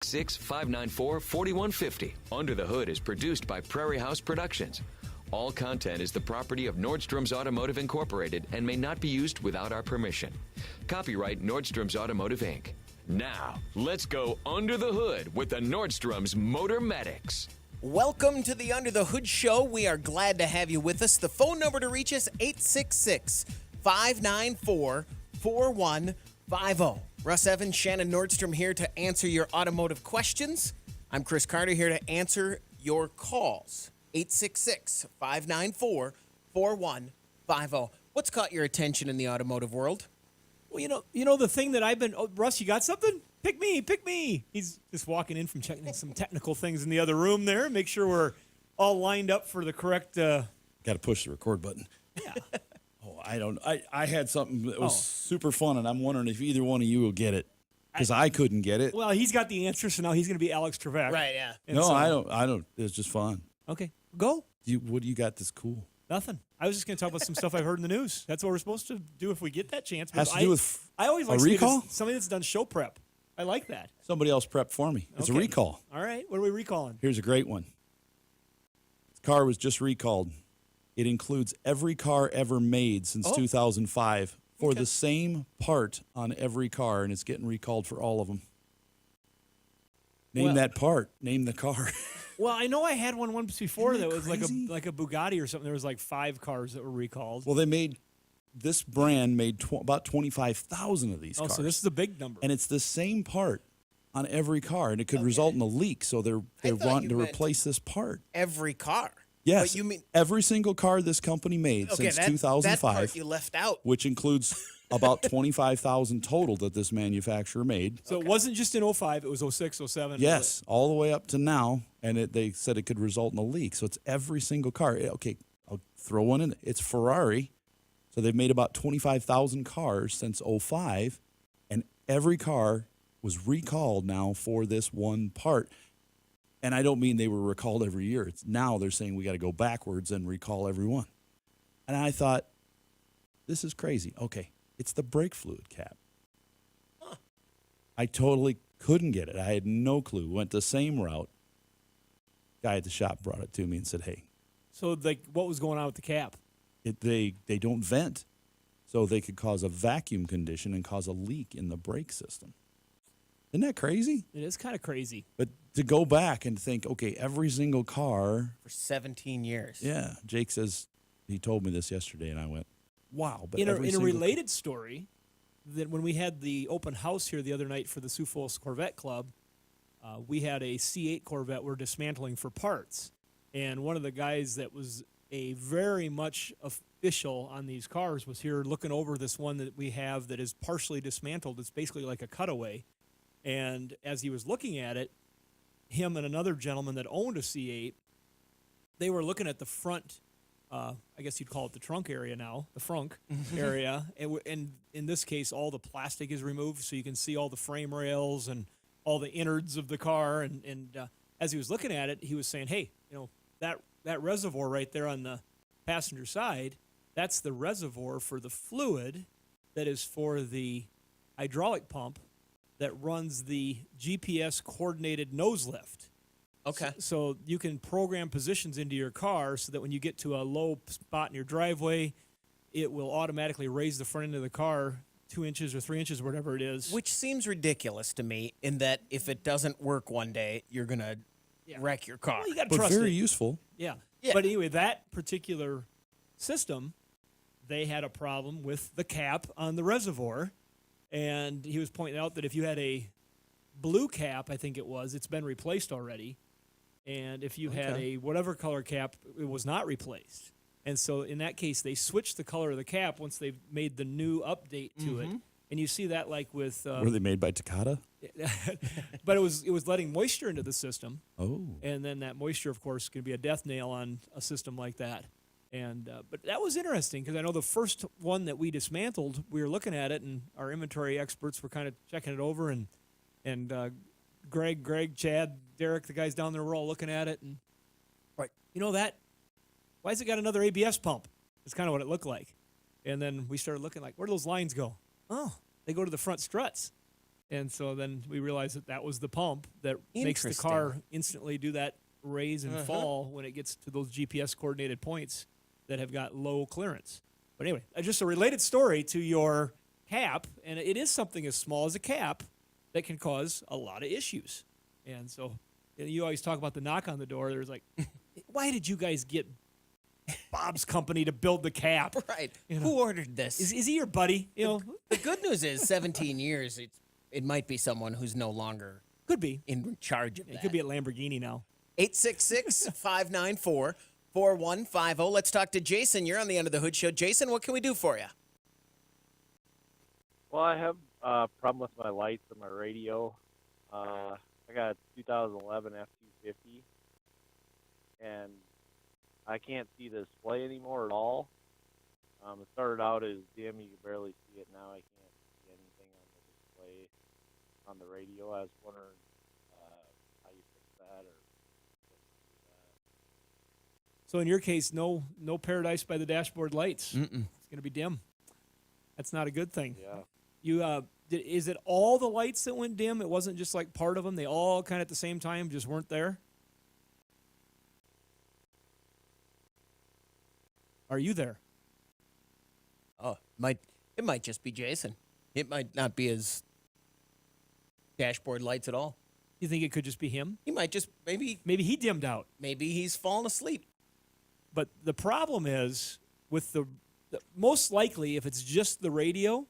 866-594-4150. Under the Hood is produced by Prairie House Productions. All content is the property of Nordstrom's Automotive Incorporated and may not be used without our permission. Copyright Nordstrom's Automotive, Inc. Now, let's go under the hood with the Nordstrom's Motor Medics. Welcome to the Under the Hood Show. We are glad to have you with us. The phone number to reach us, 866-594-4150. Russ Evans, Shannon Nordstrom here to answer your automotive questions. I'm Chris Carter here to answer your calls. 866-594-4150. What's caught your attention in the automotive world? Well, you know the thing that I've been. Oh, Russ, you got something? Pick me. He's just walking in from checking some technical things in the other room there. Make sure we're all lined up for the correct. Got to push the record button. Yeah. I had something that was super fun, and I'm wondering if either one of you will get it because I couldn't get it. Well, he's got the answer, so now he's going to be Alex Trebek. Right, yeah. I don't. It's just fun. Okay, go. What do you got that's cool? Nothing. I was just going to talk about some stuff I've heard in the news. That's what we're supposed to do if we get that chance. Has to do with I always like a recall? somebody that's done show prep. I like that. Somebody else prepped for me. It's a Okay. recall. All right, what are we recalling? Here's a great one. This car was just recalled. It includes every car ever made since 2005 for the same part on every car, and it's getting recalled for all of them. Name that part. Name the car. Well, I know I had one once before Isn't that that was crazy? like a Bugatti or something. There was like 5 cars that were recalled. Well, this brand made about 25,000 of these cars. So this is a big number. And it's the same part on every car, and it could result in a leak. So they're thought wanting you to meant replace this part. Every car. Yes, But you mean every single car this company made since that 2005, part you left out. which includes about 25,000 total that this manufacturer made. So it wasn't just in 05, it was 06, 07. Yes, all the way up to now, and they said it could result in a leak. So it's every single car. Okay, I'll throw one in. It's Ferrari. So they've made about 25,000 cars since 05, and every car was recalled now for this one part. And I don't mean they were recalled every year. It's now they're saying we got to go backwards and recall every one. And I thought, this is crazy. Okay, it's the brake fluid cap. I totally couldn't get it. I had no clue. Went the same route. Guy at the shop brought it to me and said, hey. So like, what was going on with the cap? They don't vent, so they could cause a vacuum condition and cause a leak in the brake system. Isn't that crazy? It is kind of crazy. But to go back and think, okay, every single car. For 17 years. Yeah, Jake says, he told me this yesterday, and I went, wow. But In a single related story, that when we had the open house here the other night for the Sioux Falls Corvette Club, we had a C8 Corvette we're dismantling for parts. And one of the guys that was a very much official on these cars was here looking over this one that we have that is partially dismantled. It's basically like a cutaway. And as he was looking at it, him and another gentleman that owned a C8, they were looking at the front, I guess you'd call it the trunk area now, the frunk area. And in this case, all the plastic is removed, so you can see all the frame rails and all the innards of the car. And as he was looking at it, he was saying, hey, that reservoir right there on the passenger side, that's the reservoir for the fluid that is for the hydraulic pump that runs the GPS coordinated nose lift. Okay. So you can program positions into your car so that when you get to a low spot in your driveway, it will automatically raise the front end of the car 2 inches or 3 inches, whatever it is. Which seems ridiculous to me in that if it doesn't work one day, you're going to wreck your car. Well, you got to But trust very it. useful. Yeah. Yeah. But anyway, that particular system, they had a problem with the cap on the reservoir. And he was pointing out that if you had a blue cap, I think it was, it's been replaced already. And if you had a whatever color cap, it was not replaced. And so in that case, they switched the color of the cap once they made the new update to it. And you see that like with... Were they made by Takata? but it was letting moisture into the system. Oh. And then that moisture, of course, can be a death nail on a system like that. And but that was interesting because I know the first one that we dismantled, we were looking at it, and our inventory experts were kind of checking it over, and Greg, Chad, Derek, the guys down there were all looking at it, and right, that, why has it got another ABS pump? It's kind of what it looked like. And then we started looking like, where do those lines go? Oh, they go to the front struts. And so then we realized that that was the pump that makes the Interesting. car instantly do that raise and fall when it gets to those GPS coordinated points that have got low clearance. But anyway, just a related story to your cap, and it is something as small as a cap that can cause a lot of issues. And so you always talk about the knock on the door. There's like, why did you guys get Bob's company to build the cap? Right. You know. Who ordered this? Is he your buddy? You know, The good news is 17 years, it might be someone who's no longer could be. in charge of that. It could be at Lamborghini now. 866-594-4150. Let's talk to Jason. You're on the Under the Hood Show. Jason, what can we do for you? Well, I have a problem with my lights and my radio. I got a 2011 F-250, and I can't see the display anymore at all. It started out as dim. You could barely see it. Now I can't see anything on the display on the radio. I was wondering how you fix that or what you do that. So in your case, no paradise by the dashboard lights. Mm-mm. It's going to be dim. That's not a good thing. Yeah. You is it all the lights that went dim? It wasn't just like part of them. They all kind of at the same time just weren't there. Are you there? Oh, it might just be Jason. It might not be his dashboard lights at all. You think it could just be him? He might just maybe Maybe he dimmed out. he's fallen asleep. But the problem is with the most likely if it's just the radio,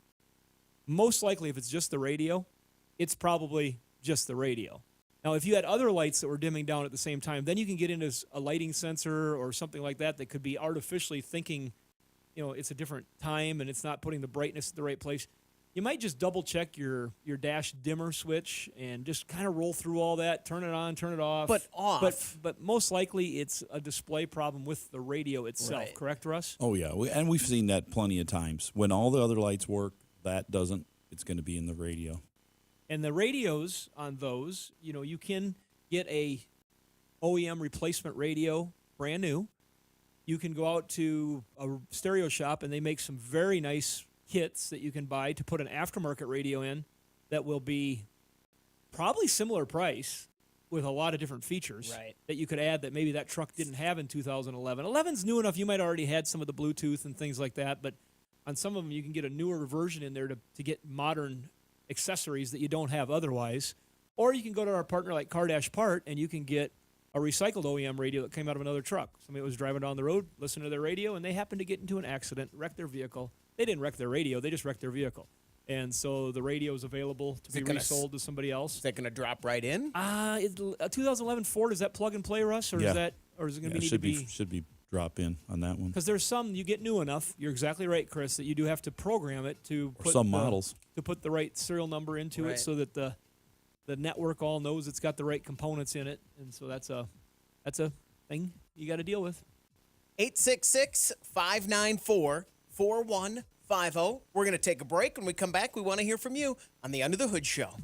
it's probably just the radio. Now, if you had other lights that were dimming down at the same time, then you can get into a lighting sensor or something like that that could be artificially thinking, it's a different time and it's not putting the brightness at the right place. You might just double check your dash dimmer switch and just kind of roll through all that, turn it on, turn it off. But off. But most likely it's a display problem with the radio itself, Right. correct, Russ? Oh, yeah. And we've seen that plenty of times. When all the other lights work, that doesn't. It's going to be in the radio. And the radios on those, you can get a OEM replacement radio, brand new. You can go out to a stereo shop and they make some very nice kits that you can buy to put an aftermarket radio in that will be probably similar price with a lot of different features Right. that you could add that maybe that truck didn't have in 2011. 11's new enough, you might already had some of the Bluetooth and things like that, but on some of them you can get a newer version in there to get modern accessories that you don't have otherwise. Or you can go to our partner like Car Dash Part and you can get a recycled OEM radio that came out of another truck. Somebody was driving down the road, listening to their radio, and they happened to get into an accident, wreck their vehicle. They didn't wreck their radio, they just wrecked their vehicle. And so the radio is available to be resold to somebody else. Is that going to drop right in? A 2011 Ford, is that plug and play, Russ? Or Yeah. is it going to need to be? Should be drop in on that one. Because there's some you get new enough. You're exactly right, Chris, that you do have to program it to Or put some models. to put the right serial number into Right. it, so that the network all knows it's got the right components in it, and so that's a thing you got to deal with. 866-594-4150. We're going to take a break. When we come back, we want to hear from you on the Under the Hood Show.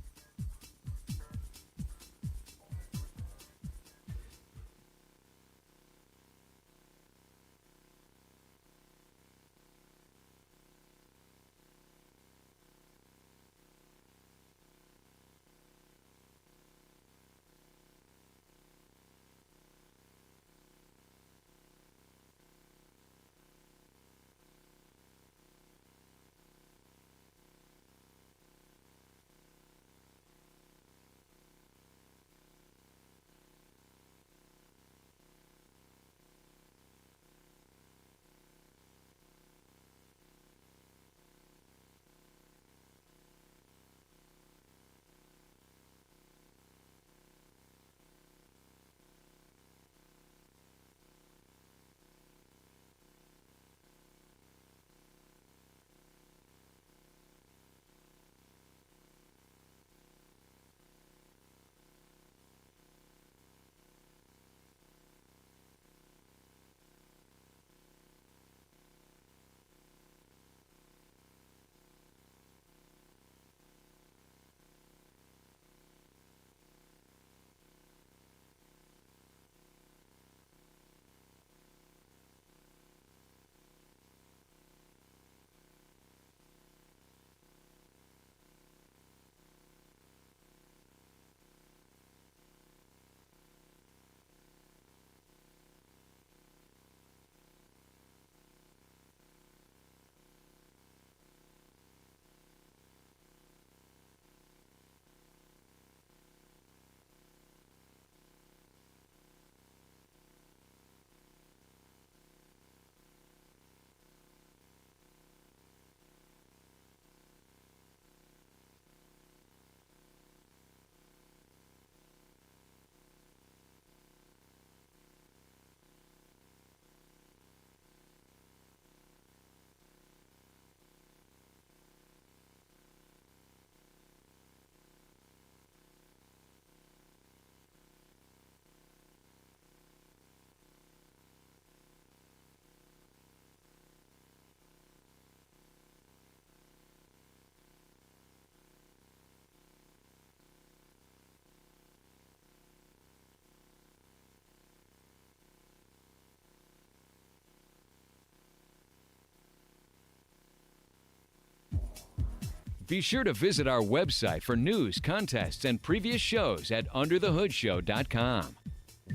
Be sure to visit our website for news, contests, and previous shows at underthehoodshow.com.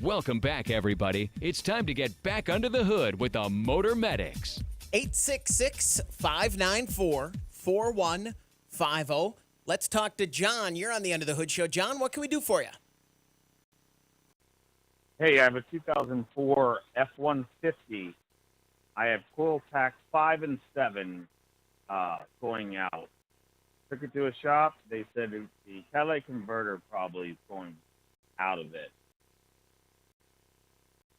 Welcome back, everybody. It's time to get back under the hood with the Motor Medics. 866-594-4150. Let's talk to John. You're on the Under the Hood Show. John, what can we do for you? Hey, I have a 2004 F-150. I have coil packs 5 and 7 going out. Took it to a shop. They said the catalytic converter probably is going out of it.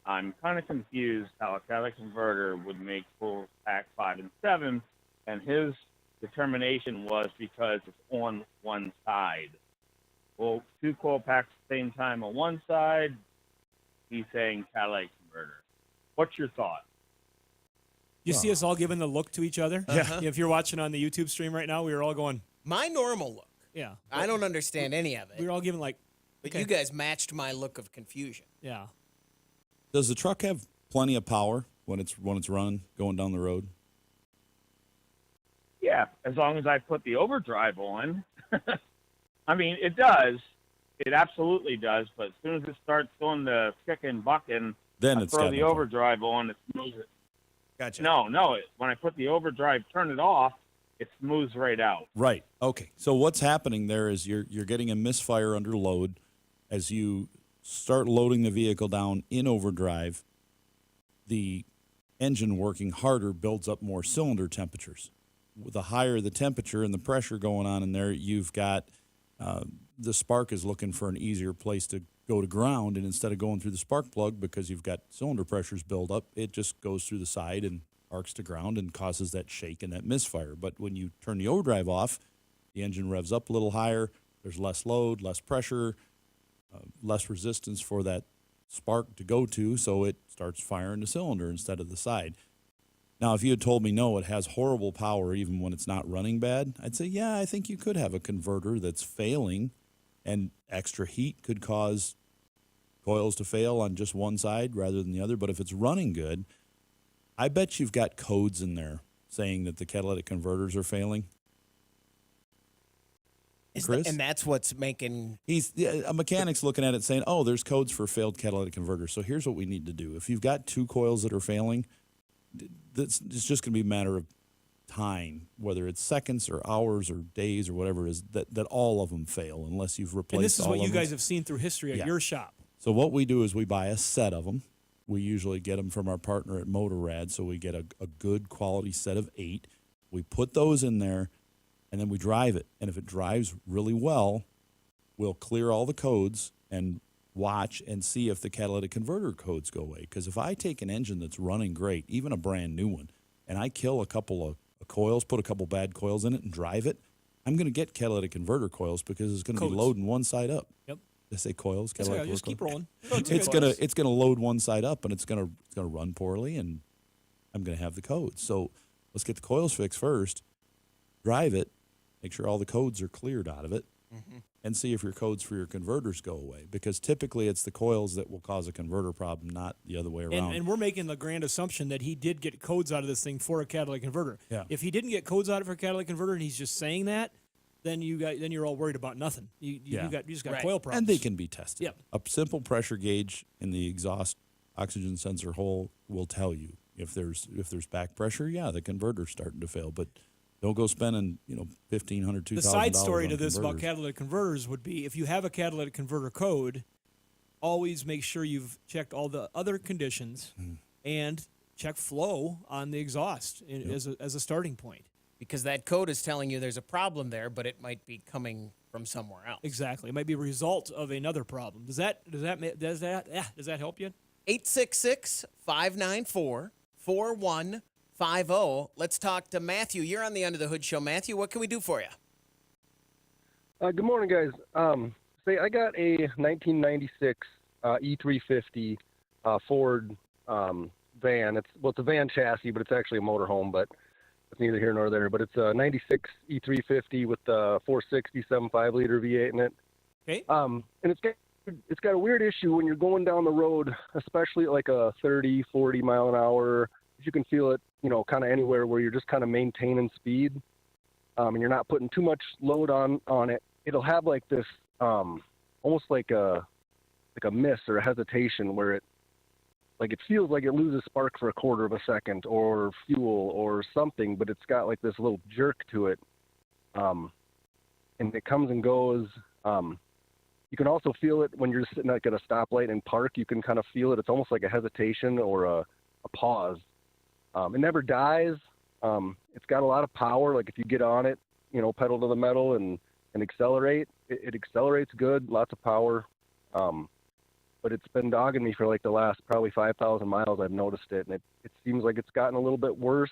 I'm kind of confused how a catalytic converter would make coil pack 5 and 7, and his determination was because it's on one side. Well, 2 coil packs at the same time on one side, he's saying catalytic converter. What's your thought? You see us all giving the look to each other? Uh-huh. If you're watching on the YouTube stream right now, we were all going, My normal look. yeah. I don't understand any of We it. were all giving like, But okay. you guys matched my look of confusion. yeah. Does the truck have plenty of power when it's running, going down the road? Yeah, as long as I put the overdrive on. I mean, it does. It absolutely does. But as soon as it starts doing the kicking, bucking, Then I it's throw got the no power. overdrive on. It smooths it. Gotcha. No. When I put the overdrive, turn it off, it smooths right out. Right. Okay. So what's happening there is you're getting a misfire under load as you start loading the vehicle down in overdrive. The engine working harder builds up more cylinder temperatures. The higher the temperature and the pressure going on in there, you've got the spark is looking for an easier place to go to ground, and instead of going through the spark plug because you've got cylinder pressures build up, it just goes through the side and arcs to ground and causes that shake and that misfire. But when you turn the overdrive off, the engine revs up a little higher, there's less load, less pressure, less resistance for that spark to go to, so it starts firing the cylinder instead of the side. Now, if you had told me, no, it has horrible power even when it's not running bad, I'd say, yeah, I think you could have a converter that's failing, and extra heat could cause coils to fail on just one side rather than the other. But if it's running good, I bet you've got codes in there saying that the catalytic converters are failing. Chris? And that's what's making... A mechanic's looking at it saying, oh, there's codes for failed catalytic converters. So here's what we need to do. If you've got 2 coils that are failing, it's just going to be a matter of time, whether it's seconds or hours or days or whatever it is, that all of them fail unless you've replaced all of them. And this is what you guys have seen through history at your shop. So what we do is we buy a set of them. We usually get them from our partner at Motorrad, so we get a good quality set of 8. We put those in there, and then we drive it. And if it drives really well, we'll clear all the codes and watch and see if the catalytic converter codes go away. Because if I take an engine that's running great, even a brand new one, and I kill a couple of coils, put a couple bad coils in it and drive it, I'm going to get catalytic converter coils because it's going to be loading one side up. Yep. Did I say coils? That's right, just keep rolling. It's gonna load one side up and it's gonna run poorly, and I'm gonna have the codes. So let's get the coils fixed first, drive it, make sure all the codes are cleared out of it, and see if your codes for your converters go away. Because typically it's the coils that will cause a converter problem, not the other way around. And we're making the grand assumption that he did get codes out of this thing for a catalytic converter. Yeah. If he didn't get codes out of it for a catalytic converter and he's just saying that, then you're all worried about nothing. You just got coil problems. And they can be tested. Yep. A simple pressure gauge in the exhaust oxygen sensor hole will tell you if there's back pressure. Yeah, the converter's starting to fail, but don't go spending $1,500, $2,000. The side story on to this about converters. catalytic converters would be if you have a catalytic converter code, always make sure you've checked all the other conditions and check flow on the exhaust as a starting point. Because that code is telling you there's a problem there, but it might be coming from somewhere else. Exactly. It might be a result of another problem. Does that help you? 866-594-4150. Let's talk to Matthew. You're on the Under the Hood Show. Matthew, what can we do for you? Good morning, guys. Say I got a 1996 E350 Ford van. It's a van chassis, but it's actually a motorhome, but it's neither here nor there. But it's a 96 E350 with a 460 7.5 liter V8 in it. Okay. And it's got a weird issue when you're going down the road, especially at like a 30, 40 mile an hour. You can feel it, kind of anywhere where you're just kind of maintaining speed. and you're not putting too much load on it, it'll have like this almost like a miss or a hesitation where it feels like it loses spark for a quarter of a second or fuel or something, but it's got like this little jerk to it, and it comes and goes. You can also feel it when you're sitting like at a stoplight in park. You can kind of feel it. It's almost like a hesitation or a pause. It never dies. It's got a lot of power. Like if you get on it, pedal to the metal and accelerate, it accelerates good, lots of power. But it's been dogging me for like the last probably 5,000 miles. I've noticed it, and it seems like it's gotten a little bit worse,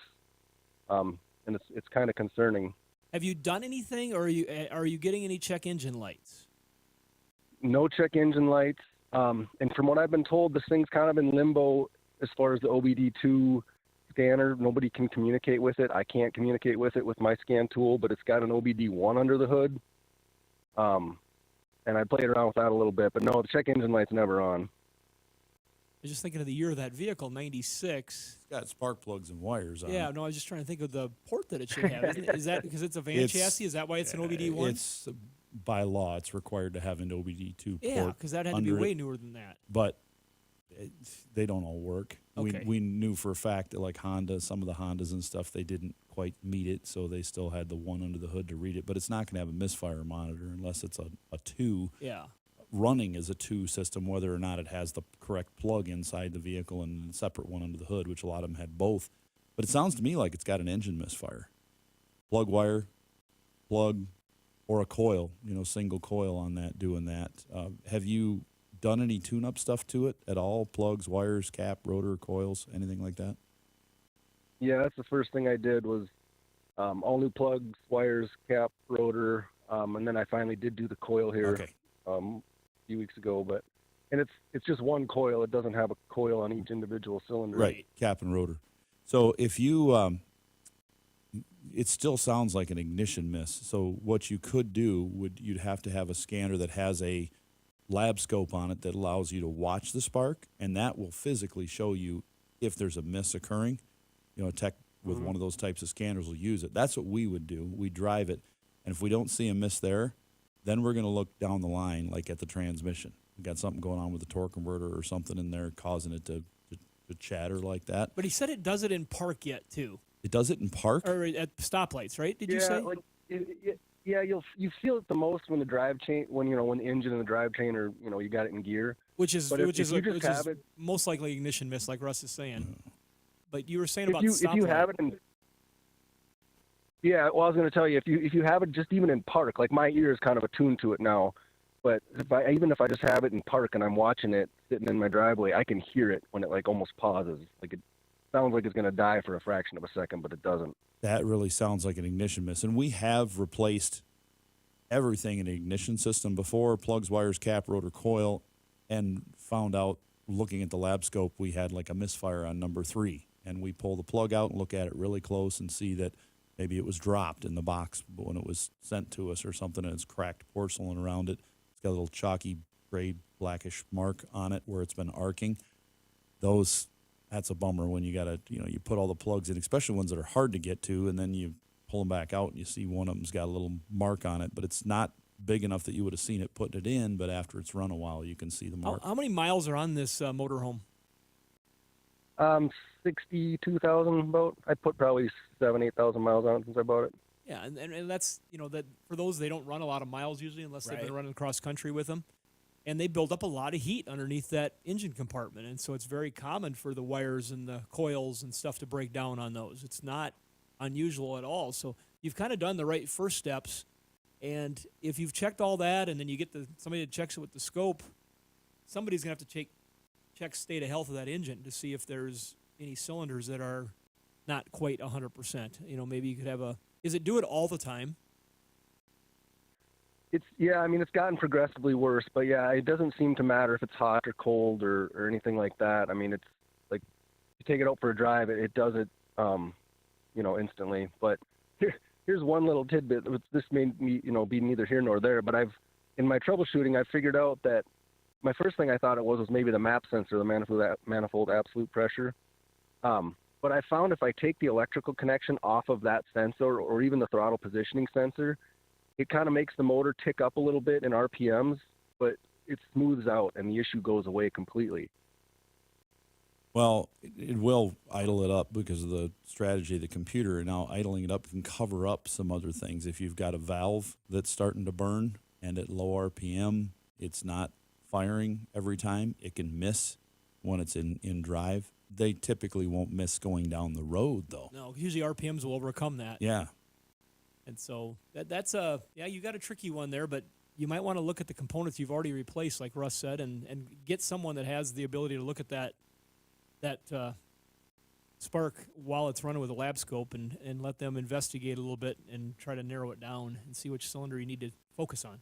and it's kind of concerning. Have you done anything, or are you getting any check engine lights? No check engine lights, and from what I've been told, this thing's kind of in limbo as far as the OBD2 scanner. Nobody can communicate with it. I can't communicate with it with my scan tool, but it's got an OBD1 under the hood. And I played around with that a little bit, but no, the check engine light's never on. I was just thinking of the year of that vehicle, 96. It's got spark plugs and wires on Yeah, it. no, I was just trying to think of the port that it should have. Is that because it's a van chassis? Is that why it's an OBD1? It's by law, it's required to have an OBD2 port. Yeah, because that had to be under way it. newer than that. But they don't all work. Okay. We knew for a fact that like Honda, some of the Hondas and stuff, they didn't quite meet it, so they still had the one under the hood to read it. But it's not going to have a misfire monitor unless it's a 2. Yeah. Running as a 2 system, whether or not it has the correct plug inside the vehicle and a separate one under the hood, which a lot of them had both. But it sounds to me like it's got an engine misfire. Plug wire, plug, or a coil, single coil on that doing that. Have you done any tune-up stuff to it at all? Plugs, wires, cap, rotor, coils, anything like that? Yeah, that's the first thing I did was all new plugs, wires, cap, rotor, and then I finally did do the coil here Okay. a few weeks ago. And it's just one coil. It doesn't have a coil on each individual cylinder. Right, cap and rotor. So if you, it still sounds like an ignition miss. So what you could do you'd have to have a scanner that has a lab scope on it that allows you to watch the spark, and that will physically show you if there's a miss occurring. A tech with one of those types of scanners will use it. That's what we would do. We drive it, and if we don't see a miss there, then we're going to look down the line, like at the transmission. We got something going on with the torque converter or something in there causing it to chatter like that. But he said it does it in park yet, too. It does it in park? Or at stoplights, right? Did you Yeah, say? like you feel it the most when the drive chain, when the engine and the drive chain are, you got it in gear. Which is But if you just have it- most likely ignition miss, like Russ is saying. But you were saying If about you have it in, yeah, well, I was going to tell you, if you have it just even in park, like my ear is kind of attuned to it now, but even if I just have it in park and I'm watching it sitting in my driveway, I can hear it when it like almost pauses. Like it sounds like it's going to die for a fraction of a second, but it doesn't. That really sounds like an ignition miss. And we have replaced everything in the ignition system before, plugs, wires, cap, rotor, coil, and found out looking at the lab scope we had like a misfire on number 3. And we pull the plug out and look at it really close and see that maybe it was dropped in the box when it was sent to us or something, and it's cracked porcelain around it. It's got a little chalky gray blackish mark on it where it's been arcing. That's a bummer when you got to, you put all the plugs in, especially ones that are hard to get to, and then you pull them back out and you see one of them's got a little mark on it, but it's not big enough that you would have seen it putting it in, but after it's run a while, you can see the mark. How many miles are on this motorhome? 62,000 about. I put probably 8,000 miles on it since I bought it. Yeah, and that's, that for those, they don't run a lot of miles usually unless they've been Right. running cross country with them. And they build up a lot of heat underneath that engine compartment. And so it's very common for the wires and the coils and stuff to break down on those. It's not unusual at all. So you've kind of done the right first steps. And if you've checked all that and then you get somebody that checks it with the scope, somebody's going to have to check state of health of that engine to see if there's any cylinders that are not quite 100%. Maybe you could have is it do it all the time? It's gotten progressively worse, but yeah, it doesn't seem to matter if it's hot or cold or anything like that. I mean, it's like you take it out for a drive, it does it, instantly. But here's one little tidbit. This may be neither here nor there, but in my troubleshooting, I figured out that my first thing I thought it was maybe the map sensor, the manifold absolute pressure. But I found if I take the electrical connection off of that sensor or even the throttle positioning sensor, it kind of makes the motor tick up a little bit in RPMs, but it smooths out and the issue goes away completely. Well, it will idle it up because of the strategy of the computer. And now idling it up can cover up some other things. If you've got a valve that's starting to burn and at low RPM, it's not firing every time. It can miss when it's in drive. They typically won't miss going down the road, though. No, usually RPMs will overcome that. Yeah. And so that's you got a tricky one there, but you might want to look at the components you've already replaced, like Russ said, and get someone that has the ability to look at that spark while it's running with a lab scope and let them investigate a little bit and try to narrow it down and see which cylinder you need to focus on.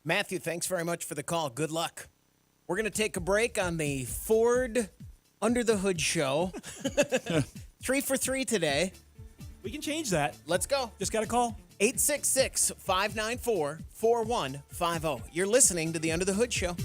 Matthew, thanks very much for the call. Good luck. We're going to take a break on the Ford Under the Hood show. 3 for 3 today. We can change that. Let's go. Just got a call. 866-594-4150. You're listening to the Under the Hood show.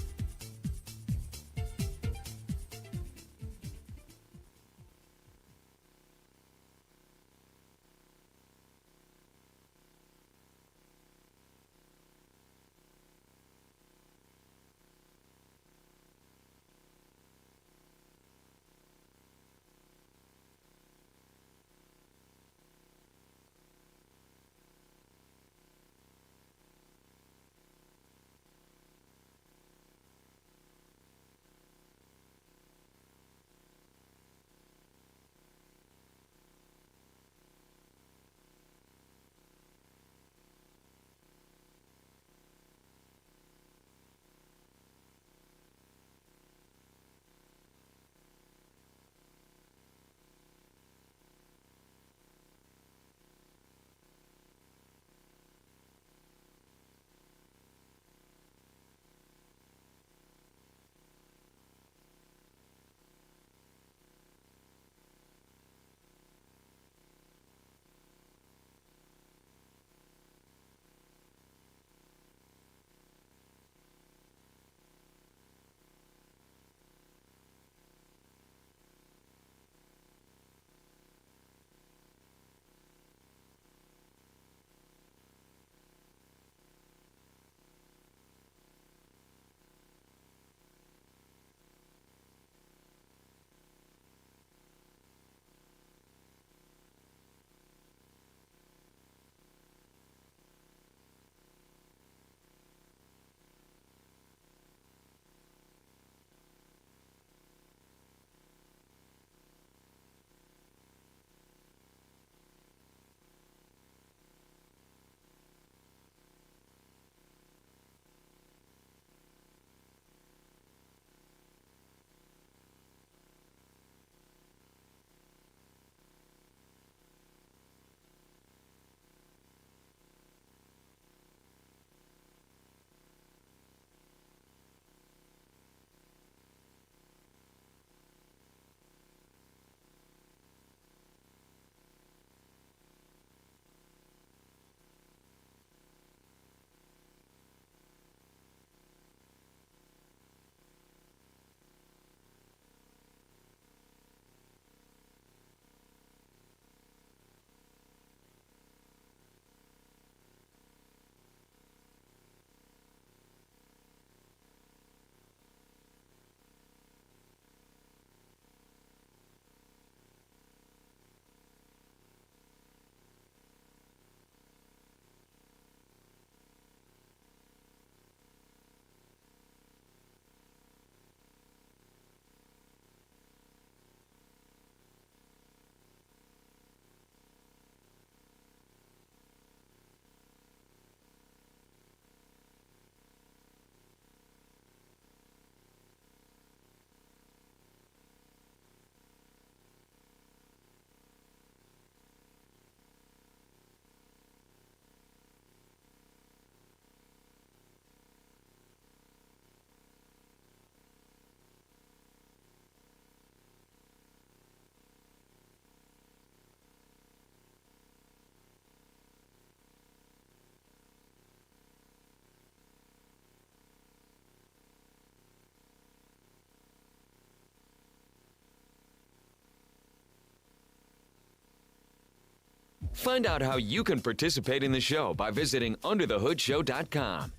Find out how you can participate in the show by visiting underthehoodshow.com.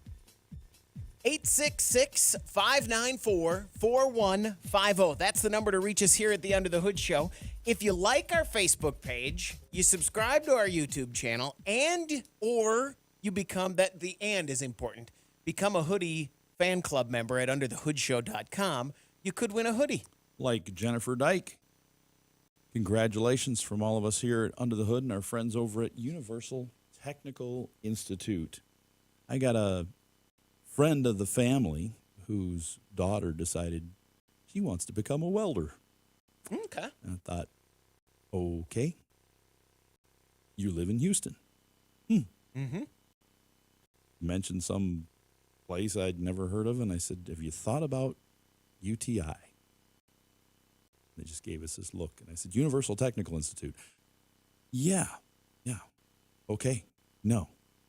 866-594-4150. That's the number to reach us here at the Under the Hood Show. If you like our Facebook page, you subscribe to our YouTube channel, or you become, that the and is important, become a hoodie fan club member at underthehoodshow.com, you could win a hoodie. Like Jennifer Dyke. Congratulations from all of us here at Under the Hood and our friends over at Universal Technical Institute. I got a friend of the family whose daughter decided she wants to become a welder. Okay. And I thought, okay, you live in Houston. Mentioned some place I'd never heard of, and I said, have you thought about UTI? They just gave us this look, and I said, Universal Technical Institute. Yeah, okay, no,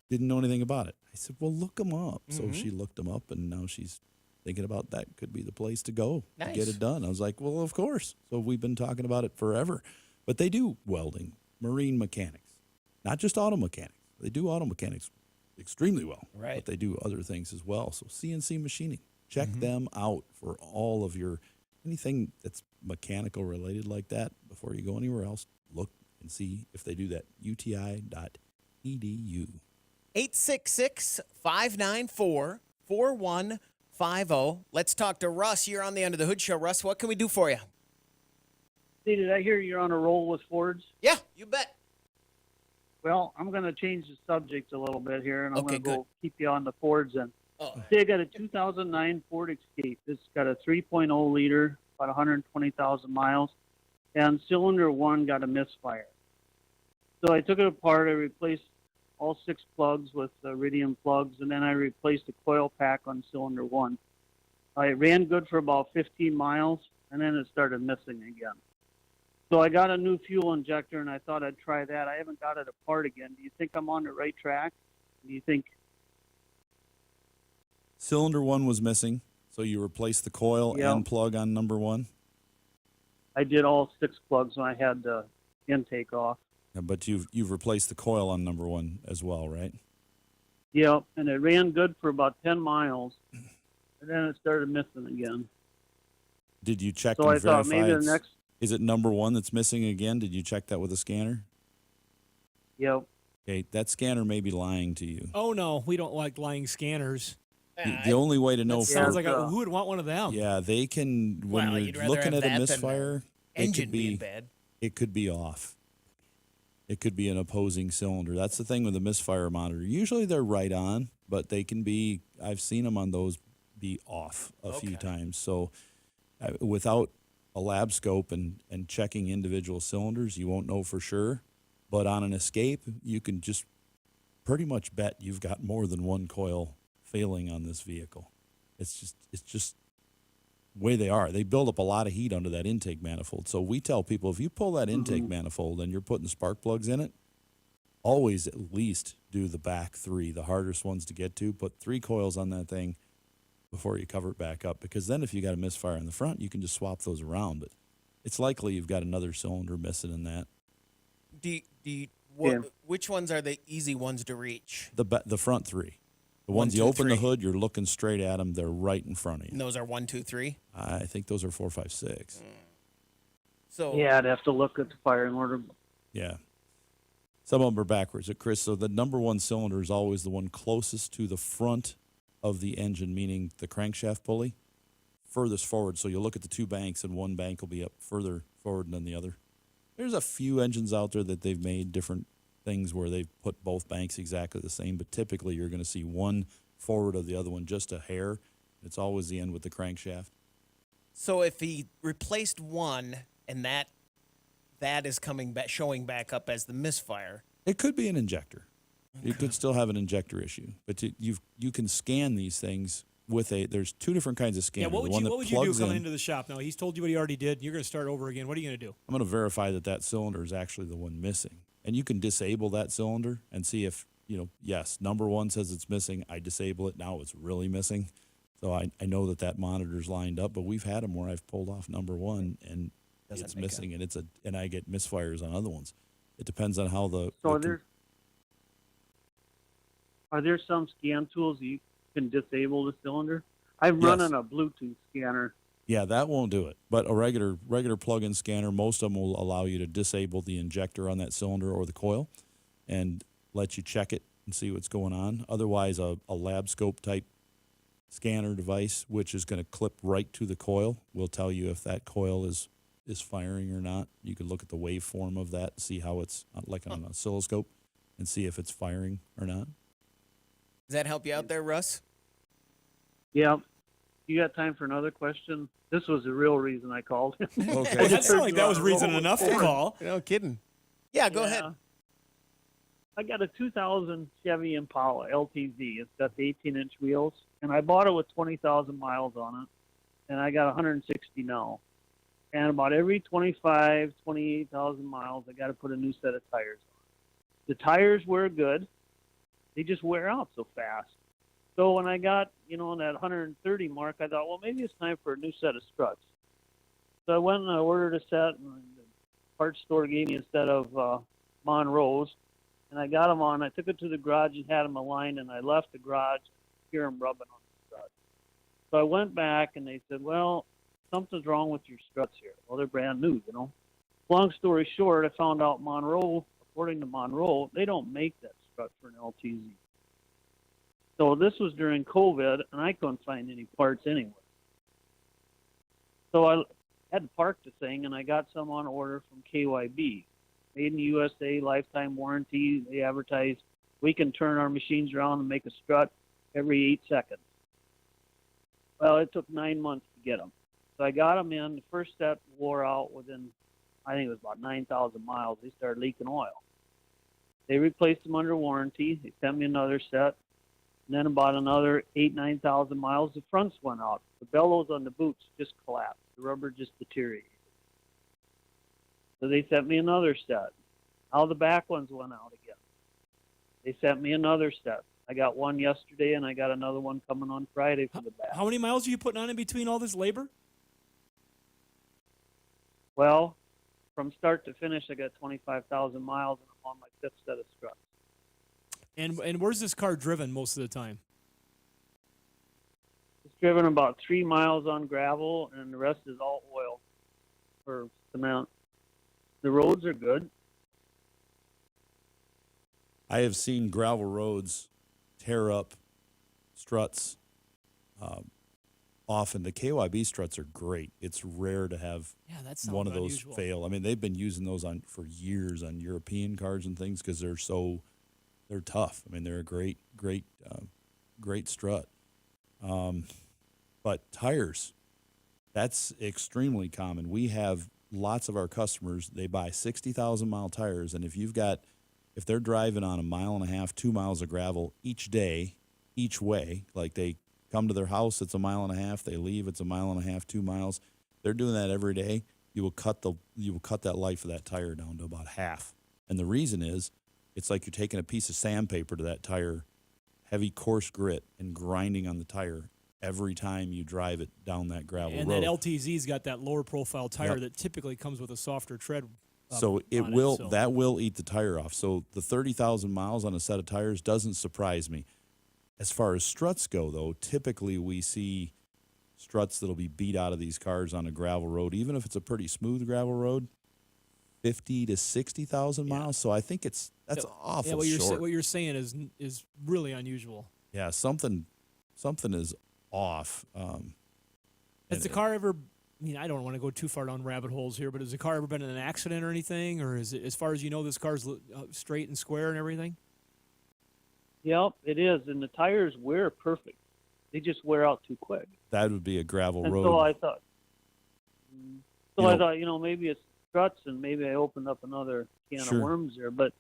didn't know anything about it. I said, well, look them up. So she looked them up, and now she's thinking about that could be the place to go to get it done. I was like, well, of course. So we've been talking about it forever. But they do welding, marine mechanics, not just auto mechanics. They do auto mechanics extremely well, right? But they do other things as well. So CNC machining, check them out for all of your anything that's mechanical related like that. Before you go anywhere else, look and see if they do that. UTI.edu. 866-594-4150. Let's talk to Russ. You're on the Under the Hood Show. Russ, what can we do for you? Hey, did I hear you're on a roll with Fords? Yeah, you bet. Well, I'm going to change the subject a little bit here, and I'm Okay, going to go keep you on the Fords. And Oh, say I got a 2009 Ford Escape. It's got a 3.0 liter, about 120,000 miles, and cylinder one got a misfire. So I took it apart. I replaced all 6 plugs with iridium plugs, and then I replaced the coil pack on cylinder one. I ran good for about 15 miles, and then it started missing again. So I got a new fuel injector, and I thought I'd try that. I haven't got it apart again. Do you think I'm on the right track? Do you think? Cylinder one was missing, so you replaced the coil and plug on number one? I did all 6 plugs when I had the intake off. Yeah, but you've replaced the coil on number one as well, right? Yeah, and it ran good for about 10 miles, and then it started missing again. Did you check So and I thought verify maybe the it's- next. Is it number one that's missing again? Did you check that with a scanner? Yep. Okay, that scanner may be lying to you. Oh no, we don't like lying scanners. The only way to know That sounds like who would want one of them? Yeah, they can, when Well, you'd you're rather looking have at a that than misfire, engine being bad. it could be off. It could be an opposing cylinder. That's the thing with the misfire monitor. Usually they're right on, but they can be, I've seen them on those be off a few times. So without a lab scope and checking individual cylinders, you won't know for sure. But on an Escape, you can just pretty much bet you've got more than one coil failing on this vehicle. It's just the way they are. They build up a lot of heat under that intake manifold. So we tell people, if you pull that intake manifold and you're putting spark plugs in it, always at least do the back 3, the hardest ones to get to. Put 3 coils on that thing before you cover it back up, because then if you got a misfire in the front, you can just swap those around. But it's likely you've got another cylinder missing in that. Which ones are the easy ones to reach? The front 3. The One, ones you two, open the three. hood, you're looking straight at them. They're right in front of And you. those are 1, 2, 3. I think those are 4, 5, 6. So Yeah, I'd have to look at the firing order. Yeah. Some of them are backwards, Chris. So the number one cylinder is always the one closest to the front of the engine, meaning the crankshaft pulley, furthest forward. So you'll look at the 2 banks, and one bank will be up further forward than the other. There's a few engines out there that they've made different things where they've put both banks exactly the same, but typically you're going to see one forward of the other one just a hair. It's always the end with the crankshaft. So if he replaced one and that is coming back, showing back up as the misfire. It could be an injector. You could still have an injector issue, but you can scan these things with there's 2 different kinds of scanners. Yeah, what The one that would you do plugs coming in- into the shop? Now he's told you what he already did. You're going to start over again. What are you going to do? I'm going to verify that cylinder is actually the one missing. And you can disable that cylinder and see if, yes, number 1 says it's missing. I disable it. Now it's really missing. So I know that monitor's lined up, but we've had them where I've pulled off number 1 and it's missing, and I get misfires on other ones. It depends on how the. So the are there some scan tools you can disable the cylinder? I'm Yes. running a Bluetooth scanner. Yeah, that won't do it. But a regular plug-in scanner, most of them will allow you to disable the injector on that cylinder or the coil and let you check it and see what's going on. Otherwise, a lab scope type scanner device, which is going to clip right to the coil, will tell you if that coil is firing or not. You can look at the waveform of that, see how it's like on an oscilloscope, and see if it's firing or not. Does that help you out there, Russ? Yeah. You got time for another question? This was the real reason I called. Okay. Well, that sounded like that was reason enough to call. No kidding. Yeah, go ahead. I got a 2000 Chevy Impala LTZ. It's got the 18-inch wheels, and I bought it with 20,000 miles on it, and I got 160 now. And about every 25, 28,000 miles, I got to put a new set of tires on. The tires were good. They just wear out so fast. So when I got, that 130 mark, I thought, well, maybe it's time for a new set of struts. So I went and I ordered a set, and the parts store gave me a set of Monroes, and I got them on. I took it to the garage and had them aligned, and I left the garage and hear them rubbing on the struts. So I went back, and they said, well, something's wrong with your struts here. Well, they're brand new, Long story short, I found out Monroe, according to Monroe, they don't make that strut for an LTZ. So this was during COVID, and I couldn't find any parts anywhere. So I had to park the thing, and I got some on order from KYB. Made in the USA, lifetime warranty. They advertise we can turn our machines around and make a strut every 8 seconds. Well, it took 9 months to get them. So I got them in. The first set wore out within, I think it was about 9,000 miles. They started leaking oil. They replaced them under warranty. They sent me another set. And then about another 9,000 miles, the fronts went out. The bellows on the boots just collapsed. The rubber just deteriorated. So they sent me another set. How the back ones went out again. They sent me another set. I got one yesterday, and I got another one coming on Friday for the back. How many miles are you putting on in between all this labor? Well, from start to finish, I got 25,000 miles, and I'm on my 5th set of struts. And where's this car driven most of the time? It's driven about 3 miles on gravel, and the rest is all oil or cement. The roads are good. I have seen gravel roads tear up struts often. The KYB struts are great. It's rare to have one of those unusual. fail. I mean, they've been using those for years on European cars and things because they're tough. I mean, they're a great strut. But tires, that's extremely common. We have lots of our customers, they buy 60,000 mile tires, and if they're driving on 1.5 miles, 2 miles of gravel each day, each way, like they come to their house, it's 1.5 miles, they leave, it's 1.5 miles, 2 miles. They're doing that every day. You will cut that life of that tire down to about half. And the reason is, it's like you're taking a piece of sandpaper to that tire, heavy coarse grit, and grinding on the tire every time you drive it down that gravel And road. that LTZ's got that lower profile tire Yep. that typically comes with a softer tread. So that will eat the tire off. So the 30,000 miles on a set of tires doesn't surprise me. As far as struts go, though, typically we see struts that'll be beat out of these cars on a gravel road, even if it's a pretty smooth gravel road, 50 to 60,000 miles. So I think that's awful short. What you're saying is really unusual. Yeah, something is off. Has the car ever? I mean, I don't want to go too far down rabbit holes here, but has the car ever been in an accident or anything, or is it, as far as you know, this car's straight and square and everything? Yep, it is, and the tires wear perfect. They just wear out too quick. That would be a gravel road. So I thought, maybe it's struts, and maybe I opened up another can of worms there. But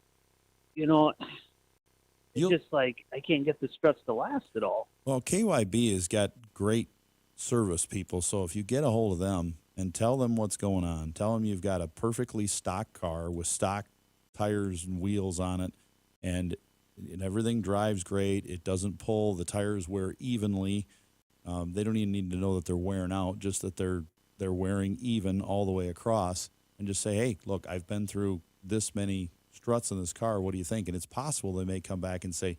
it's just like I can't get the struts to last at all. Well, KYB has got great service people, so if you get a hold of them and tell them what's going on, tell them you've got a perfectly stock car with stock tires and wheels on it, and everything drives great. It doesn't pull. The tires wear evenly. They don't even need to know that they're wearing out, just that they're wearing even all the way across. And just say, hey, look, I've been through this many struts in this car. What do you think? And it's possible they may come back and say,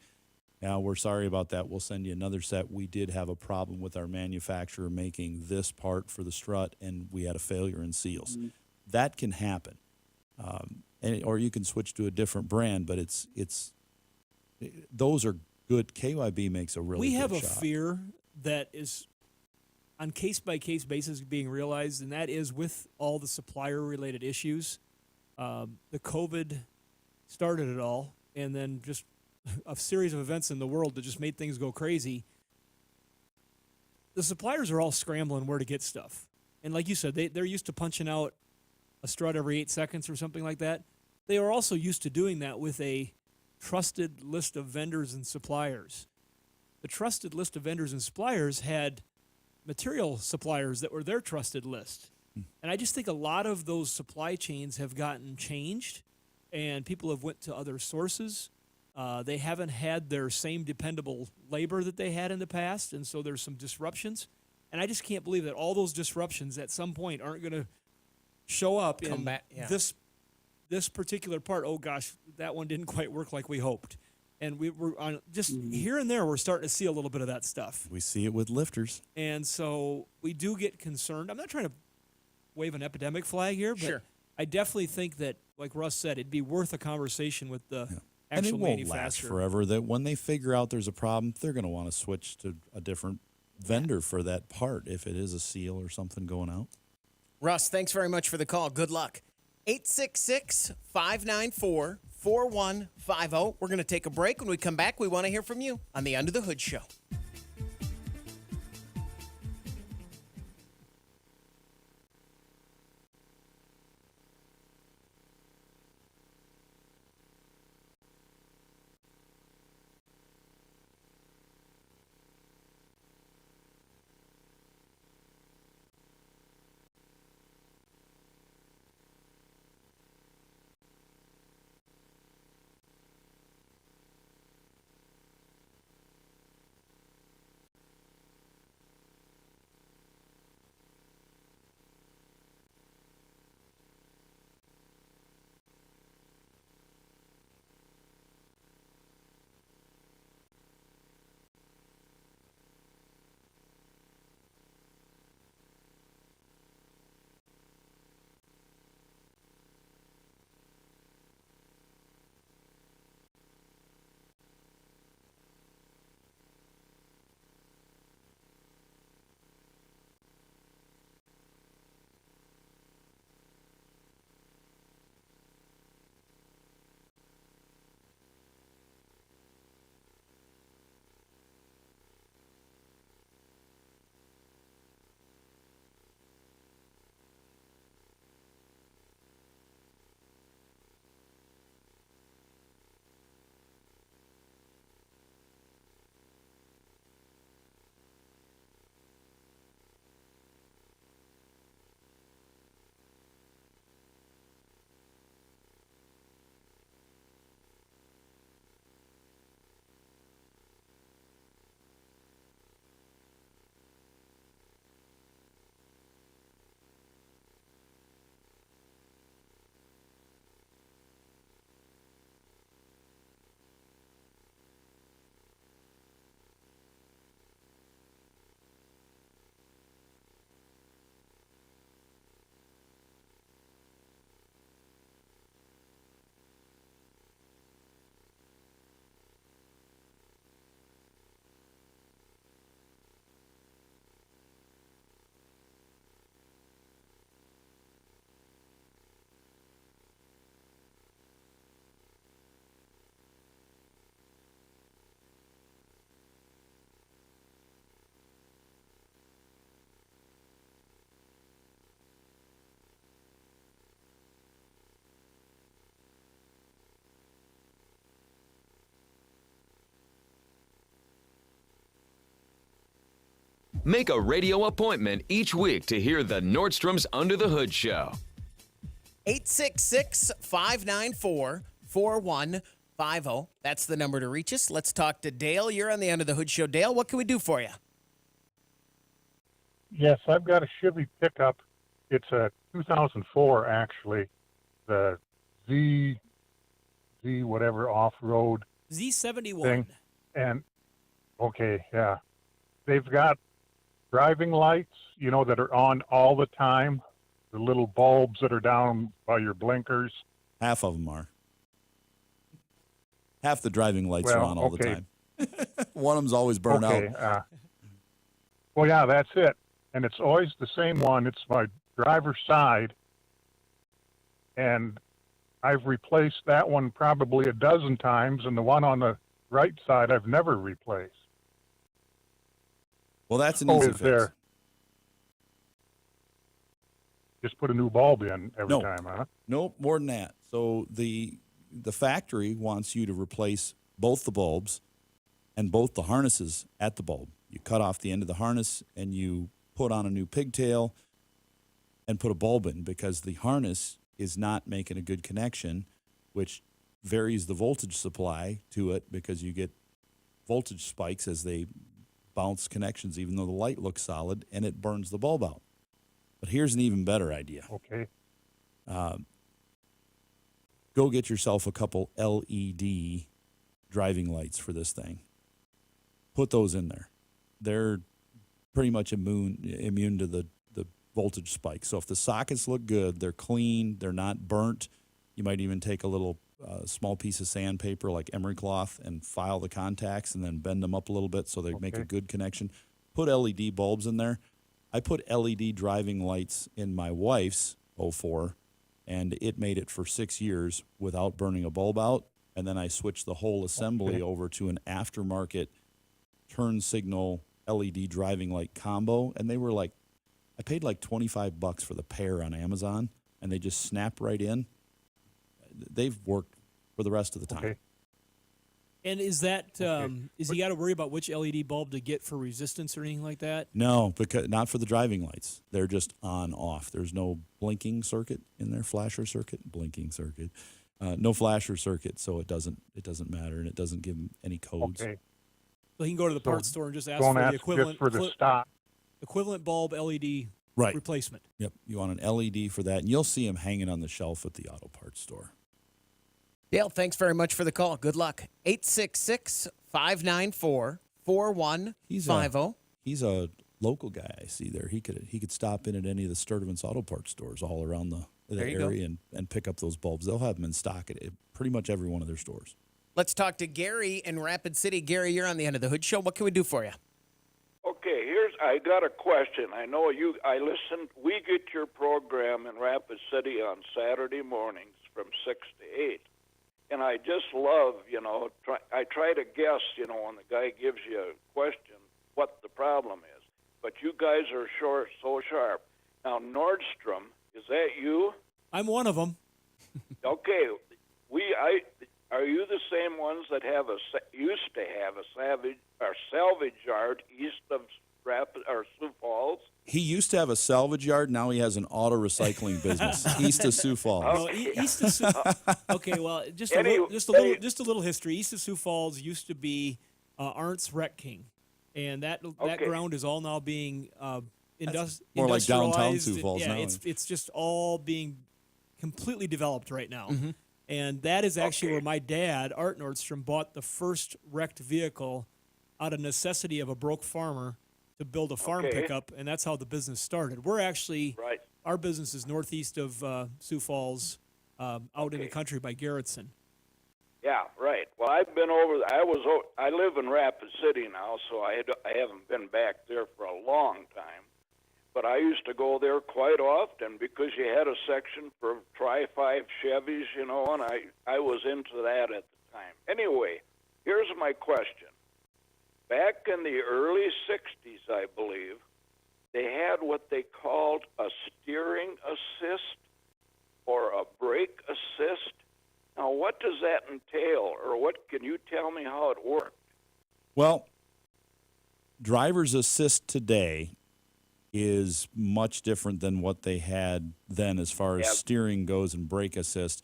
now we're sorry about that. We'll send you another set. We did have a problem with our manufacturer making this part for the strut, and we had a failure in seals. That can happen. Or you can switch to a different brand, but those are good. KYB makes a really We good have a shop. fear that is on case-by-case basis being realized, and that is with all the supplier-related issues. The COVID started it all, and then just a series of events in the world that just made things go crazy. The suppliers are all scrambling where to get stuff. And like you said, they're used to punching out a strut every 8 seconds or something like that. They are also used to doing that with a trusted list of vendors and suppliers. The trusted list of vendors and suppliers had material suppliers that were their trusted list. And I just think a lot of those supply chains have gotten changed, and people have went to other sources. They haven't had their same dependable labor that they had in the past, and so there's some disruptions. And I just can't believe that all those disruptions at some point aren't going to show up in this particular part. Oh gosh, that one didn't quite work like we hoped. And we're on just here and there, we're starting to see a little bit of that stuff. We see it with lifters. And so we do get concerned. I'm not trying to wave an epidemic flag here, but Sure. I definitely think that, like Russ said, it'd be worth a conversation with the And it actual won't last manufacturer. forever. That when they figure out there's a problem, they're going to want to switch to a different vendor for that part if it is a seal or something going out. Russ, thanks very much for the call. Good luck. 866-594-4150. We're going to take a break. When we come back, we want to hear from you on the Under the Hood Show. Make a radio appointment each week to hear the Nordstrom's Under the Hood Show. 866-594-4150. That's the number to reach us. Let's talk to Dale. You're on the Under the Hood Show. Dale, what can we do for you? Yes, I've got a Chevy pickup. It's a 2004, actually. The Z whatever off-road Z71. thing. And, okay, yeah. They've got driving lights, you know, that are on all the time. The little bulbs that are down by your blinkers. Half of them are. Half the driving lights are Well, on all the okay. time. One of them's always burned Okay. out. Well, yeah, that's it. And it's always the same one. It's my driver's side. And I've replaced that one probably a dozen times, and the one on the right side I've never replaced. Well, that's an easy Is fix. there? Just put a new bulb in every No. time, huh? Nope, more than that. So the factory wants you to replace both the bulbs and both the harnesses at the bulb. You cut off the end of the harness and you put on a new pigtail and put a bulb in, because the harness is not making a good connection, which varies the voltage supply to it, because you get voltage spikes as they bounce connections, even though the light looks solid, and it burns the bulb out. But here's an even better idea. Okay. Go get yourself a couple LED driving lights for this thing. Put those in there. They're pretty much immune to the voltage spike. So if the sockets look good, they're clean, they're not burnt. You might even take a little small piece of sandpaper like emery cloth and file the contacts and then bend them up a little bit so they make a good connection. Put LED bulbs in there. I put LED driving lights in my wife's 04, and it made it for 6 years without burning a bulb out. And then I switched the whole assembly over to an aftermarket turn signal LED driving light combo, and they were like, I paid like $25 for the pair on Amazon, and they just snap right in. They've worked for the rest of the time. Okay. And is that is he got to worry about which LED bulb to get for resistance or anything like that? No, because not for the driving lights. They're just on off. There's no blinking circuit in there, flasher circuit, blinking circuit. No flasher circuit, so it doesn't matter, and it doesn't give them any codes. Okay. So he can go to the So parts store and just ask Don't for the ask equivalent just for the stock. equivalent bulb LED Right. replacement. Yep. You want an LED for that, and you'll see them hanging on the shelf at the auto parts store. Dale, thanks very much for the call. Good luck. 866-594-4150. He's a local guy I see there. He could stop in at any of the Sturdivant's auto parts stores all around the area and pick up those bulbs. They'll have them in stock at pretty much every one of their stores. Let's talk to Gary in Rapid City. Gary, you're on the End of the Hood Show. What can we do for you? Okay, I got a question. I know we get your program in Rapid City on Saturday mornings from 6 to 8. And I just love, I try to guess, when the guy gives you a question, what the problem is. But you guys are so sharp. Now, Nordstrom, is that you? I'm one of them. Okay, are you the same ones that used to have a salvage yard east of Sioux Falls? He used to have a salvage yard. Now he has an auto recycling business east of Sioux Falls. No, East of Sioux. Okay, well, just a little history. East of Sioux Falls used to be Arndt's Wreck King, and that ground is all now being more like downtown industrialized. Sioux Falls yeah, now. it's just all being completely developed right now. Mm-hmm. And that is actually where my dad, Art Nordstrom, bought the first wrecked vehicle out of necessity of a broke farmer to build a farm pickup, and that's how the business started. We're actually, our business is northeast of Sioux Falls, out in the country by Garrettson. Yeah, right. Well, I've been over. I live in Rapid City now, so I haven't been back there for a long time. But I used to go there quite often because you had a section for Tri-5 Chevys, and I was into that at the time. Anyway, here's my question. Back in the early 60s, I believe, they had what they called a steering assist or a brake assist. Now, what does that entail, or what can you tell me how it worked? Well, driver's assist today is much different than what they had then as far as steering goes and brake assist.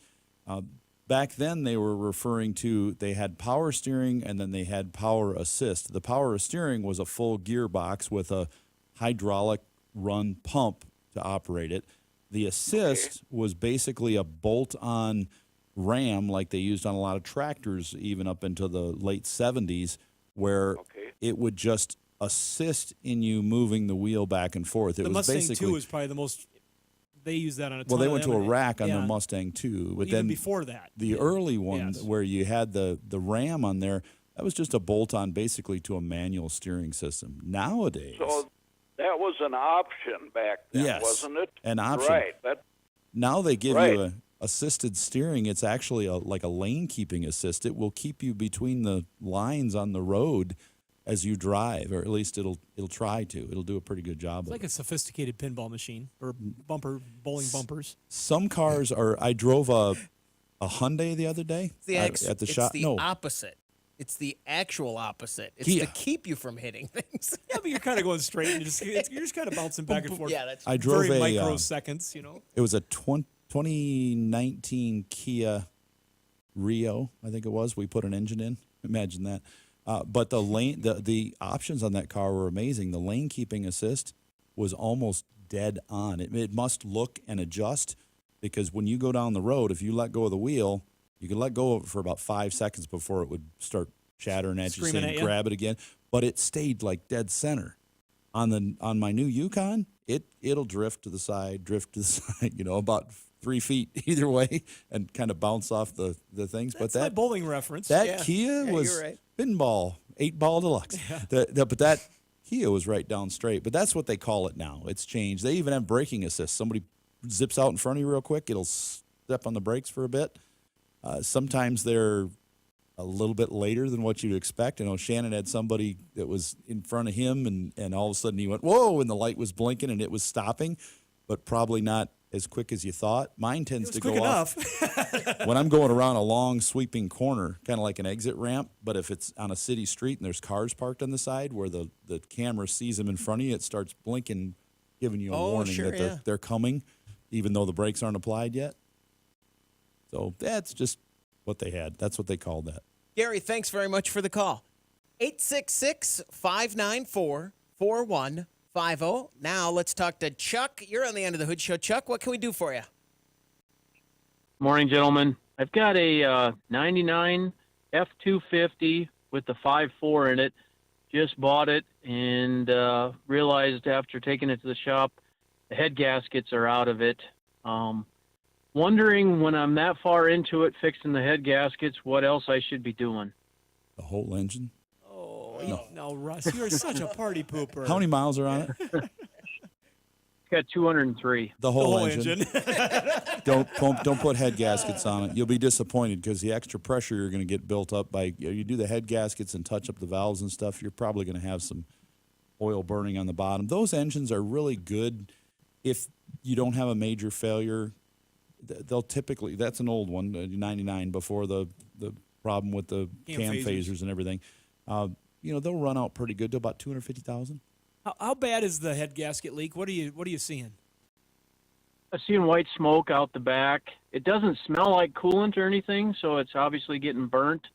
Back then, they were referring to, they had power steering and then they had power assist. The power steering was a full gearbox with a hydraulic run pump to operate it. The assist was basically a bolt-on ram like they used on a lot of tractors, even up into the late 70s, where it would just assist in you moving the wheel back and forth. It The was Mustang basically 2 is probably the most. They use that on a ton well, they of went to them, a rack on yeah. their Mustang 2, but Even then before that, the early one Yes. where you had the ram on there, that was just a bolt-on basically to a manual steering system. Nowadays, So that was an option back then, yes, wasn't it? an option. Right. Now they give Right. you a assisted steering. It's actually like a lane keeping assist. It will keep you between the lines on the road as you drive, or at least it'll try to. It'll do a pretty good job it's of like it. a sophisticated pinball machine or bowling bumpers. Some cars are. I drove a Hyundai the other day It's the at the shop. It's the opposite. It's the actual opposite. It's Kia. to keep you from hitting things. Yeah, but you're kind of going straight, and you're just kind of bouncing back and forth. Yeah, that's I drove very a microseconds, you know. It was a 2019 Kia Rio, I think it was. We put an engine in. Imagine that. But the options on that car were amazing. The lane keeping assist was almost dead on. It must look and adjust, because when you go down the road, if you let go of the wheel, you can let go of it for about 5 seconds before it would start chattering at you, Screaming saying at you. grab it again. But it stayed like dead center. On my new Yukon, it'll drift to the side, about 3 feet either way, and kind of bounce off the things. That's but my that bowling reference. that Kia Yeah, was you're right. pinball, 8-ball deluxe. But that Kia was right down straight. But that's what they call it now. It's changed. They even have braking assist. Somebody zips out in front of you real quick, it'll step on the brakes for a bit. Sometimes they're a little bit later than what you'd expect. I know Shannon had somebody that was in front of him, and all of a sudden he went, whoa, and the light was blinking and it was stopping, but probably not as quick as you thought. Mine tends to go off when I'm going around a long sweeping corner, kind of like an exit ramp. But if it's on a city street and there's cars parked on the side where the camera sees them in front of you, it starts blinking, giving you a warning that they're coming, even though the brakes aren't applied yet. So that's just what they had. That's what they called that. Gary, thanks very much for the call. 866-594-4150. Now let's talk to Chuck. You're on the End of the Hood Show. Chuck, what can we do for you? Morning, gentlemen. I've got a 99 F250 with the 5.4 in it. Just bought it and realized after taking it to the shop, the head gaskets are out of it. Wondering when I'm that far into it, fixing the head gaskets, what else I should be doing. The whole engine? Oh, no, Russ, you're such a party pooper. How many miles are on it? It's got 203. The whole engine. Don't put head gaskets on it. You'll be disappointed, because the extra pressure you're going to get built up by you do the head gaskets and touch up the valves and stuff. You're probably going to have some oil burning on the bottom. Those engines are really good if you don't have a major failure. They'll typically, that's an old one, 99, before the problem with the cam phasers and everything. They'll run out pretty good to about 250,000. How bad is the head gasket leak? What are you seeing? I'm seeing white smoke out the back. It doesn't smell like coolant or anything, so it's obviously getting burnt.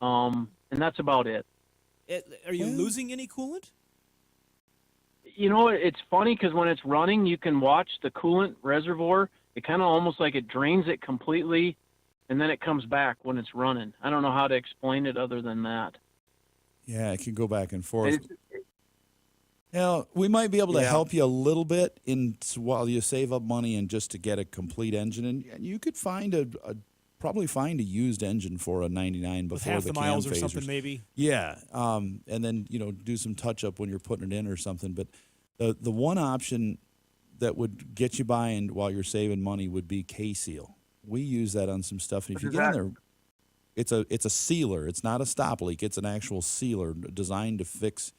And that's about it. Are you losing any coolant? You know, it's funny because when it's running, you can watch the coolant reservoir. It kind of almost like it drains it completely, and then it comes back when it's running. I don't know how to explain it other than that. Yeah, it can go back and forth. We might be able to help you a little bit while you save up money and just to get a complete engine. And you could probably find a used engine for a 99 With before half the the miles cam or phasers. something, maybe. Yeah, and then do some touch up when you're putting it in or something. But the one option that would get you by and while you're saving money would be K-Seal. We use that on some stuff, and if you get in there, it's a sealer. It's not a stop leak. It's an actual sealer designed to fix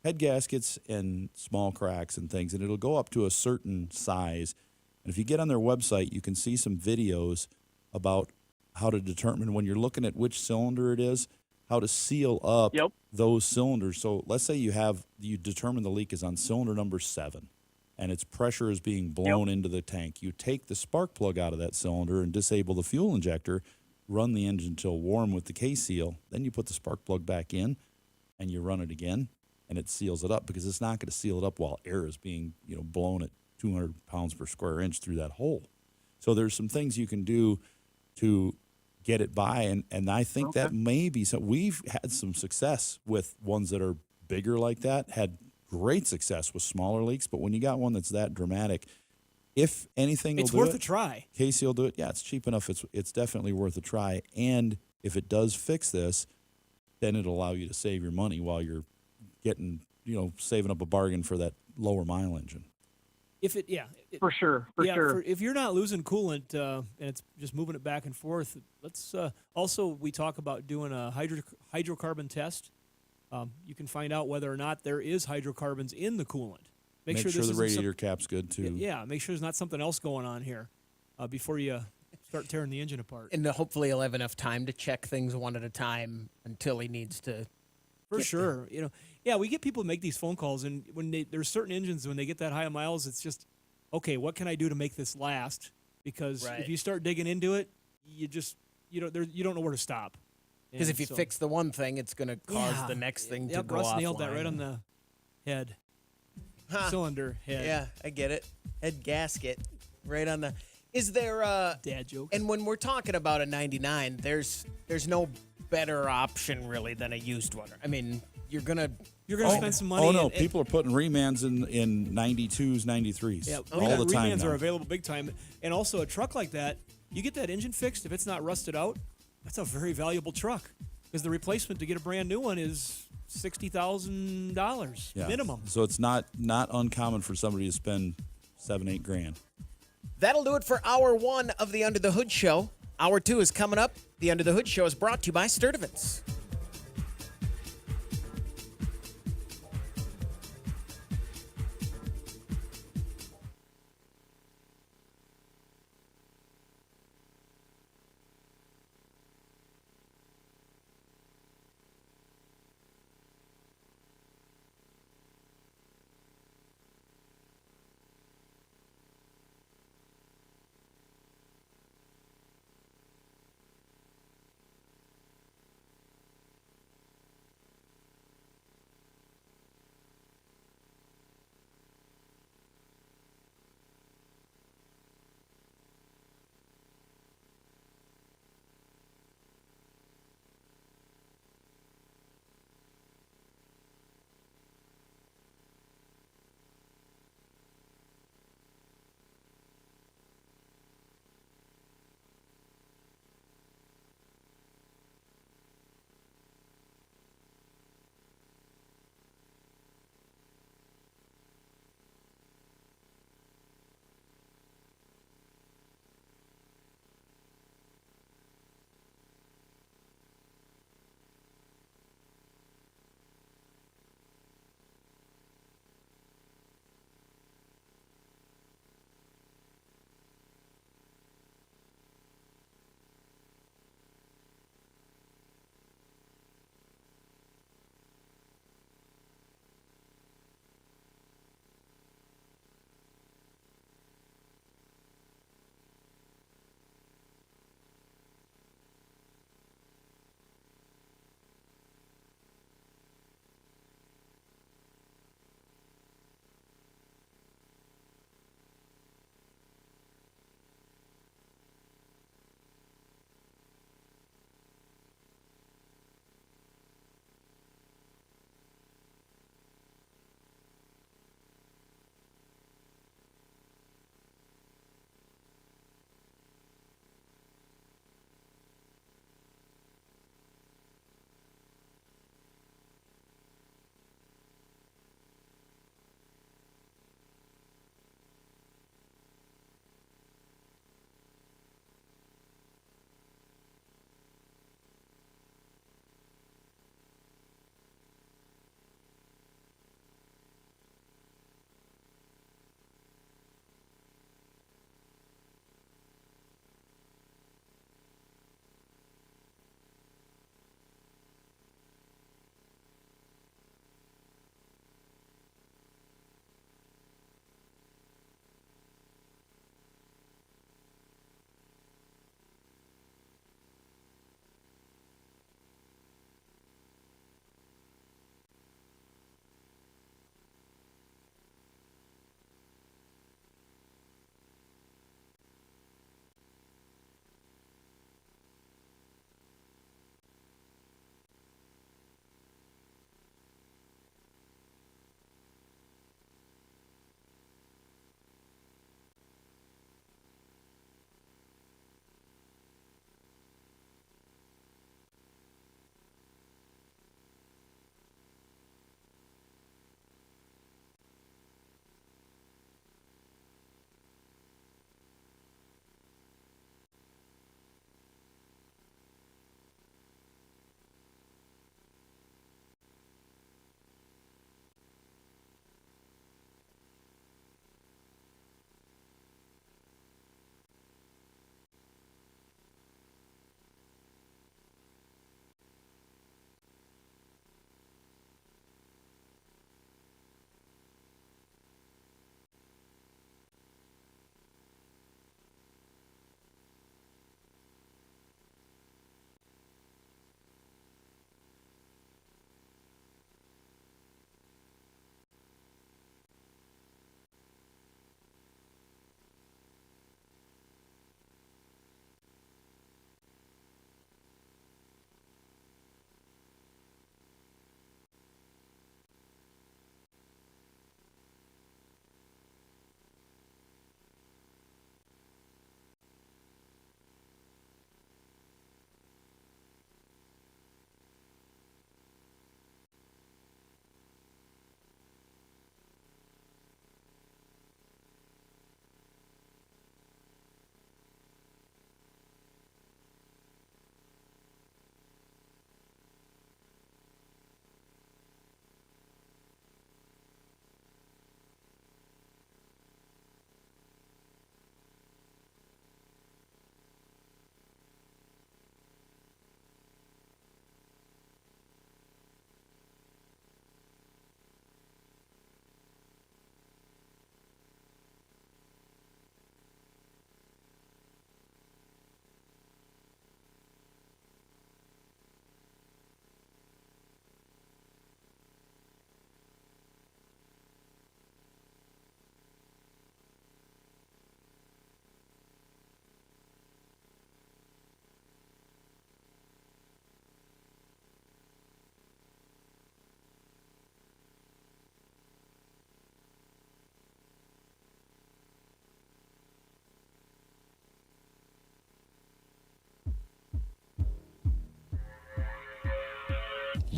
head gaskets and small cracks and things, and it'll go up to a certain size. And if you get on their website, you can see some videos about how to determine, when you're looking at which cylinder it is, how to seal up those cylinders. So let's say you determine the leak is on cylinder number 7, and its pressure is being blown into the tank. You take the spark plug out of that cylinder and disable the fuel injector, run the engine until warm with the K-Seal, then you put the spark plug back in, and you run it again, and it seals it up, because it's not going to seal it up while air is being blown at 200 pounds per square inch through that hole. So there's some things you can do to get it by. And I think that may be so. We've had some success with ones that are bigger like that, had great success with smaller leaks. But when you got one that's that dramatic, if anything, It's worth a try. Casey will do it. Yeah, it's cheap enough. It's definitely worth a try. And if it does fix this, then it'll allow you to save your money while you're getting, saving up a bargain for that lower mile engine. If it, for sure. if you're not losing coolant and it's just moving it back and forth, let's also we talk about doing a hydrocarbon test. You can find out whether or not there is hydrocarbons in the coolant. Make sure the radiator cap's good too. Yeah, make sure there's not something else going on here before you start tearing the engine apart. And hopefully he'll have enough time to check things one at a time until he needs to. For sure. We get people to make these phone calls, and when there's certain engines, when they get that high of miles, it's just, okay, what can I do to make this last? Because if you start digging into it, you don't know where to stop. Because if you fix the one thing, it's going to cause the next thing to go Russ offline. nailed that right on the head. Cylinder head. Yeah, I get it. Head gasket, right on the. Is there dad joke? And when we're talking about a 99, there's no better option really than a used one. I mean, you're gonna spend some money. Oh no, people are putting remans in 92s, 93s. Yeah, all the time. Remans now. are available big time, and also a truck like that, you get that engine fixed. If it's not rusted out, that's a very valuable truck because the replacement to get a brand new one is $60,000 minimum. So it's not uncommon for somebody to spend $7-8 grand. That'll do it for hour 1 of the Under the Hood Show. Hour 2 is coming up. The Under the Hood Show is brought to you by Sturtevant's.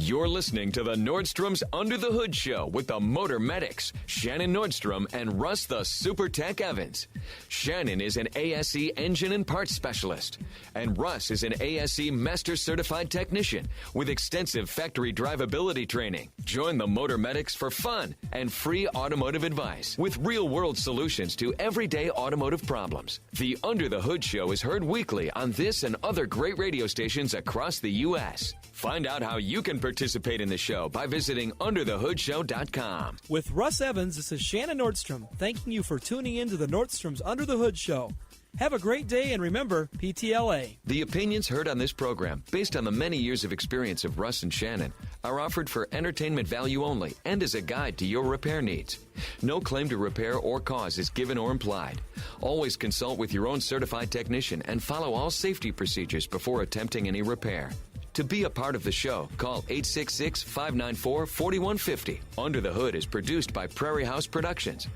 You're listening to the Nordstrom's Under the Hood Show with the Motor Medics, Shannon Nordstrom and Russ the Super Tech Evans. Shannon is an ASE engine and parts specialist, and Russ is an ASE Master certified technician with extensive factory drivability training. Join the Motor Medics for fun and free automotive advice with real-world solutions to everyday automotive problems. The Under the Hood Show is heard weekly on this and other great radio stations across the U.S. Find out how you can participate in the show by visiting underthehoodshow.com. With Russ Evans, this is Shannon Nordstrom, thanking you for tuning in to the Nordstrom's Under the Hood Show. Have a great day, and remember, PTLA. The opinions heard on this program, based on the many years of experience of Russ and Shannon, are offered for entertainment value only and as a guide to your repair needs. No claim to repair or cause is given or implied. Always consult with your own certified technician and follow all safety procedures before attempting any repair. To be a part of the show, call 866-594-4150. Under the Hood is produced by Prairie House Productions.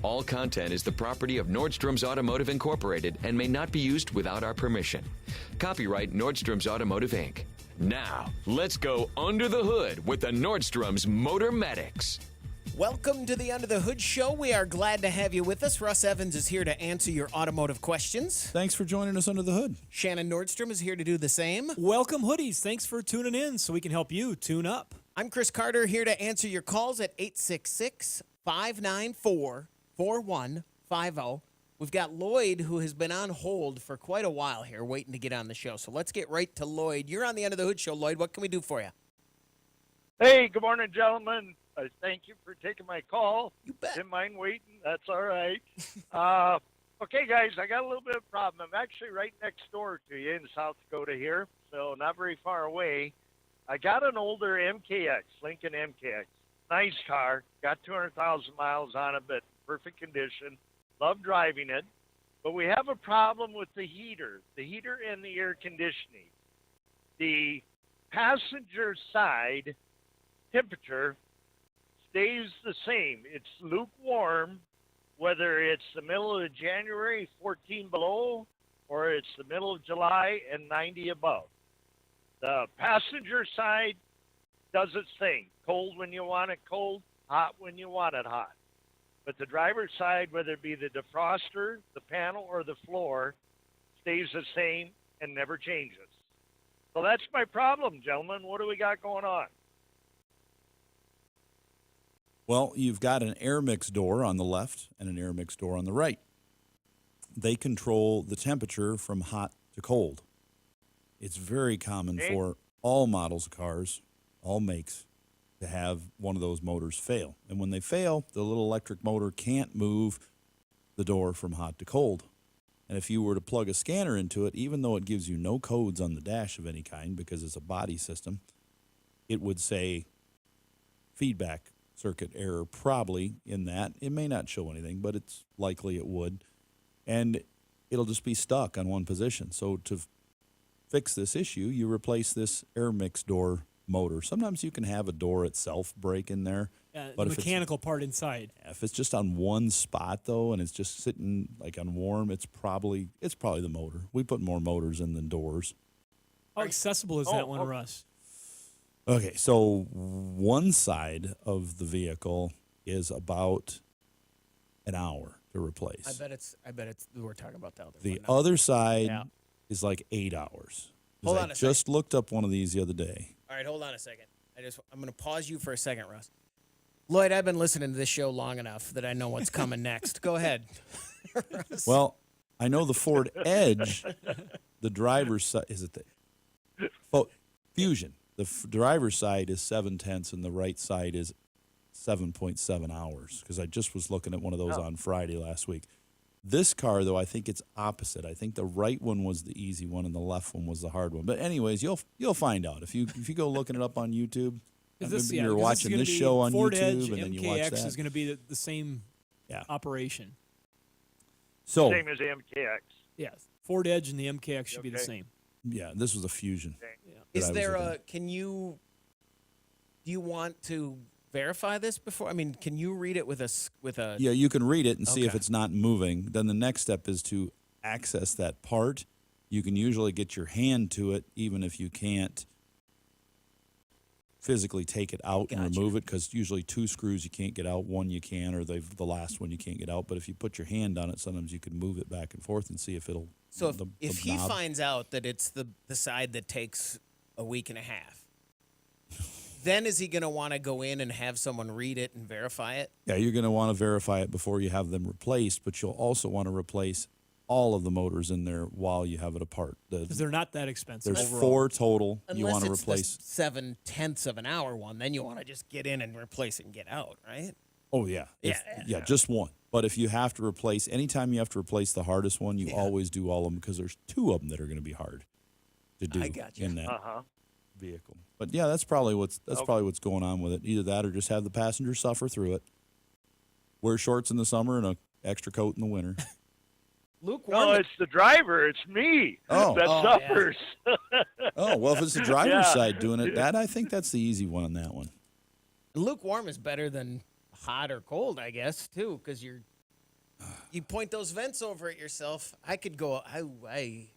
All content is the property of Nordstrom's Automotive Incorporated and may not be used without our permission. Copyright Nordstrom's Automotive, Inc. Now, let's go under the hood with the Nordstrom's Motor Medics. Welcome to the Under the Hood Show. We are glad to have you with us. Russ Evans is here to answer your automotive questions. Thanks for joining us under the hood. Shannon Nordstrom is here to do the same. Welcome, hoodies. Thanks for tuning in so we can help you tune up. I'm Chris Carter, here to answer your calls at 866-594-4150. We've got Lloyd, who has been on hold for quite a while here, waiting to get on the show. So let's get right to Lloyd. You're on the Under the Hood Show, Lloyd. What can we do for you? Hey, good morning, gentlemen. Thank you for taking my call. You bet. Didn't mind waiting. That's all right. Okay, guys, I got a little bit of a problem. I'm actually right next door to you in South Dakota here, so not very far away. I got an older MKX, Lincoln MKX. Nice car. Got 200,000 miles on it, but perfect condition. Love driving it. But we have a problem with the heater and the air conditioning. The passenger side temperature stays the same. It's lukewarm, whether it's the middle of January, 14 below, or it's the middle of July and 90 above. The passenger side does its thing. Cold when you want it cold, hot when you want it hot. But the driver's side, whether it be the defroster, the panel, or the floor, stays the same and never changes. So that's my problem, gentlemen. What do we got going on? Well, you've got an air mix door on the left and an air mix door on the right. They control the temperature from hot to cold. It's very common for all models of cars, all makes, to have one of those motors fail. And when they fail, the little electric motor can't move the door from hot to cold. And if you were to plug a scanner into it, even though it gives you no codes on the dash of any kind because it's a body system, it would say feedback circuit error probably in that. It may not show anything, but it's likely it would. And it'll just be stuck on one position. So to fix this issue, you replace this air mix door motor. Sometimes you can have a door itself break in there. But the mechanical part inside. If it's just on one spot though, and it's just sitting like on warm, it's probably the motor. We put more motors in than doors. How accessible is that one, Russ? Okay, so one side of the vehicle is about an hour to replace. I bet it's. We're talking about the other one. The other side is like 8 hours. Hold on a second. Just looked up one of these the other day. All right, hold on a second. I'm going to pause you for a second, Russ. Lloyd, I've been listening to this show long enough that I know what's coming next. Go ahead. Well, I know the Ford Edge, the driver's side, is it the Fusion? The driver's side is 7/10 and the right side is 7.7 hours because I just was looking at one of those on Friday last week. This car, though, I think it's opposite. I think the right one was the easy one and the left one was the hard one. But anyways, you'll find out if you go looking it up on YouTube. You're watching this show on Ford YouTube Edge, and then you MKX watch that. is going to be the same operation. So same as the MKX. Yeah, Ford Edge and the MKX should be the same. Yeah, this was a Fusion. Okay. Is there a? Do you want to verify this before? I mean, can you read it with a? Yeah, you can read it and see if it's not moving. Then the next step is to access that part. You can usually get your hand to it, even if you can't physically take it out and Gotcha. remove it, because usually 2 screws you can't get out, 1 you can, or the last one you can't get out. But if you put your hand on it, sometimes you can move it back and forth and see if it'll. So the if he knob. finds out that it's the side that takes a week and a half, then is he going to want to go in and have someone read it and verify it? Yeah, you're going to want to verify it before you have them replaced, but you'll also want to replace all of the motors in there while you have it apart. Because they're not that expensive. There's overall. 4 total you Unless want to it's replace. the 7/10 of an hour one, then you want to just get in and replace it and get out, right? Oh, yeah. Yeah. Just one. But if you have to replace, anytime you have to replace the hardest one, you always do all of them, because there's 2 of them that are going to be hard to do in that vehicle. But yeah, that's probably what's going on with it. Either that or just have the passenger suffer through it. Wear shorts in the summer and an extra coat in the winter. Luke, No, it's the driver. It's me Oh. that Oh, suffers. Oh, well, if it's the driver's Yeah. side doing it, I think that's the easy one on that one. lukewarm is better than hot or cold, I guess, too, because you point those vents over at yourself. I could go. I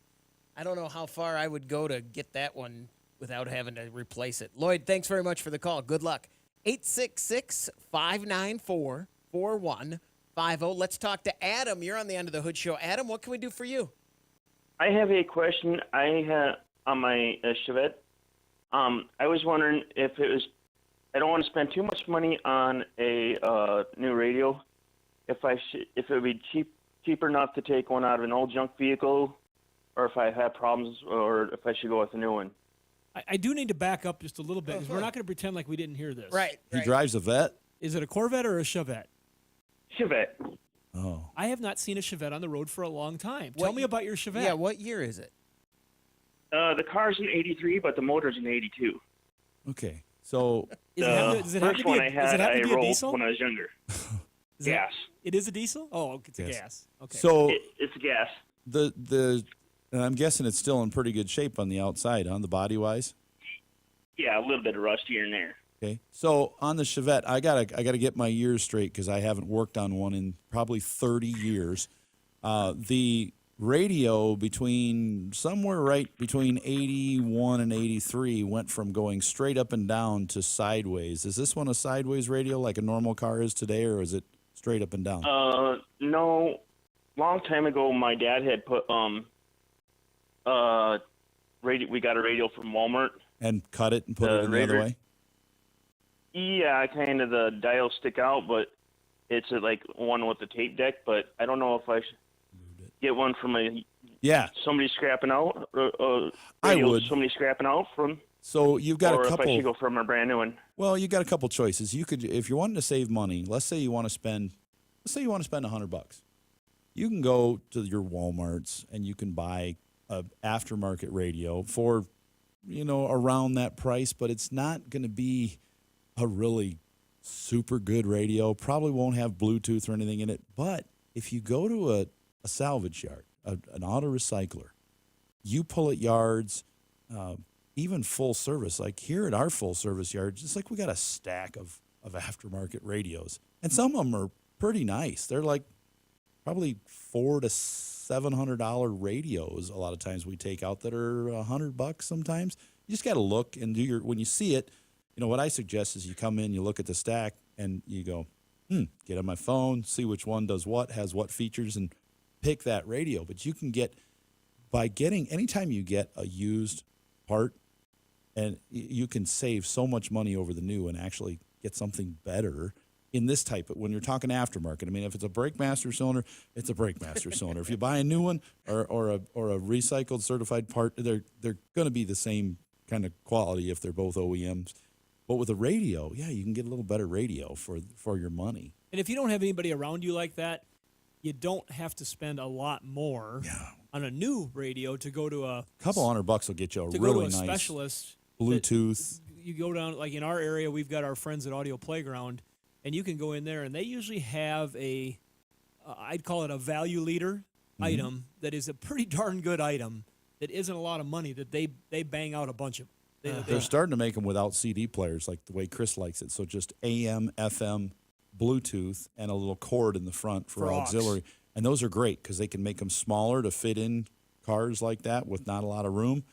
don't know how far I would go to get that one without having to replace it. Lloyd, thanks very much for the call. Good luck. 866-594-4150. Let's talk to Adam. You're on the Under the Hood show. Adam, what can we do for you? I have a question. I have on my Chevette. I was wondering if it was. I don't want to spend too much money on a new radio. If it would be cheaper enough to take one out of an old junk vehicle, or if I have problems, or if I should go with a new one. I do need to back up just a little bit, because we're not going to pretend like we didn't hear this. Right. He drives a Vette? Is it a Corvette or a Chevette? Chevette. Oh. I have not seen a Chevette on the road for a long time. Tell me about your Chevette. Yeah, what year is it? The car's in '83, but the motor's in '82. Okay. So does it have to be a rolled diesel? when I was younger. Gas. It is a diesel? Oh, it's a gas. Okay. So It's gas. And I'm guessing it's still in pretty good shape on the outside, the body wise. Yeah, a little bit of rust here and there. Okay. So on the Chevette, I gotta get my years straight, because I haven't worked on one in probably 30 years. The radio somewhere right between 81 and 83 went from going straight up and down to sideways. Is this one a sideways radio like a normal car is today, or is it straight up and down? No. Long time ago, my dad had put radio. We got a radio from Walmart. And cut it and put it in the other way? Yeah, kind of the dials stick out, but it's like one with the tape deck. But I don't know if I should get one from somebody scrapping out. I would. Somebody scrapping out from. So you've got or a couple. if I should go from a brand new one. Well, you got a couple choices. You could, if you're wanting to save money. Let's say you want to spend $100. You can go to your Walmarts and you can buy a aftermarket radio for, around that price, but it's not going to be a really super good radio. Probably won't have Bluetooth or anything in it. But if you go to a salvage yard, an auto recycler, you pull at yards, even full service, like here at our full service yard, just like we got a stack of aftermarket radios. And some of them are pretty nice. They're like probably $400 to $700 radios. A lot of times we take out that are $100 sometimes. You just got to look and when you see it, what I suggest is you come in, you look at the stack and you go, get on my phone, see which one does what, has what features, and pick that radio. But you can anytime you get a used part, and you can save so much money over the new and actually get something better in this type of, when you're talking aftermarket. I mean, if it's a brake master cylinder, it's a brake master cylinder. If you buy a new one or a recycled certified part, they're going to be the same kind of quality if they're both OEMs. But with a radio, you can get a little better radio for your money. And if you don't have anybody around you like that, you don't have to spend a lot more on a new radio to go to a couple $100 will get you a to really go to a nice specialist. Bluetooth. You go down, like in our area, we've got our friends at Audio Playground, and you can go in there, and they usually have I'd call it a value leader item that is a pretty darn good item that isn't a lot of money, that they bang out a bunch of. They're starting to make them without CD players, like the way Chris likes it. So just AM, FM, Bluetooth, and a little cord in the front for auxiliary. Aux. And those are great because they can make them smaller to fit in cars like that with not a lot of room.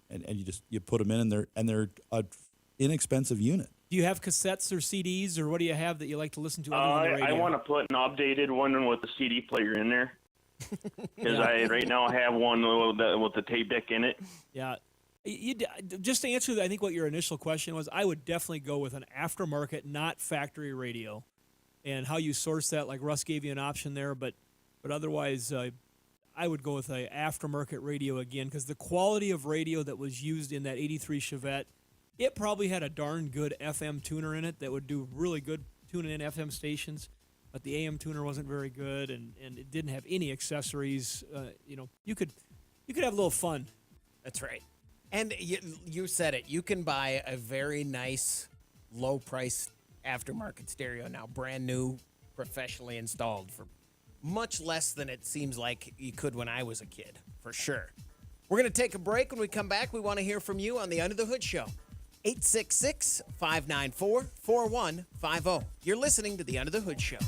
And you put them in, and they're a inexpensive unit. Do you have cassettes or CDs, or what do you have that you like to listen to other than the radio? I want to put an updated one with the CD player in there. Because I right now have one with the tape deck in it. Yeah. Just to answer, I think what your initial question was, I would definitely go with an aftermarket, not factory radio. And how you source that, like Russ gave you an option there, but otherwise, I would go with an aftermarket radio again, because the quality of radio that was used in that 83 Chevette, it probably had a darn good FM tuner in it that would do really good tuning in FM stations, but the AM tuner wasn't very good, and it didn't have any accessories. You could have a little fun. That's right. And you said it. You can buy a very nice, low-priced aftermarket stereo now, brand new, professionally installed, for much less than it seems like you could when I was a kid, for sure. We're going to take a break. When we come back, we want to hear from you on the Under the Hood Show. 866-594-4150. You're listening to the Under the Hood Show.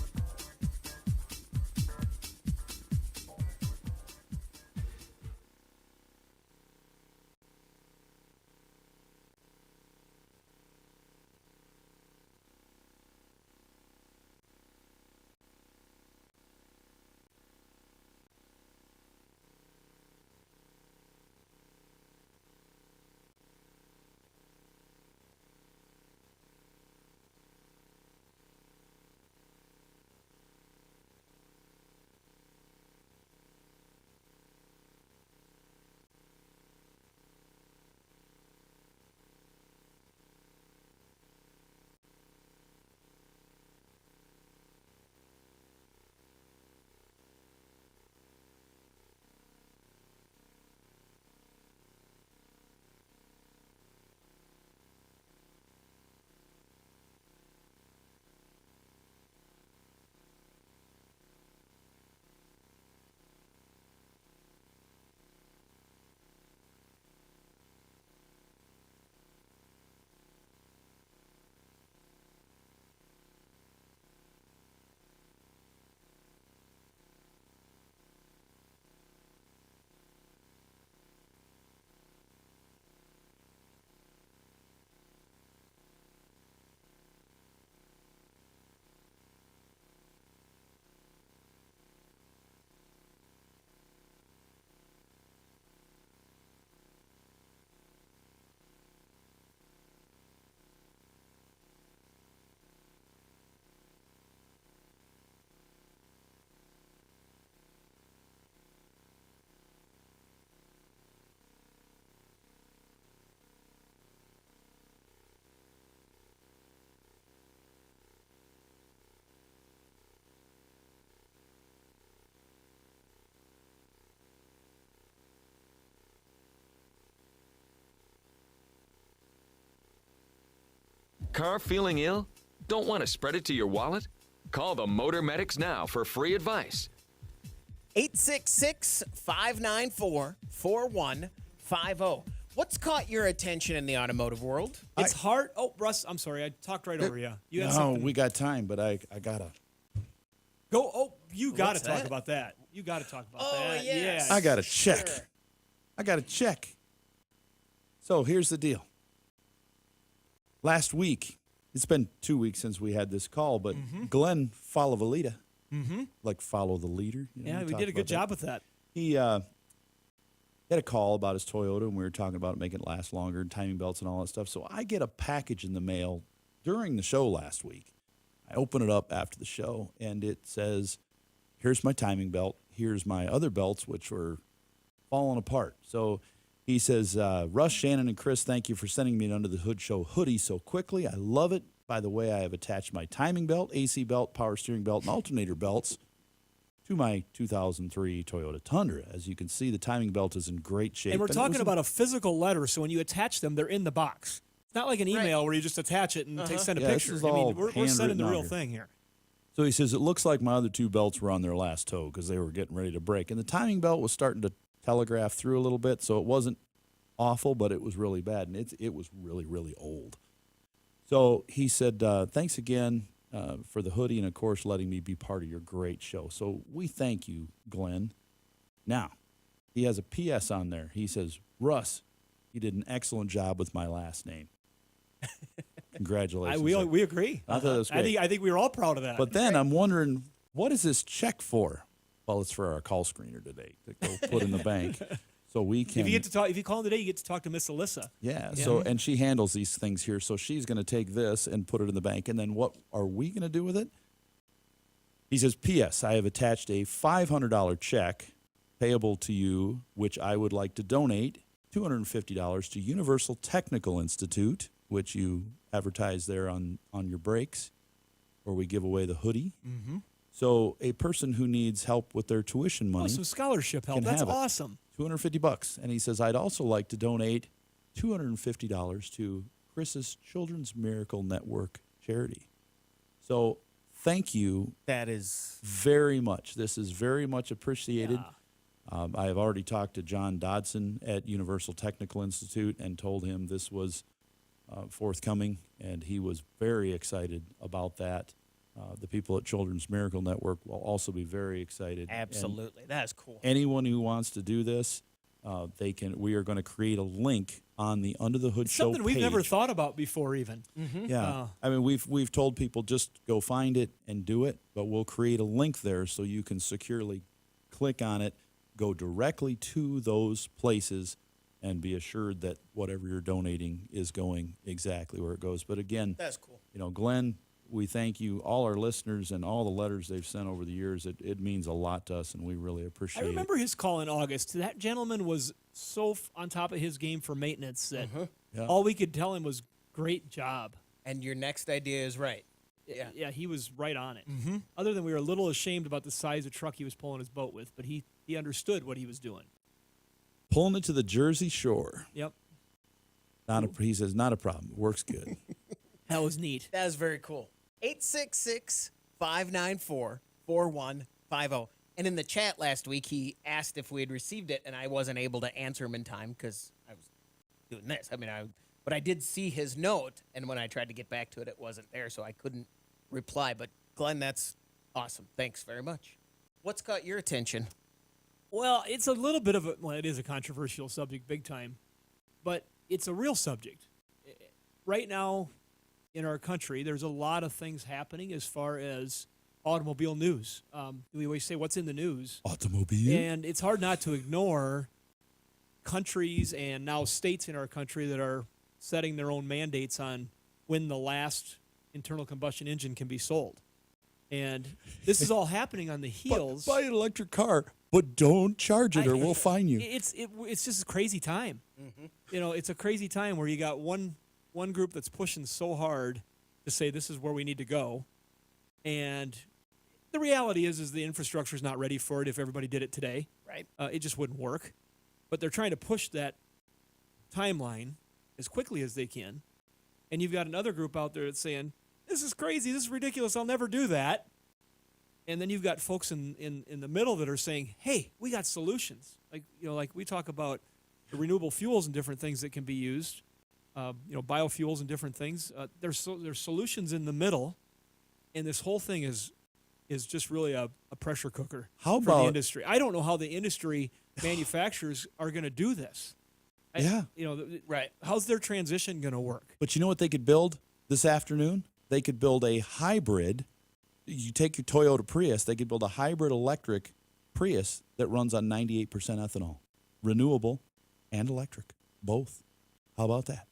Car feeling ill? Don't want to spread it to your wallet? Call the Motor Medics now for free advice. 866-594-4150. What's caught your attention in the automotive world? It's hard. Oh, Russ, I'm sorry. I talked right over you. You had No, something. we got time, but I gotta. Go. Oh, you got to What's talk that? about that. You got to talk about Oh, that. yes. Yeah. I got to check. Sure. I got to check. So here's the deal. Last week, it's been 2 weeks since we had this call, but Glenn Falavalita, like follow the leader. You know, Yeah, we talked did a good about job with that. He had a call about his Toyota, and we were talking about making it last longer, timing belts and all that stuff. So I get a package in the mail during the show last week. I open it up after the show, and it says, here's my timing belt. Here's my other belts, which were falling apart. So he says, Russ, Shannon, and Chris, thank you for sending me an Under the Hood Show hoodie so quickly. I love it. By the way, I have attached my timing belt, AC belt, power steering belt, and alternator belts to my 2003 Toyota Tundra. As you can see, the timing belt is in great shape. And we're talking about a physical letter, so when you attach them, they're in the box. It's not like an email where you just attach it and send a Yeah, this picture. is I all mean, we're handwritten sending the on real here. thing here. So he says, it looks like my other two belts were on their last tow because they were getting ready to break. And the timing belt was starting to telegraph through a little bit, so it wasn't awful, but it was really bad. And it was really, really old. So he said, thanks again for the hoodie and, of course, letting me be part of your great show. So we thank you, Glenn. Now, he has a PS on there. He says, Russ, you did an excellent job with my last name. Congratulations. We agree. I thought that was great. I think we were all proud of that. But then I'm wondering, what is this check for? Well, it's for our call screener today to go put in the bank, so we can. If you get to talk, if you call in today, you get to talk to Miss Alyssa. Yeah. So and she handles these things here. So she's going to take this and put it in the bank, and then what are we going to do with it? He says, "P.S. I have attached a $500 check payable to you, which I would like to donate $250 to Universal Technical Institute, which you advertise there on your breaks, where we give away the hoodie." Mm-hmm. So a person who needs help with their tuition money, some scholarship help. That's awesome. $250. And he says, I'd also like to donate $250 to Chris's Children's Miracle Network charity. So thank you. That is very much. This is very much appreciated. Yeah. I have already talked to John Dodson at Universal Technical Institute and told him this was forthcoming, and he was very excited about that. The people at Children's Miracle Network will also be very excited. absolutely. That is cool. Anyone who wants to do this, they can. We are going to create a link on the Under the Hood It's show something we've page. never thought about before, even. Yeah, I mean we've told people just go find it and do it, but we'll create a link there so you can securely click on it, go directly to those places, and be assured that whatever you're donating is going exactly where it goes. But again, That's cool. Glenn, we thank you, all our listeners, and all the letters they've sent over the years. It means a lot to us, and we really appreciate I it. remember his call in August. That gentleman was so on top of his game for maintenance that Yeah. all we could tell him was, great job. And your next idea is right. Yeah. Yeah, he was right on it. Other than we were a little ashamed about the size of truck he was pulling his boat with, but he understood what he was doing. Pulling it to the Jersey Shore. Yep. He says, not a problem. Works good. That was neat. That is very cool. 866-594-4150. And in the chat last week, he asked if we had received it, and I wasn't able to answer him in time because I was doing this. But I did see his note, and when I tried to get back to it, it wasn't there, so I couldn't reply. But Glenn, that's awesome. Thanks very much. What's caught your attention? Well, it's a little bit of it is a controversial subject, big time, but it's a real subject. Right now in our country, there's a lot of things happening as far as automobile news. We always say, what's in the news? Automobile. And it's hard not to ignore countries and now states in our country that are setting their own mandates on when the last internal combustion engine can be sold. And this is all happening on the heels. Buy an electric car, but don't charge it or we'll fine you. It's just a crazy time. It's a crazy time where you got one group that's pushing so hard to say this is where we need to go, and the reality is the infrastructure is not ready for it. If everybody did it today, Right. It just wouldn't work. But they're trying to push that timeline as quickly as they can, and you've got another group out there that's saying, this is crazy, this is ridiculous, I'll never do that. And then you've got folks in the middle that are saying, hey, we got solutions. Like we talk about the renewable fuels and different things that can be used, biofuels and different things. There's solutions in the middle, and this whole thing is just really a pressure cooker How for about the industry. I don't know how the industry manufacturers are going to do this. Right. How's their transition going to work? But you know what they could build this afternoon? They could build a hybrid. You take your Toyota Prius, they could build a hybrid electric Prius that runs on 98% ethanol. Renewable and electric, both. How about that?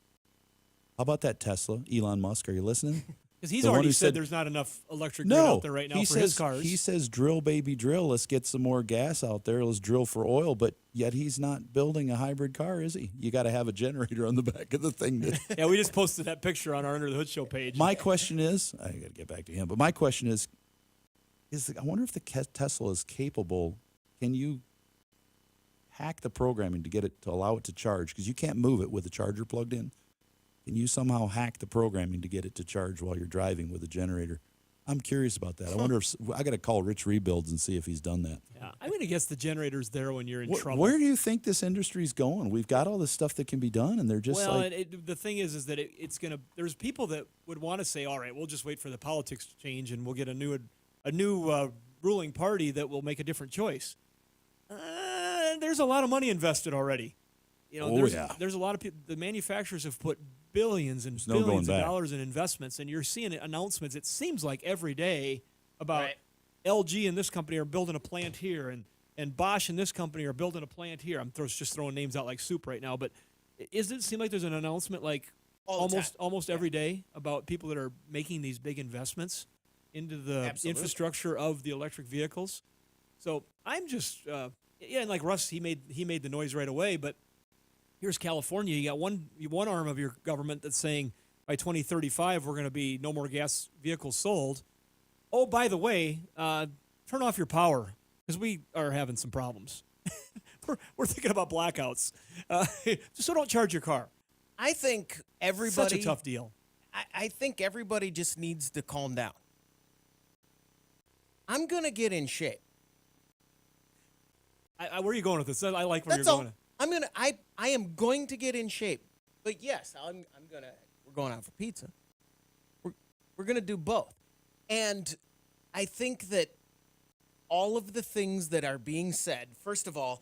How about that, Tesla? Elon Musk, are you listening? Because he's The one already who said said there's not enough electric grid out there right now for his cars. He says, drill, baby, drill. Let's get some more gas out there. Let's drill for oil. But yet he's not building a hybrid car, is he? You got to have a generator on the back of the thing. Yeah, we just posted that picture on our Under the Hood Show page. My question is, I got to get back to him, but my question is I wonder if the Tesla is capable. Can you hack the programming to get it to allow it to charge? Because you can't move it with a charger plugged in. Can you somehow hack the programming to get it to charge while you're driving with a generator? I'm curious about that. I wonder if I got to call Rich Rebuilds and see if he's done that. Yeah, I'm going to guess the generator's there when you're in trouble. Where do you think this industry's going? We've got all this stuff that can be done, and they're just the thing is that it's going to. There's people that would want to say, all right, we'll just wait for the politics to change, and we'll get a new ruling party that will make a different choice. There's a lot of money invested already. You know, Oh, there's, yeah. there's a lot of people. The manufacturers have put billions and no going billions of back. dollars in investments, and you're seeing announcements. It seems like every day about Right. LG and this company are building a plant here, and Bosch and this company are building a plant here. I'm just throwing names out like soup right now, but does it seem like there's an announcement like All the time. almost every day about people that are making these big investments into the Absolutely. infrastructure of the electric vehicles? So I'm just and like Russ, he made the noise right away, but here's California. You got one arm of your government that's saying by 2035 we're going to be no more gas vehicles sold. Oh, by the way, turn off your power because we are having some problems. we're thinking about blackouts. So don't charge your car. I think everybody. Such a tough deal. I think everybody just needs to calm down. I'm gonna get in shape. Where are you going with this? I like where That's you're all. going. I am going to get in shape. But yes, we're going out for pizza. We're gonna do both. And I think that all of the things that are being said, first of all,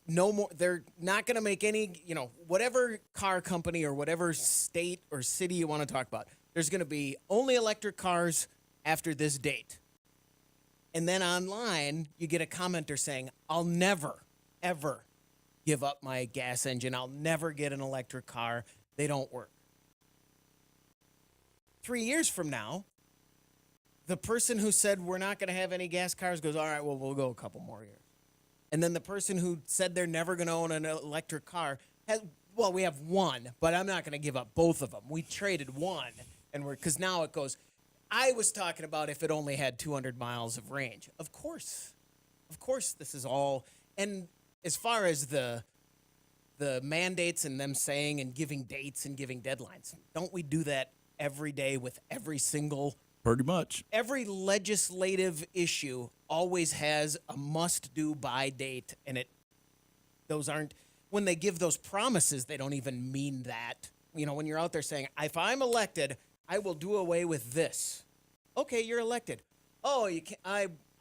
no more, they're not gonna make any, whatever car company or whatever state or city you want to talk about, there's gonna be only electric cars after this date. And then online, you get a commenter saying, I'll never, ever give up my gas engine. I'll never get an electric car. They don't work. 3 years from now, the person who said we're not going to have any gas cars goes, all right, well, we'll go a couple more years. And then the person who said they're never going to own an electric car we have one, but I'm not going to give up both of them. We traded one, and because now it goes. I was talking about if it only had 200 miles of range. Of course, this is all. And as far as the mandates and them saying and giving dates and giving deadlines, don't we do that every day with every single? Pretty much. Every legislative issue always has a must-do by date, and those aren't. When they give those promises, they don't even mean that. When you're out there saying, if I'm elected, I will do away with this. Okay, you're elected. Oh, you can't.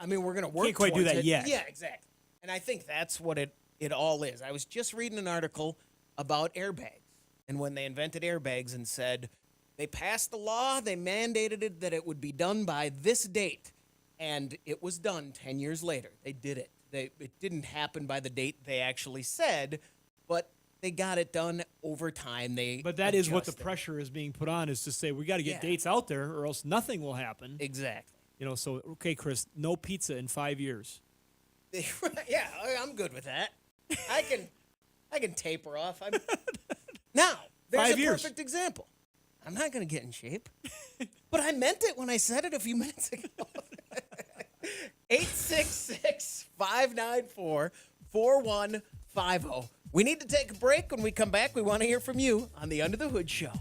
We're going to work. Can't quite do towards that it. yet. Yeah, exactly. And I think that's what it all is. I was just reading an article about airbags, and when they invented airbags and said they passed the law, they mandated it that it would be done by this date, and it was done 10 years later. They did it. It didn't happen by the date they actually said, but they got it done over time. But that is what the adjusted. pressure is being put on, is to say we got to get dates out there or else nothing will happen. Exactly. So, okay, Chris, no pizza in 5 years. Yeah, I'm good with that. I can taper off. Now, there's 5 a years. perfect example. I'm not going to get in shape, but I meant it when I said it a few minutes ago. 866-594-4150. We need to take a break. When we come back, we want to hear from you on the Under the Hood Show.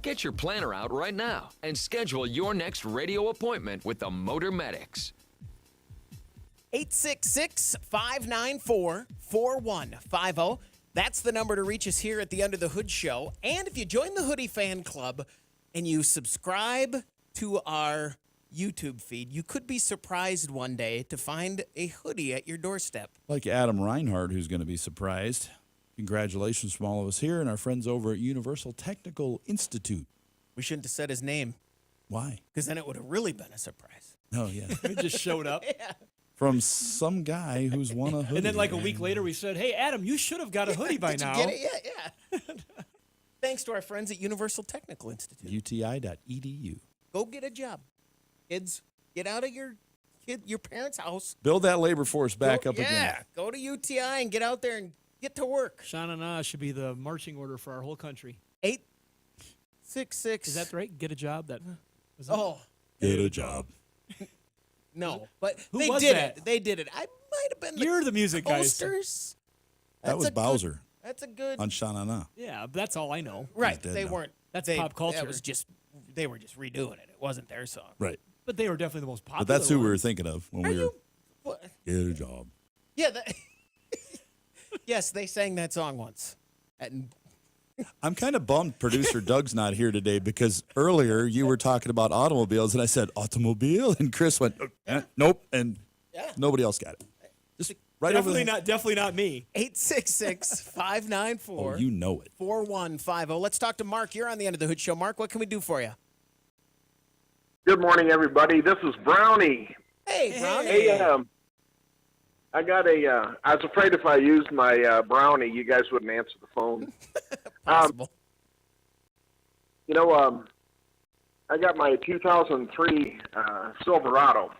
Get your planner out right now and schedule your next radio appointment with the Motor Medics. 866-594-4150. That's the number to reach us here at the Under the Hood Show. And if you join the Hoodie Fan Club and you subscribe to our YouTube feed, you could be surprised one day to find a hoodie at your doorstep. Like Adam Reinhardt, who's going to be surprised. Congratulations from all of us here and our friends over at Universal Technical Institute. We shouldn't have said his name. Why? Because then it would have really been a surprise. Oh, yeah. It just showed up. Yeah. From some guy who's won a hoodie. And then like a week later, we said, hey, Adam, you should have got a hoodie by Did now. you get it? Yeah. Thanks to our friends at Universal Technical Institute. UTI.edu. Go get a job. Kids, get out of your parents' house. Build that labor force back up again. Yeah, go to UTI and get out there and get to work. Sha-na-na should be the marching order for our whole country. 866. Is that right? Get a job? That. Oh. Get a job. No, but Who they was did that? it. They did it. I might have been You're the music guy. Coasters. That was Bowser. That's a good. On Sha-na-na. Yeah, but that's all I know. Right. dead They now. weren't. That's they, pop culture. That was just. They were just redoing it. It wasn't their song. Right. But they were definitely the most popular. But that's who we were ones. thinking of when Are we were. you? What? Get a job. Yeah. Yes, they sang that song once. I'm kind of bummed producer Doug's not here today because earlier you were talking about automobiles and I said automobile and Chris went nope and nobody else got it. Just right Definitely over there. definitely not me. 866-594. Oh, you know it. 4150. Let's talk to Mark. You're on the End of the Hood Show. Mark, what can we do for you? Good morning, everybody. This is Brownie. Hey, Brownie. Hey, I got I was afraid if I used my Brownie, you guys wouldn't answer the phone. Possible. I got my 2003 Silverado,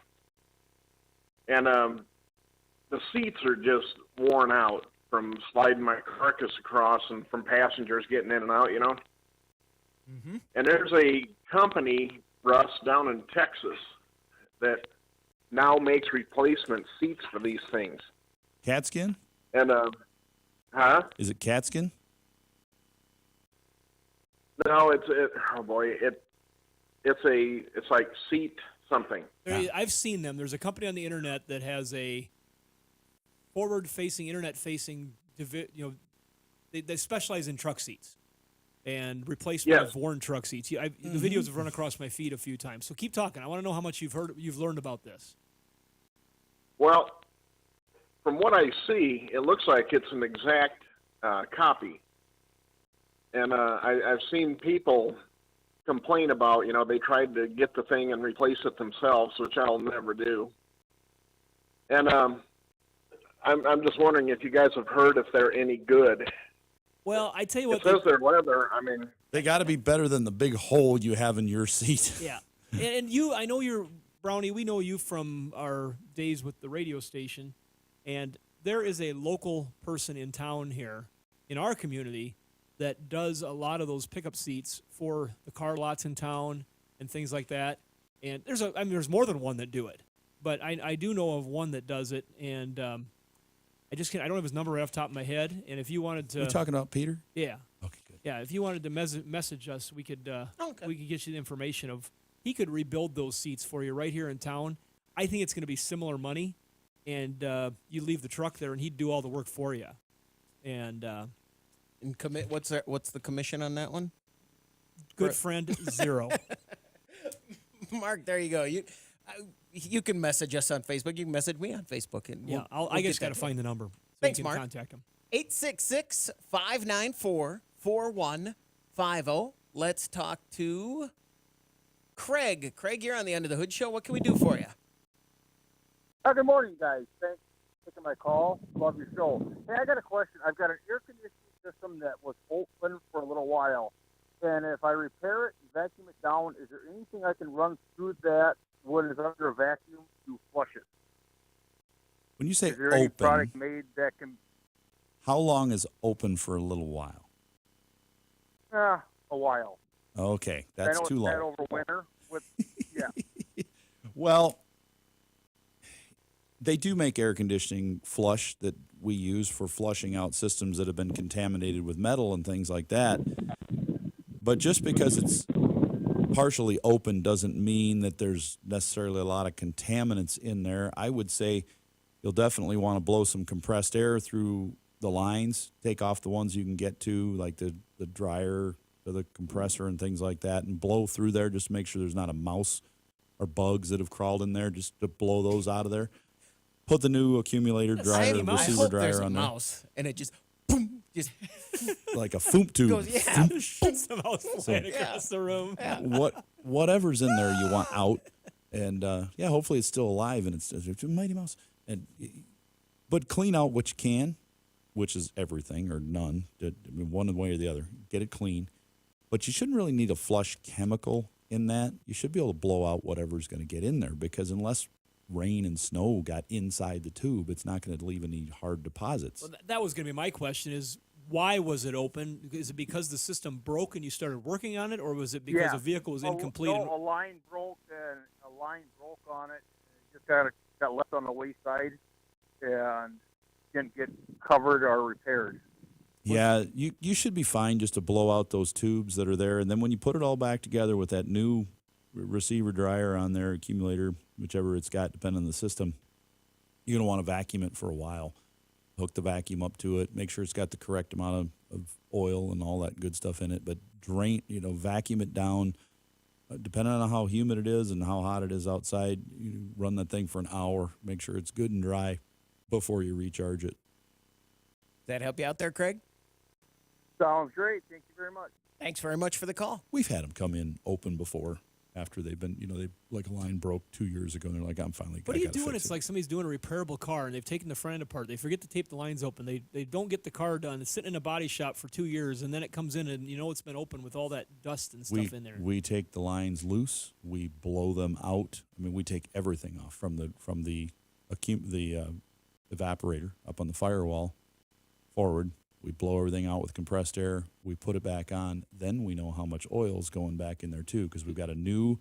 and the seats are just worn out from sliding my carcass across and from passengers getting in and out, Mm-hmm. And there's a company, Russ, down in Texas that now makes replacement seats for these things. Catskin? And, Is it catskin? No, it's like seat something. I've seen them. There's a company on the internet that has a forward-facing, internet-facing, they specialize in truck seats and replacement of worn truck seats. The videos have run across my feed a few times. So keep talking. I want to know how much you've learned about this. Well, from what I see, it looks like it's an exact copy. And I've seen people complain about, they tried to get the thing and replace it themselves, which I'll never do. And I'm just wondering if you guys have heard if they're any good. Well, I tell you what. It says they're leather. I mean, they got to be better than the big hole you have in your seat. Yeah. And I know you're, Brownie, we know you from our days with the radio station. And there is a local person in town here, in our community, that does a lot of those pickup seats for the car lots in town and things like that. And there's more than one that do it. But I do know of one that does it. And I don't have his number right off the top of my head. And if you wanted to... Are you talking about Peter? Yeah. Okay, good. Yeah, if you wanted to message us, we could get you the information of... He could rebuild those seats for you right here in town. I think it's going to be similar money. And you leave the truck there, and he'd do all the work for you. And what's the commission on that one? Good friend, 0. Mark, there you go. You can message us on Facebook. You can message me on Facebook. And I just got to find the number. So Thanks, you can Mark. Contact him. 866-594-4150. Let's talk to Craig. Craig, you're on the End of the Hood Show. What can we do for you? Good morning, guys. Thanks for taking my call. Love your show. Hey, I got a question. I've got an air conditioning system that was open for a little while. And if I repair it and vacuum it down, is there anything I can run through that when it's under a vacuum to flush it? When you say is there any open, product made that can... how long is open for a little while? A while. Okay, that's too long. I know it's over winter. Yeah. Well, they do make air conditioning flush that we use for flushing out systems that have been contaminated with metal and things like that. But just because it's partially open doesn't mean that there's necessarily a lot of contaminants in there. I would say you'll definitely want to blow some compressed air through the lines, take off the ones you can get to, like the dryer or the compressor and things like that, and blow through there just to make sure there's not a mouse or bugs that have crawled in there, just to blow those out of there. Put the new accumulator dryer, receiver dryer on there. Mouse, and it just boom, just like a foom tube. goes, yeah. Shoots the mouse flying across the room. Whatever's in there you want out, and hopefully it's still alive and it's a Mighty Mouse. But clean out what you can, which is everything or none. I mean, one way or the other. Get it clean, but you shouldn't really need a flush chemical in that. You should be able to blow out whatever's going to get in there, because unless rain and snow got inside the tube, it's not going to leave any hard deposits. Well, that was going to be my question: is why was it open? Is it because the system broke and you started working on it, or was it because a vehicle was incomplete? No, a line broke on it. It just got left on the wayside and didn't get covered or repaired. Yeah, you should be fine just to blow out those tubes that are there, and then when you put it all back together with that new receiver dryer on there, accumulator, whichever it's got, depending on the system, you're going to want to vacuum it for a while. Hook the vacuum up to it, make sure it's got the correct amount of oil and all that good stuff in it, but vacuum it down. Depending on how humid it is and how hot it is outside, you run that thing for an hour, make sure it's good and dry before you recharge it. Does that help you out there, Craig? Sounds great. Thank you very much. Thanks very much for the call. We've had them come in open before after they've been, they like a line broke 2 years ago, and they're like, I'm finally. What are you doing? It's like somebody's doing a repairable car, and they've taken the front end apart. They forget to tape the lines open. They don't get the car done. It's sitting in a body shop for 2 years, and then it comes in, and it's been open with all that dust and stuff in there. We take the lines loose. We blow them out. I mean, we take everything off from the evaporator up on the firewall forward. We blow everything out with compressed air. We put it back on. Then we know how much oil is going back in there, too, because we've got a new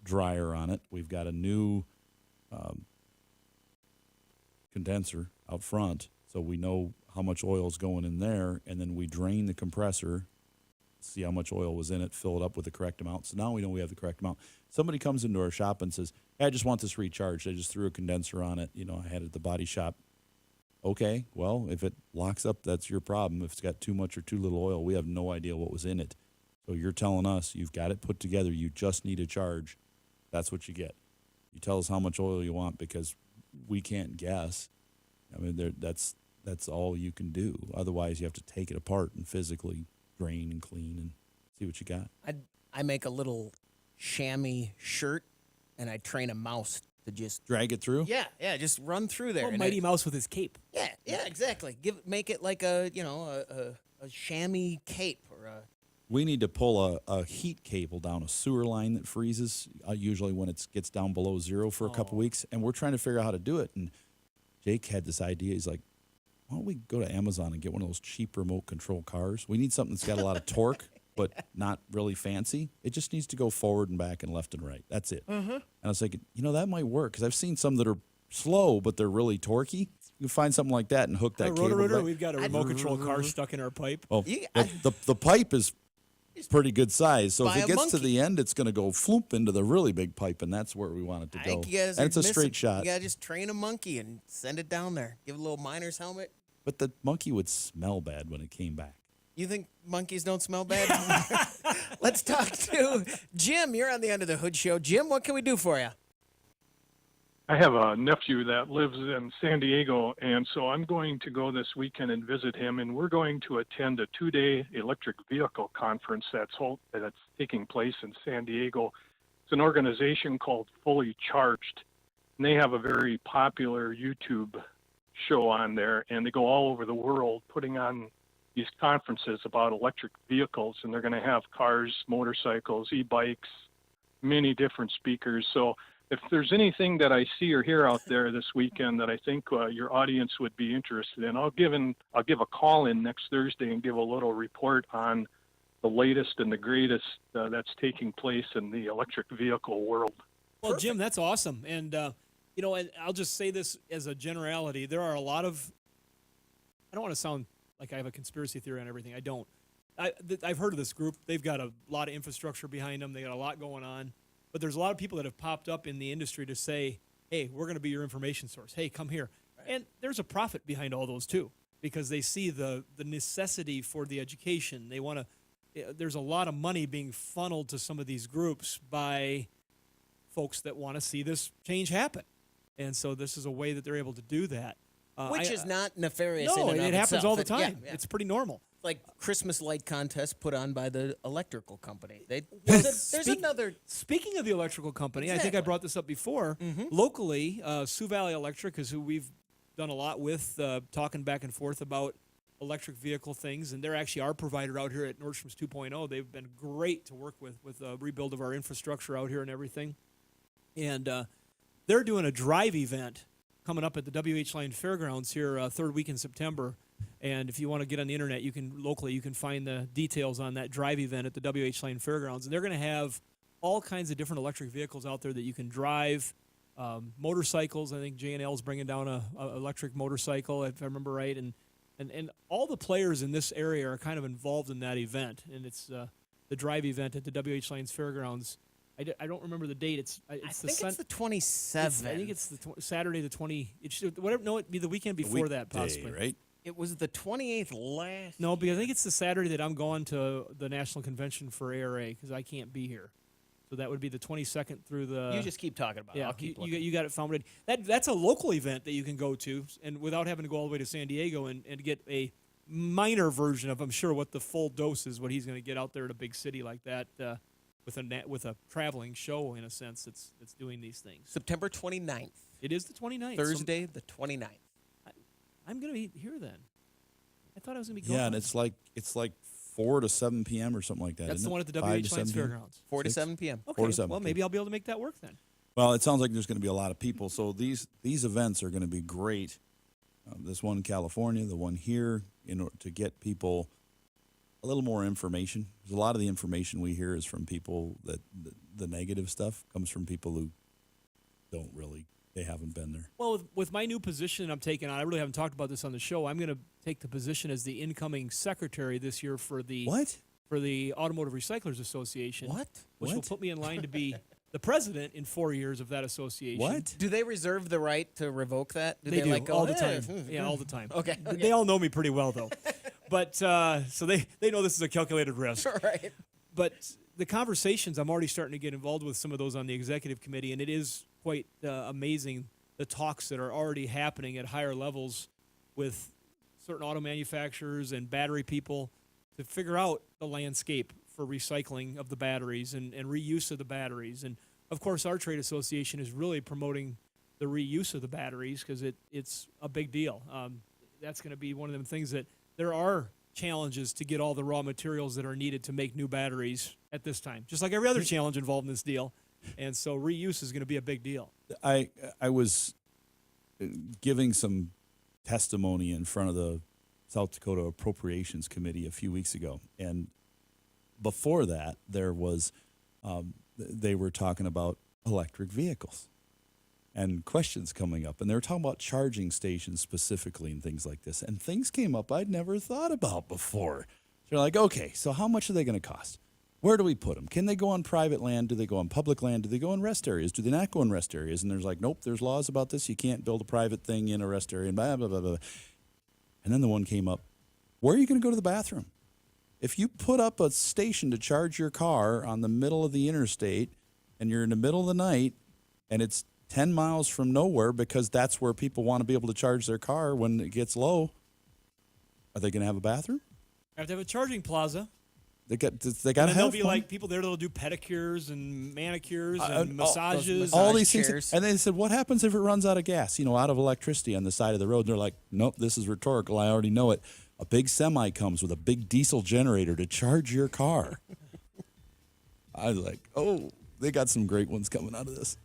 dryer on it. We've got a new condenser out front, so we know how much oil is going in there. And then we drain the compressor, see how much oil was in it, fill it up with the correct amount. So now we know we have the correct amount. Somebody comes into our shop and says, hey, I just want this recharged. I just threw a condenser on it. I had it at the body shop. Okay, well, if it locks up, that's your problem. If it's got too much or too little oil, we have no idea what was in it. So you're telling us you've got it put together. You just need a charge. That's what you get. You tell us how much oil you want, because we can't guess. I mean, that's all you can do. Otherwise, you have to take it apart and physically drain and clean and see what you got. I make a little chamois shirt, and I train a mouse to just drag it through. Yeah, just run through there. Oh, Mighty Mouse with his cape. Yeah, exactly. Make it like a chamois cape or a. We need to pull a heat cable down a sewer line that freezes, usually when it gets down below zero for a couple weeks, and we're trying to figure out how to do it. And Jake had this idea. He's like, why don't we go to Amazon and get one of those cheap remote control cars? We need something that's got a lot of torque, but not really fancy. It just needs to go forward and back and left and right. That's it. Mm-hmm. And I was thinking, that might work, because I've seen some that are slow, but they're really torquey. You can find something like that and hook that cable. Rotor, we've got a remote control car stuck in our pipe. Oh, the pipe is pretty good size. So if it gets to the end, it's going to go floop into the really big pipe, and that's where we want it to go. And it's a straight shot. You got to just train a monkey and send it down there. Give it a little miner's helmet. But the monkey would smell bad when it came back. You think monkeys don't smell bad? Let's talk to Jim. You're on the Under the Hood show. Jim, what can we do for you? I have a nephew that lives in San Diego, and so I'm going to go this weekend and visit him, and we're going to attend a 2-day electric vehicle conference that's taking place in San Diego. It's an organization called Fully Charged, and they have a very popular YouTube show on there, and they go all over the world putting on these conferences about electric vehicles, and they're going to have cars, motorcycles, e-bikes, many different speakers. So if there's anything that I see or hear out there this weekend that I think your audience would be interested in, I'll give a call in next Thursday and give a little report on the latest and the greatest that's taking place in the electric vehicle world. Well, Jim, that's awesome. And, and I'll just say this as a generality. There are a lot of, I don't want to sound like I have a conspiracy theory on everything. I don't. I've heard of this group. They've got a lot of infrastructure behind them. They got a lot going on. But there's a lot of people that have popped up in the industry to say, hey, we're going to be your information source. Hey, come here. Right. And there's a profit behind all those, too, because they see the necessity for the education. They want to. There's a lot of money being funneled to some of these groups by folks that want to see this change happen. And so this is a way that they're able to do that. Which is not nefarious no, in and it of happens itself. all the time. Yeah. It's pretty normal. Like Christmas light contest put on by the electrical company. There's another. Speaking of the electrical company, Exactly. I think I brought this up before. Locally, Sioux Valley Electric is who we've done a lot with, talking back and forth about electric vehicle things, and they're actually our provider out here at Nordstrom's 2.0. They've been great to work with the rebuild of our infrastructure out here and everything. And they're doing a drive event coming up at the WH Line Fairgrounds here third week in September. And if you want to get on the internet, you can find the details on that drive event at the WH Line Fairgrounds. And they're going to have all kinds of different electric vehicles out there that you can drive. Motorcycles, I think J&L is bringing down a electric motorcycle, if I remember right. And all the players in this area are kind of involved in that event. And it's the drive event at the WH Lines Fairgrounds. I don't remember the date. It's I think it's the 27th. I think it's the Saturday the 20. It should, whatever. No, it'd be the weekend before that, possibly. Right? It was the 28th last. No, because I think it's the Saturday that I'm going to the National Convention for ARA because I can't be here. So that would be the 22nd through the. You just keep talking about it. Yeah, I'll keep you got it found ready. That's a local event that you can go to, and without having to go all the way to San Diego and get a minor version of, I'm sure, what the full dose is, what he's going to get out there at a big city like that with a traveling show, in a sense, that's doing these things. September 29th. It is the 29th. Thursday, the 29th. I'm going to be here then. I thought I was going to be gone. Yeah, and it's like 4 to 7 p.m. or something like that. That's isn't the one it? at the 5 WH to Lines 7 p.m.? Fairgrounds. 4 to 7 p.m. Okay, 4 to 7 well, maybe I'll be able to make that work then. Well, it sounds like there's going to be a lot of people. So these events are going to be great. This one in California, the one here, in order to get people a little more information. Because a lot of the information we hear is from people that the negative stuff comes from people who they haven't been there. Well, with my new position I'm taking on, I really haven't talked about this on the show. I'm going to take the position as the incoming secretary this year for the for the Automotive Recyclers Association. Which will put me in line to be the president in 4 years of that association. Do they reserve the right to revoke that? They do, like go, all the "Eh, time. Yeah, all the time. Okay. They all know me pretty well, though. But so they know this is a calculated risk. Right. But the conversations, I'm already starting to get involved with some of those on the executive committee, and it is quite amazing, the talks that are already happening at higher levels with certain auto manufacturers and battery people to figure out the landscape for recycling of the batteries and reuse of the batteries. And, of course, our trade association is really promoting the reuse of the batteries because it's a big deal. That's going to be one of them things that there are challenges to get all the raw materials that are needed to make new batteries at this time, just like every other challenge involved in this deal. And so reuse is going to be a big deal. I was giving some testimony in front of the South Dakota Appropriations Committee a few weeks ago, and before that, there was they were talking about electric vehicles and questions coming up, and they were talking about charging stations specifically and things like this, and things came up I'd never thought about before. They're like, okay, so how much are they going to cost? Where do we put them? Can they go on private land? Do they go on public land? Do they go in rest areas? Do they not go in rest areas? And there's like, nope, there's laws about this. You can't build a private thing in a rest area, and blah, blah, blah, blah. And then the one came up, where are you going to go to the bathroom? If you put up a station to charge your car on the middle of the interstate and you're in the middle of the night and it's 10 miles from nowhere because that's where people want to be able to charge their car when it gets low, are they going to have a bathroom? I have to have a charging plaza. They got to And have there'll be one? like people there that'll do pedicures and manicures and massages. all these things. And they said, what happens if it runs out of gas, out of electricity on the side of the road? And they're like, nope, this is rhetorical. I already know it. A big semi comes with a big diesel generator to charge your car. I was like, oh, they got some great ones coming out of this.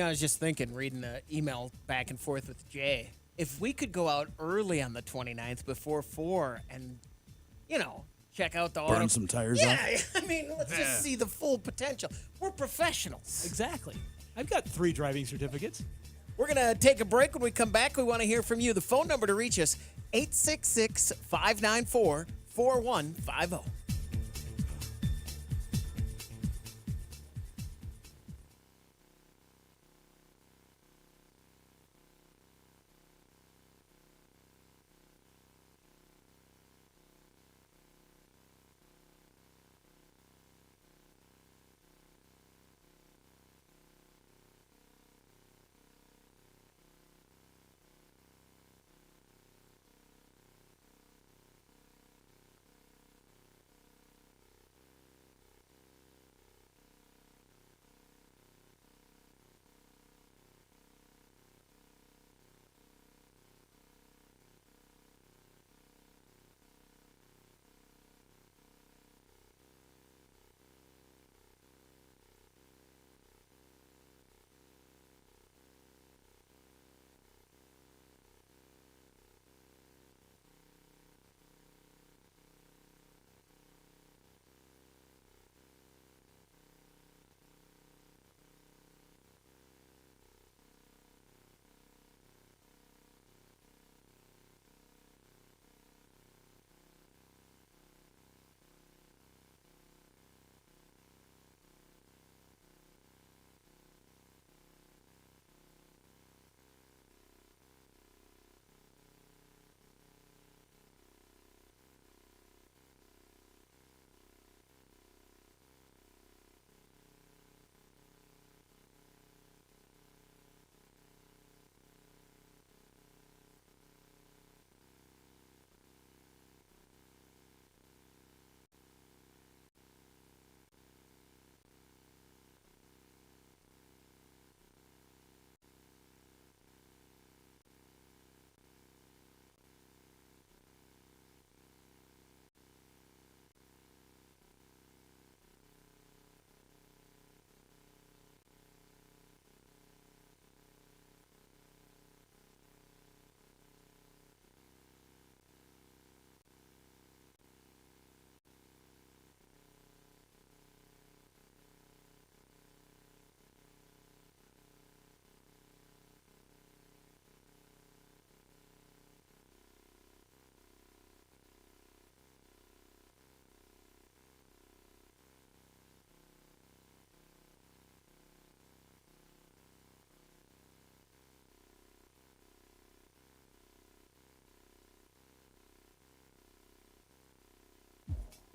I was just thinking, reading the email back and forth with Jay, if we could go out early on the 29th before 4 and, check out the Burn some tires off. Yeah, I mean, let's just see the full potential. We're professionals. Exactly. I've got 3 driving certificates. We're going to take a break. When we come back, we want to hear from you. The phone number to reach us, 866-594-4603. 4150.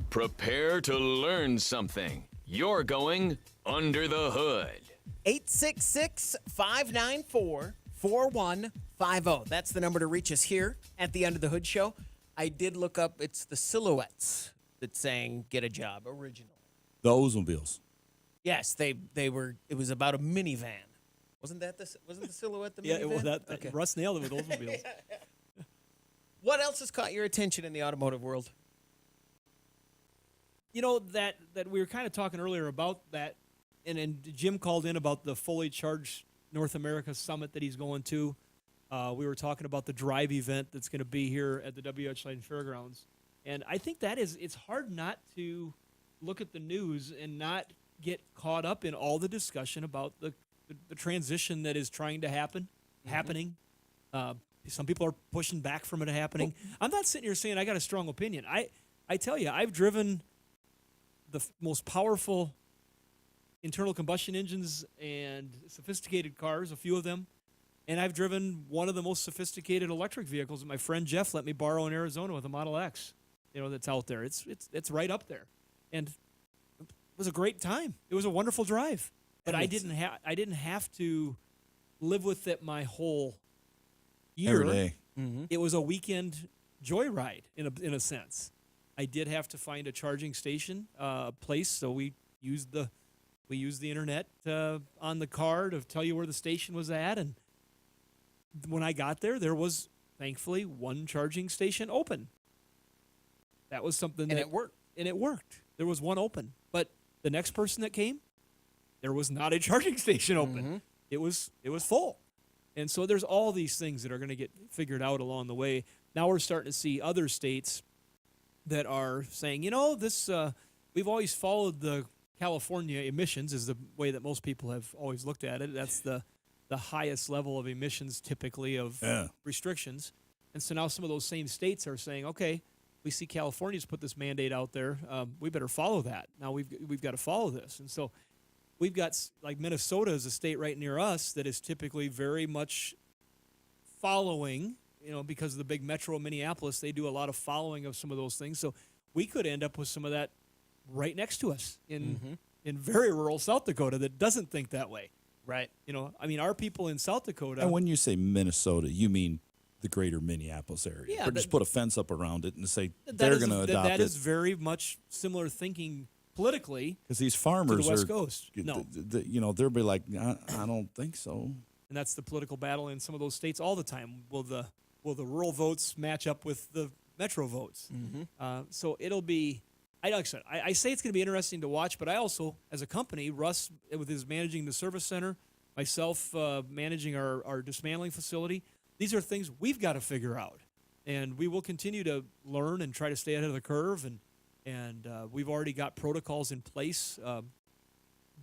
Prepare to learn something. You're going under the hood. 866-594-4150. That's the number to reach us here at the Under the Hood Show. I did look up, it's the Silhouettes that sang Get a Job originally. The Oldsmobiles. Yes, they were, it was about a minivan. Wasn't the Silhouette the minivan? Yeah, it was that. Russ nailed it with Oldsmobiles. What else has caught your attention in the automotive world? You know, that we were kind of talking earlier about that, and Jim called in about the fully charged North America Summit that he's going to. We were talking about the drive event that's going to be here at the WH Line Fairgrounds. And I think it's hard not to look at the news and not get caught up in all the discussion about the transition that is trying to happening. Some people are pushing back from it happening. I'm not sitting here saying I got a strong opinion. I tell you, I've driven the most powerful internal combustion engines and sophisticated cars, a few of them, and I've driven one of the most sophisticated electric vehicles that my friend Jeff let me borrow in Arizona with a Model X. That's out there. It's right up there, and it was a great time. It was a wonderful drive, but I didn't have to live with it my whole year. Every day. Mm-hmm. It was a weekend joyride in a sense. I did have to find a charging station place, so we used the internet on the car to tell you where the station was at. And when I got there was thankfully one charging station open. That was something it worked. And it worked. There was one open, but the next person that came, there was not a charging station open. Mm-hmm. It was full. And so there's all these things that are going to get figured out along the way. Now we're starting to see other states that are saying, this we've always followed the California emissions is the way that most people have always looked at it. That's the highest level of emissions typically of restrictions. And so now some of those same states are saying, okay, we see California's put this mandate out there. We better follow that. Now we've got to follow this, and so we've got like Minnesota is a state right near us that is typically very much following. Because of the big metro of Minneapolis, they do a lot of following of some of those things. So we could end up with some of that right next to us in very rural South Dakota that doesn't think that way. Right. Our people in South Dakota. And when you say Minnesota, you mean the greater Minneapolis area. Yeah, or just put a fence up around it and say that they're is going to adopt it. That is very much similar thinking politically. Because these farmers to the West are, Coast. No. They'll be like, I don't think so. And that's the political battle in some of those states all the time. Will the rural votes match up with the metro votes? So it'll be. I say it's going to be interesting to watch, but I also, as a company, Russ with his managing the service center, myself managing our dismantling facility. These are things we've got to figure out, and we will continue to learn and try to stay ahead of the curve. And we've already got protocols in place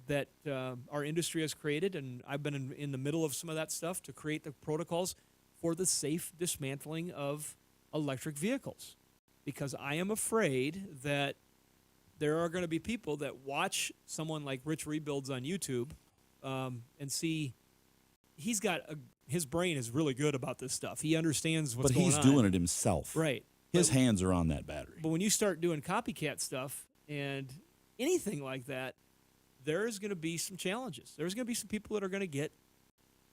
that our industry has created, and I've been in the middle of some of that stuff to create the protocols for the safe dismantling of electric vehicles, because I am afraid that there are going to be people that watch someone like Rich Rebuilds on YouTube and see his brain is really good about this stuff. He understands what's going on. But he's doing it himself. Right. His hands are on that battery. But when you start doing copycat stuff and anything like that, there's going to be some challenges. There's going to be some people that are going to get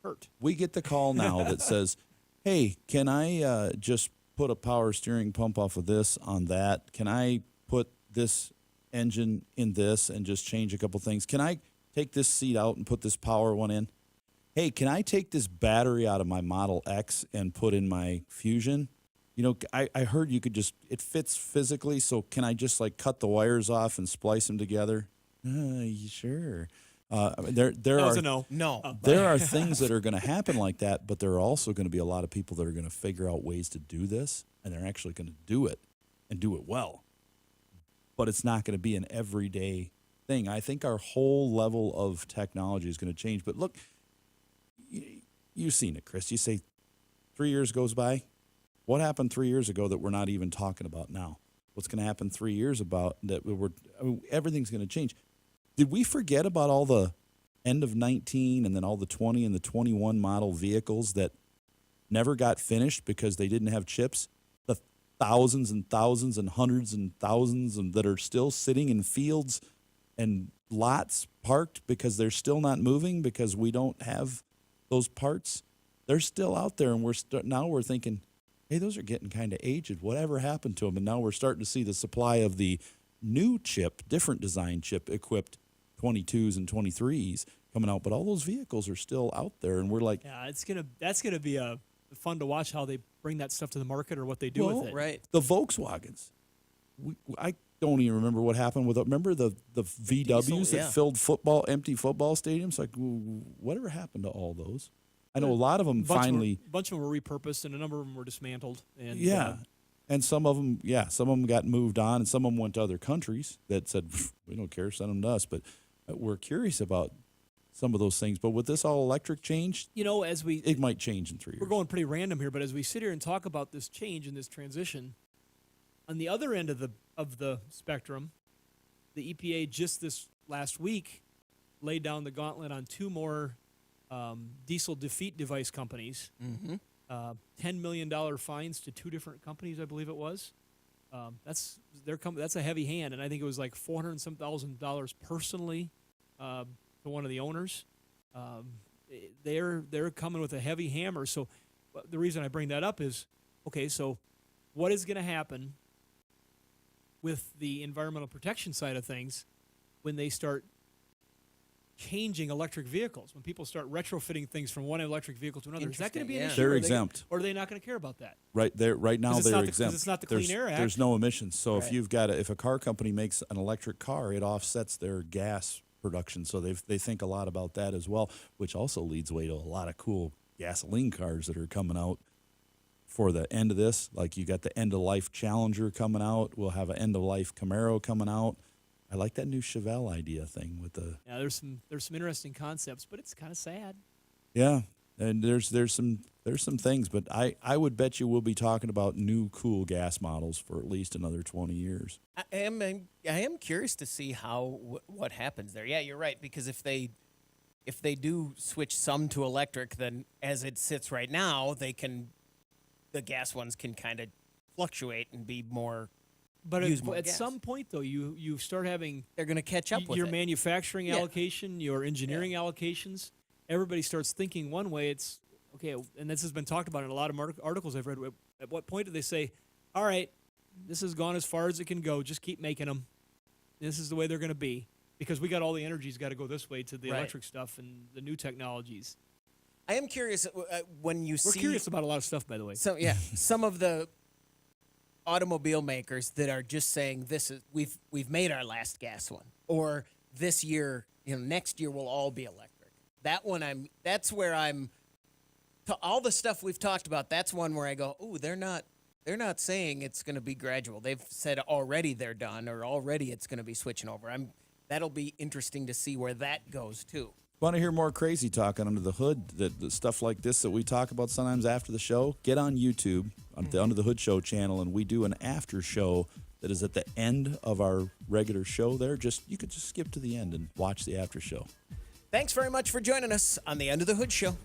hurt. We get the call now that says, hey, can I just put a power steering pump off of this on that? Can I put this engine in this and just change a couple things? Can I take this seat out and put this power one in? Hey, can I take this battery out of my Model X and put in my Fusion? I heard you could just, it fits physically, so can I just like cut the wires off and splice them together? Sure. There was a no. There are things that are going to happen like that, but there are also going to be a lot of people that are going to figure out ways to do this, and they're actually going to do it and do it well. But it's not going to be an everyday thing. I think our whole level of technology is going to change. But look, you've seen it, Chris. You say 3 years goes by. What happened 3 years ago that we're not even talking about now? What's going to happen 3 years about that everything's going to change. Did we forget about all the end of 19 and then all the 20 and the 21 model vehicles that never got finished because they didn't have chips? The thousands and thousands and hundreds and thousands that are still sitting in fields and lots parked because they're still not moving because we don't have those parts. They're still out there, and now we're thinking, hey, those are getting kind of aged. Whatever happened to them? And now we're starting to see the supply of the new chip, different design chip equipped 22s and 23s coming out, but all those vehicles are still out there, and we're like, yeah, that's gonna be fun to watch how they bring that stuff to the market or what they do with it. Right. The Volkswagens. I don't even remember what happened with. Remember the VWs that filled empty football stadiums? Like, whatever happened to all those? I know a lot of them finally. A bunch of them were repurposed, and a number of them were dismantled. And and some of them got moved on, and some of them went to other countries that said, we don't care, send them to us. But we're curious about some of those things. But with this all electric change, it might change in 3 years. We're going pretty random here, but as we sit here and talk about this change and this transition, on the other end of the spectrum, the EPA just this last week laid down the gauntlet on two more diesel defeat device companies. $10 million fines to two different companies, I believe it was. That's a heavy hand, and I think it was like $400,000 personally to one of the owners. They're coming with a heavy hammer. So the reason I bring that up is, okay, so what is going to happen with the environmental protection side of things when they start changing electric vehicles, when people start retrofitting things from one electric vehicle to another? Is that going to be an issue? They're exempt. Or are they not going to care about that? Right now they're exempt. Because it's not the Clean Air Act. There's no emissions. So if a car company makes an electric car, it offsets their gas production. So they think a lot about that as well, which also leads way to a lot of cool gasoline cars that are coming out for the end of this. Like you got the end of life Challenger coming out. We'll have an end of life Camaro coming out. I like that new Chevelle idea thing with the. Yeah, there's some interesting concepts, but it's kind of sad. Yeah, And there's some things, but I would bet you we'll be talking about new cool gas models for at least another 20 years. I am curious to see what happens there. Yeah, you're right, because if they do switch some to electric, then as it sits right now, the gas ones can kind of fluctuate and be more. But use more at gas. some point, though, you start having they're going to catch up with your it. manufacturing allocation, your engineering allocations. Everybody starts thinking one way. It's okay, and this has been talked about in a lot of articles I've read. At what point do they say, "All right, this has gone as far as it can go. Just keep making them. This is the way they're going to be." Because we got all the energy's got to go this way to the electric stuff and the new technologies. I am curious when you see. We're curious about a lot of stuff, by the way. So some of the automobile makers that are just saying we've made our last gas one, or this year, next year will all be electric. That's where I'm. To all the stuff we've talked about, that's one where I go, oh, they're not saying it's going to be gradual. They've said already they're done, or already it's going to be switching over. That'll be interesting to see where that goes too. Want to hear more crazy talk under the hood, the stuff like this that we talk about sometimes after the show? Get on YouTube, on the Under the Hood Show channel, and we do an after show that is at the end of our regular show there. You could just skip to the end and watch the after show. Thanks very much for joining us on the Under the Hood Show.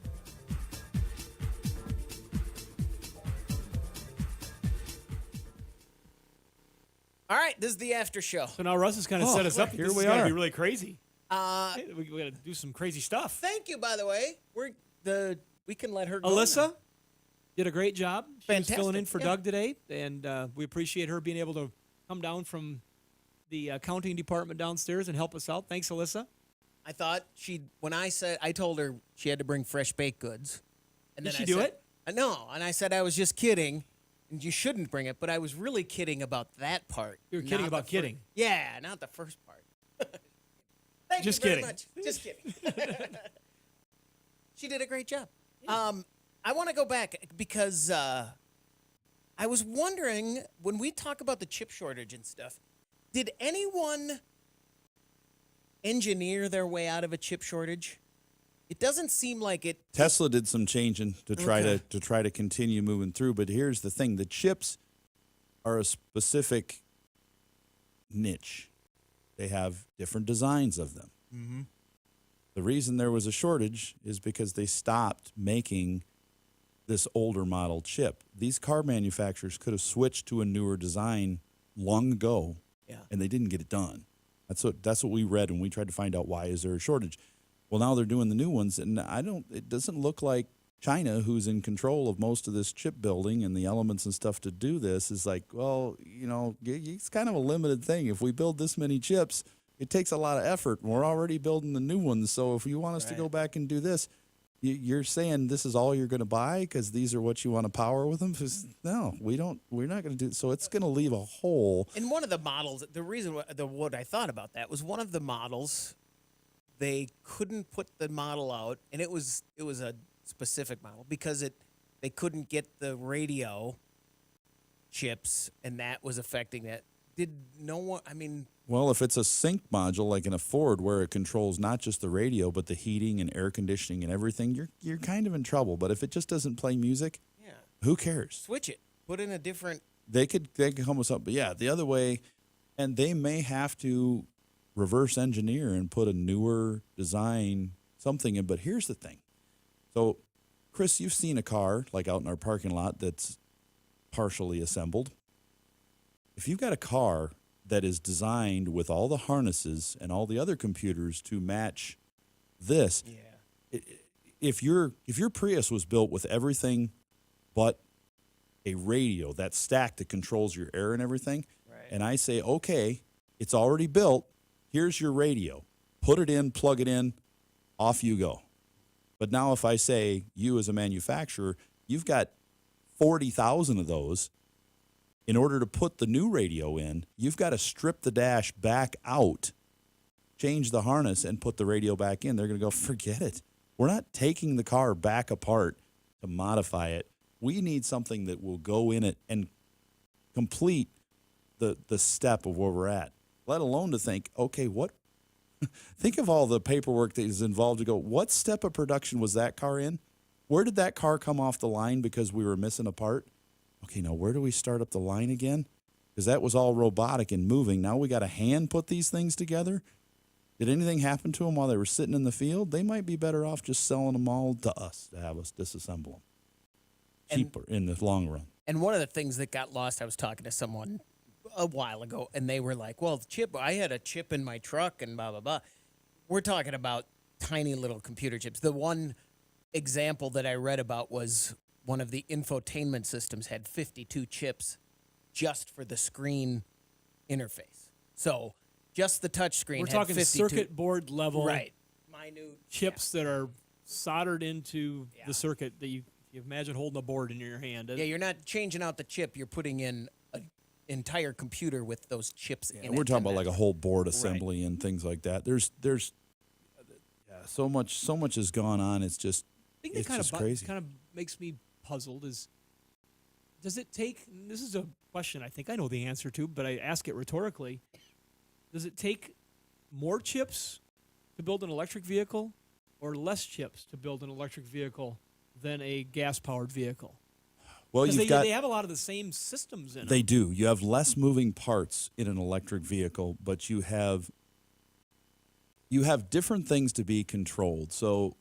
All right, this is the after show. So now Russ has kind of set us up. Here This we is going to are. be really crazy. We got to do some crazy stuff. Thank you, by the way. We can let her go. Alyssa did a great job. She was filling in Fantastic, for yeah. Doug today, and we appreciate her being able to come down from the accounting department downstairs and help us out. Thanks, Alyssa. I thought I told her she had to bring fresh baked goods. And Did then she I do said, it? No, and I said I was just kidding, and you shouldn't bring it, but I was really kidding about that part. You were kidding not about the kidding. Yeah, not the first part. Thank Just you very kidding. much. Just kidding. She did a great job. I want to go back because I was wondering, when we talk about the chip shortage and stuff, did anyone engineer their way out of a chip shortage? It doesn't seem like it. Tesla did some changing to try to continue moving through, but here's the thing: the chips are a specific niche. They have different designs of them. Mm-hmm. The reason there was a shortage is because they stopped making this older model chip. These car manufacturers could have switched to a newer design long ago, and they didn't get it done. That's what we read when we tried to find out why is there a shortage. Well, now they're doing the new ones, and it doesn't look like China, who's in control of most of this chip building and the elements and stuff to do this, is like, well, it's kind of a limited thing. If we build this many chips, it takes a lot of effort, and we're already building the new ones. So if you want us to go back and do this, you're saying this is all you're going to buy because these are what you want to power with them? No, we don't. We're not going to do it. So it's going to leave a hole. In one of the models, the reason what I thought about that was one of the models, they couldn't put the model out, and it was a specific model because they couldn't get the radio chips, and that was affecting that. Did no one? I mean, Well, if it's a sync module like in a Ford where it controls not just the radio but the heating and air conditioning and everything, you're kind of in trouble. But if it just doesn't play music, who cares? switch it, put in a different. They could come with something. But yeah, the other way, and they may have to reverse engineer and put a newer design something in. But here's the thing. So, Chris, you've seen a car like out in our parking lot that's partially assembled. If you've got a car that is designed with all the harnesses and all the other computers to match this, if your Prius was built with everything but a radio, that stack that controls your air and everything, and I say, okay, it's already built, here's your radio, put it in, plug it in, off you go. But now if I say, you as a manufacturer, you've got 40,000 of those, in order to put the new radio in, you've got to strip the dash back out, change the harness, and put the radio back in. They're going to go, forget it. We're not taking the car back apart to modify it. We need something that will go in it and complete the step of where we're at, let alone to think, okay, think of all the paperwork that is involved to go, what step of production was that car in? where did that car come off the line because we were missing a part? Okay, now where do we start up the line again? Because that was all robotic and moving. Now we got to hand put these things together. Did anything happen to them while they were sitting in the field? They might be better off just selling them all to us to have us disassemble them. Cheaper in the long run. And one of the things that got lost, I was talking to someone a while ago, and they were like, well, the chip, I had a chip in my truck and blah, blah, blah. We're talking about tiny little computer chips. The one example that I read about was one of the infotainment systems had 52 chips just for the screen interface. So just the touch screen We're had talking 52. circuit board level Right. Minute chips that are soldered into the circuit that you imagine holding a board in your hand. Yeah, you're not changing out the chip. You're putting in an entire computer with those chips in it. And we're talking about like a whole board assembly and things like that. There's so much has gone on. It's just I think it's that just crazy. kind of makes me puzzled is, does it take, this is a question I think I know the answer to, but I ask it rhetorically, does it take more chips to build an electric vehicle or less chips to build an electric vehicle than a gas-powered vehicle? Well, Because you've they got, have a lot of the same systems in them. they do. You have less moving parts in an electric vehicle, but you have different things to be controlled. So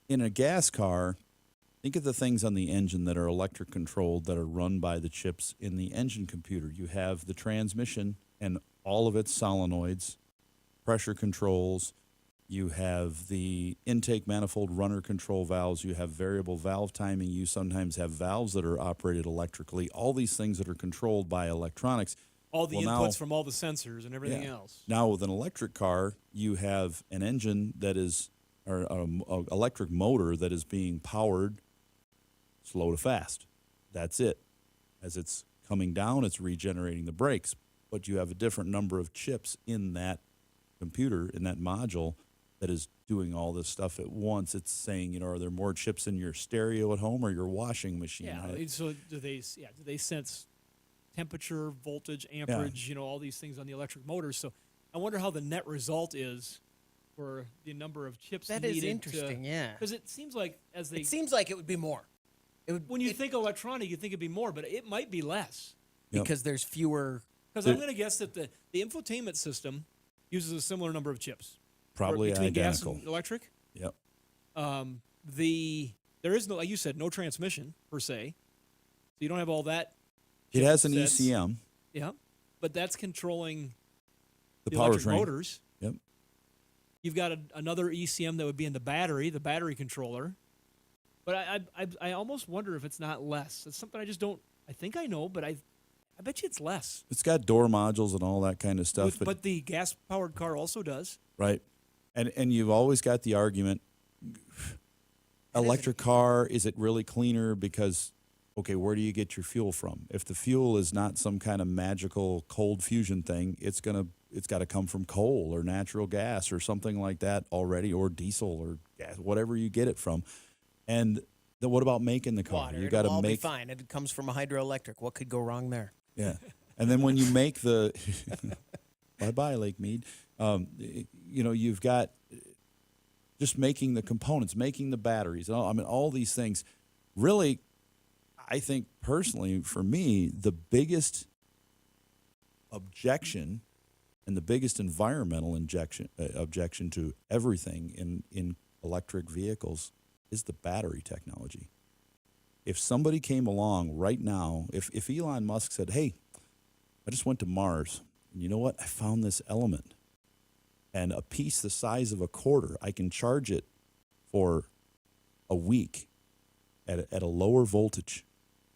in a gas car, think of the things on the engine that are electric controlled that are run by the chips in the engine computer. You have the transmission and all of its solenoids, pressure controls. You have the intake manifold runner control valves. You have variable valve timing. You sometimes have valves that are operated electrically. All these things that are controlled by electronics. All the Well, inputs now- from all the sensors and everything else. Now with an electric car, you have an engine that is, or an electric motor that is being powered slow to fast. That's it. As it's coming down, it's regenerating the brakes. But you have a different number of chips in that computer, in that module, that is doing all this stuff at once. It's saying, are there more chips in your stereo at home or your washing machine? Yeah. So do they sense temperature, voltage, amperage, all these things on the electric motors? So I wonder how the net result is for the number of chips That needed. is interesting, yeah. Because it seems like It seems like it would be more. When you think electronic, you think it'd be more, but it might be less. Because there's fewer. Because I'm going to guess that the infotainment system uses a similar number of chips. Probably between identical. gas and electric. Yep. There is no, like you said, no transmission per se. So you don't have all that. It has an sets. ECM. Yeah, but that's controlling The electric powertrain. motors. Yep. You've got another ECM that would be in the battery controller. But I almost wonder if it's not less. It's something I just don't. I think I know, but I bet you it's less. It's got door modules and all that kind of stuff. But the gas-powered car also does. Right. And you've always got the argument, electric car, is it really cleaner? Because, okay, where do you get your fuel from? If the fuel is not some kind of magical cold fusion thing, it's got to come from coal or natural gas or something like that already, or diesel or gas, whatever you get it from. And then what about making the car? Water. You got It'll to all be make. fine. It comes from a hydroelectric. What could go wrong there? Yeah. And then when you make the bye-bye, Lake Mead, you've got just making the components, making the batteries, all these things. Really, I think personally, for me, the biggest objection and the biggest environmental objection to everything in electric vehicles is the battery technology. If somebody came along right now, if Elon Musk said, hey, I just went to Mars, and you know what? I found this element. And a piece the size of a quarter, I can charge it for a week at a lower voltage,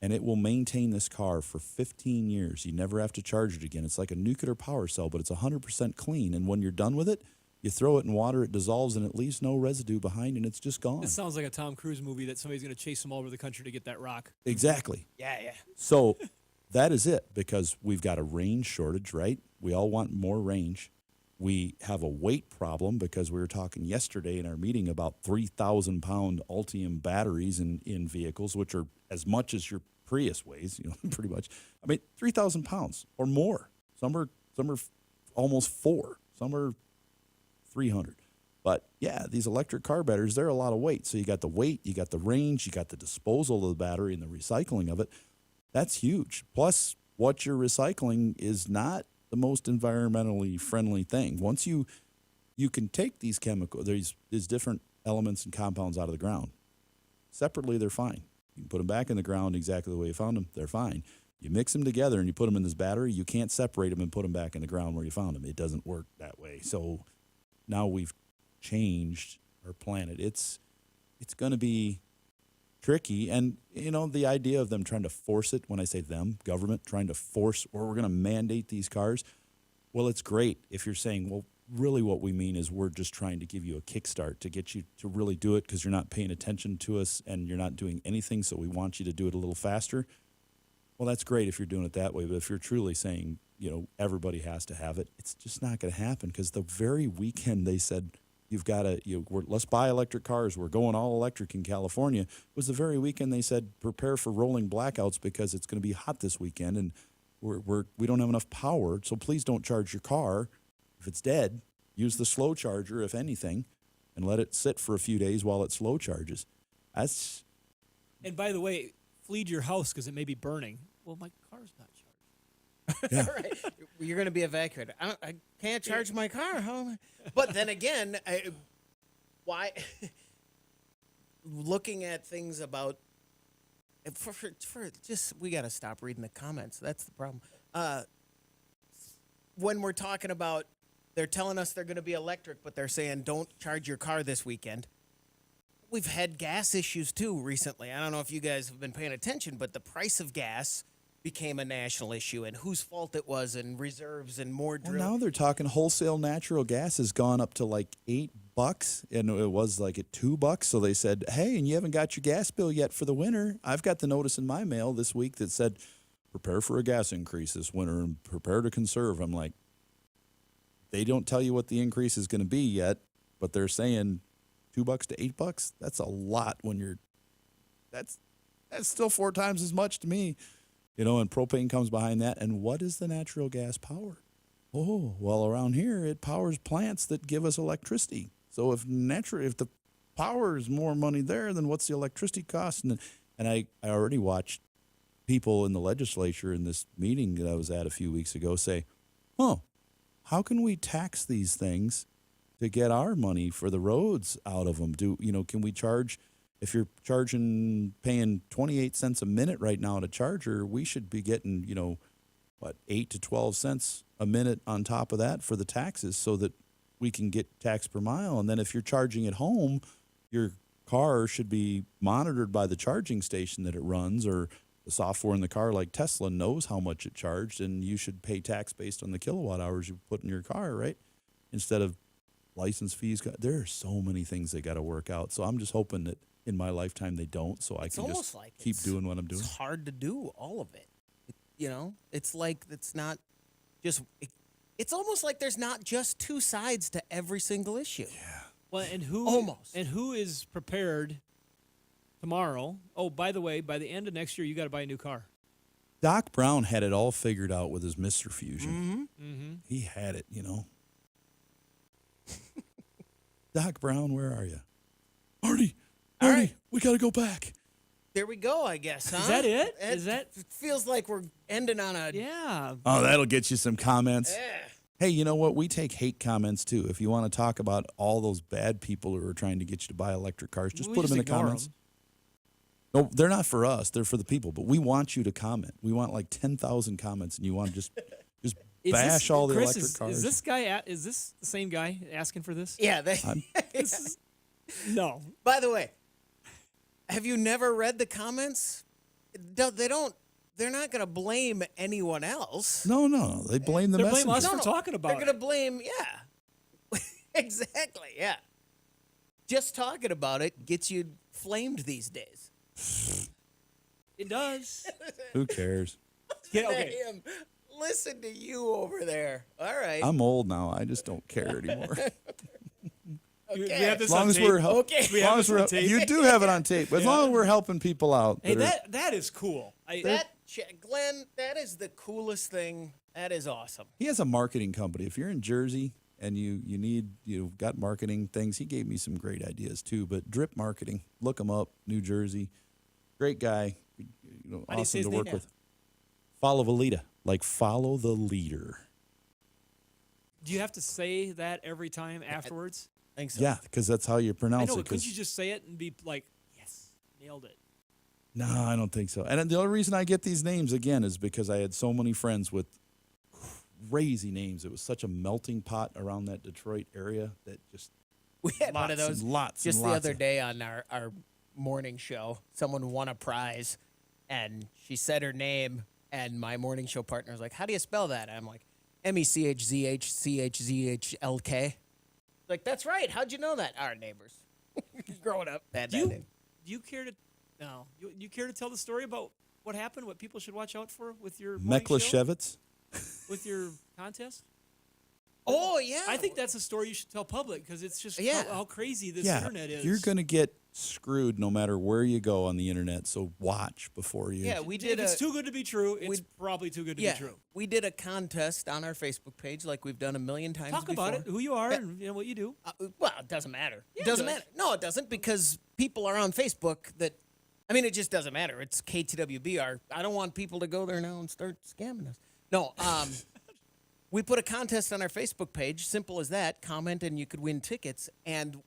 and it will maintain this car for 15 years. You never have to charge it again. It's like a nuclear power cell, but it's 100% clean. And when you're done with it, you throw it in water, it dissolves, and it leaves no residue behind, and it's just gone. It sounds like a Tom Cruise movie that somebody's going to chase him all over the country to get that rock. Exactly. Yeah. So that is it, because we've got a range shortage, right? We all want more range. We have a weight problem because we were talking yesterday in our meeting about 3,000-pound Ultium batteries in vehicles, which are as much as your Prius weighs, pretty much. 3,000 pounds or more. Some are almost 4. Some are 300. But yeah, these electric car batteries, they're a lot of weight. So you got the weight, you got the range, you got the disposal of the battery and the recycling of it. That's huge. Plus, what you're recycling is not the most environmentally friendly thing. Once you can take these chemicals, these different elements and compounds out of the ground. Separately, they're fine. You can put them back in the ground exactly the way you found them. They're fine. You mix them together and you put them in this battery. You can't separate them and put them back in the ground where you found them. It doesn't work that way. So now we've changed our planet. It's going to be tricky. And, you know, the idea of them trying to force it, when I say them, government trying to force, or we're going to mandate these cars, well, it's great if you're saying, well, really what we mean is we're just trying to give you a kickstart to get you to really do it because you're not paying attention to us and you're not doing anything, so we want you to do it a little faster. Well, that's great if you're doing it that way, but if you're truly saying, you know, everybody has to have it, it's just not going to happen because the very weekend they said, you've got to, let's buy electric cars. We're going all electric in California. It was the very weekend they said, prepare for rolling blackouts because it's going to be hot this weekend and we don't have enough power. So please don't charge your car. If it's dead, use the slow charger, if anything, and let it sit for a few days while it slow charges. And by the way, flee to your house because it may be burning. Well, my car's not charged. Yeah. Right. You're going to be evacuated. I can't charge my car. But then again, why? Looking at things about for just we got to stop reading the comments. That's the problem. When we're talking about, they're telling us they're going to be electric, but they're saying don't charge your car this weekend. We've had gas issues too recently. I don't know if you guys have been paying attention, but the price of gas became a national issue and whose fault it was and reserves and more drill. Well, now they're talking wholesale natural gas has gone up to like $8 and it was like at $2. So they said, hey, and you haven't got your gas bill yet for the winter. I've got the notice in my mail this week that said, prepare for a gas increase this winter and prepare to conserve. I'm like, they don't tell you what the increase is going to be yet, but they're saying $2 to $8. That's a lot when you're, that's still 4 times as much to me. You know, and propane comes behind that. And what is the natural gas power? Oh, well, around here, it powers plants that give us electricity. So if the power is more money there, then what's the electricity cost? And I already watched people in the legislature in this meeting that I was at a few weeks ago say, how can we tax these things to get our money for the roads out of them? Can we charge? If you're paying 28 cents a minute right now at a charger, we should be getting, 8 to 12 cents a minute on top of that for the taxes so that we can get tax per mile. And then if you're charging at home, your car should be monitored by the charging station that it runs, or the software in the car like Tesla knows how much it charged, and you should pay tax based on the kilowatt hours you put in your car, right? Instead of license fees. There are so many things they got to work out. So I'm just hoping that in my lifetime they don't, so I can just keep doing what I'm doing. It's hard to do all of it. It's like it's not just. It's almost like there's not just two sides to every single issue. Yeah. Well, and who is prepared tomorrow? Oh, by the way, by the end of next year, you got to buy a new car. Doc Brown had it all figured out with his Mr. Fusion. Mm-hmm. Mm-hmm. He had it, Doc Brown, where are you? Artie, we got to go back. There we go, I guess, huh? Is that it? It feels like we're ending on a... Yeah. Oh, that'll get you some comments. Yeah. Hey, you know what? We take hate comments, too. If you want to talk about all those bad people who are trying to get you to buy electric cars, just put them in the comments. No, they're not for us. They're for the people. But we want you to comment. We want like 10,000 comments, and you want to just bash all the electric cars. Is this the same guy asking for this? Yeah. No. By the way, have you never read the comments? They're not going to blame anyone else. No. They blame the messenger. They blame us for talking about it. They're going to blame, exactly, yeah. Just talking about it gets you flamed these days. It does. Who cares? Listen to you over there. All right. I'm old now. I just don't care anymore. Okay. We have this as long on as tape. we're you do have it on tape. But as long as we're helping people out. Hey, that is cool. Glenn, that is the coolest thing. That is awesome. He has a marketing company. If you're in Jersey, and you need, you've got marketing things, he gave me some great ideas too. But Drip Marketing, look him up, New Jersey. Great guy, How do you say awesome his to name? work with. Follow Valita, like follow the leader. Do you have to say that every time afterwards? I think so. Yeah, because that's how you pronounce I know, it. but couldn't 'cause- you just say it and be like, yes, nailed it? No, I don't think so. And the only reason I get these names again is because I had so many friends with crazy names. It was such a melting pot around that Detroit area that just We had one of lots those and lots just and the lots other of- day on our morning show. Someone won a prize, and she said her name, and my morning show partner was like, "How do you spell that?" And I'm like, MECHZHCHZHLK. Like, that's right. How'd you know that? Our neighbors. Growing up, had Do that you, name. do you care to? No. You care to tell the story about what happened? What people should watch out for with your morning Mekla show? Chevets. With your contest? Oh, yeah. I think that's a story you should tell public because it's just Yeah. how crazy this Yeah, internet is. you're going to get screwed no matter where you go on the internet. So watch before you. Yeah, we did If it's a too good to be true, it's probably too good to yeah, be true. we did a contest on our Facebook page like we've done a million times Talk before. about it, who you are, and what you do. Well, it doesn't matter. Yeah, it doesn't it does. matter. No, it doesn't because people are on Facebook that, I mean, it just doesn't matter. It's KTWBR. I don't want people to go there now and start scamming us. No, we put a contest on our Facebook page, simple as that. Comment and you could win tickets. And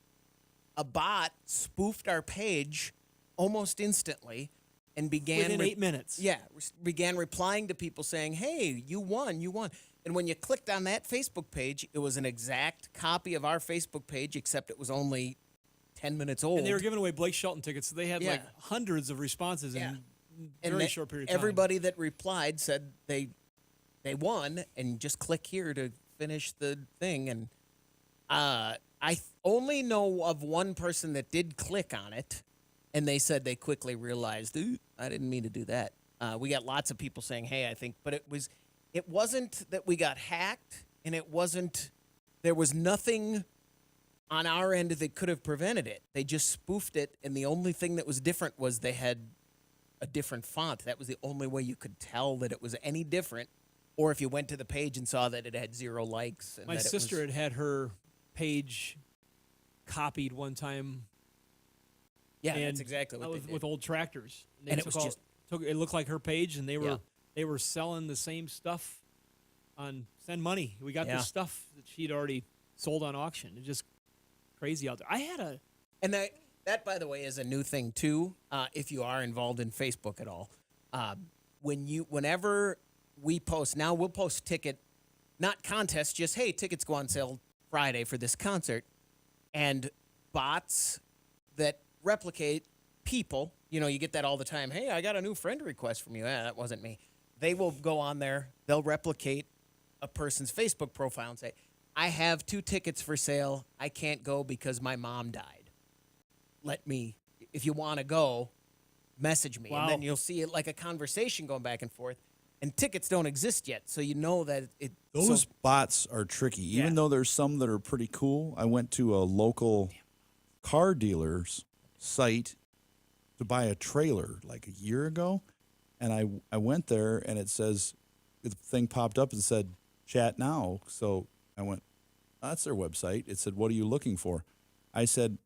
a bot spoofed our page almost instantly and began Within 8 minutes. Yeah, began replying to people saying, "Hey, you won, you won." And when you clicked on that Facebook page, it was an exact copy of our Facebook page, except it was only 10 minutes old. And they were giving away Blake Shelton tickets, so they had like Yeah. hundreds of responses in a And very that- short period of time. Everybody that replied said they won, and just click here to finish the thing. And only know of one person that did click on it, and they said they quickly realized, "Ooh, I didn't mean to do that." We got lots of people saying, "Hey, I think," but it wasn't that we got hacked, and there was nothing on our end that could have prevented it. They just spoofed it, and the only thing that was different was they had a different font. That was the only way you could tell that it was any different. Or if you went to the page and saw that it had 0 likes. And My that it sister was, had her page copied one time. Yeah, and that's exactly what they did. with old tractors. They And it took was just- it looked like her page, and they Yeah. were selling the same stuff on Send Money. We got Yeah. the stuff that she'd already sold on auction. It's just crazy out there. I had a And that, by the way, is a new thing too. If you are involved in Facebook at all, whenever we post now, we'll post ticket, not contest, just hey, tickets go on sale Friday for this concert, and bots that replicate people. You get that all the time. Hey, I got a new friend request from you. That wasn't me. They will go on there. They'll replicate a person's Facebook profile and say, I have 2 tickets for sale. I can't go because my mom died. If you want to go, message me. Wow. And then you'll see it like a conversation going back and forth. And tickets don't exist yet. So you know that Those bots are tricky. Even though there's some that are pretty cool. I went to a local car dealer's site to buy a trailer like a year ago. And I went there and the thing popped up and said, chat now. So I went, that's their website. It said, what are you looking for? I said,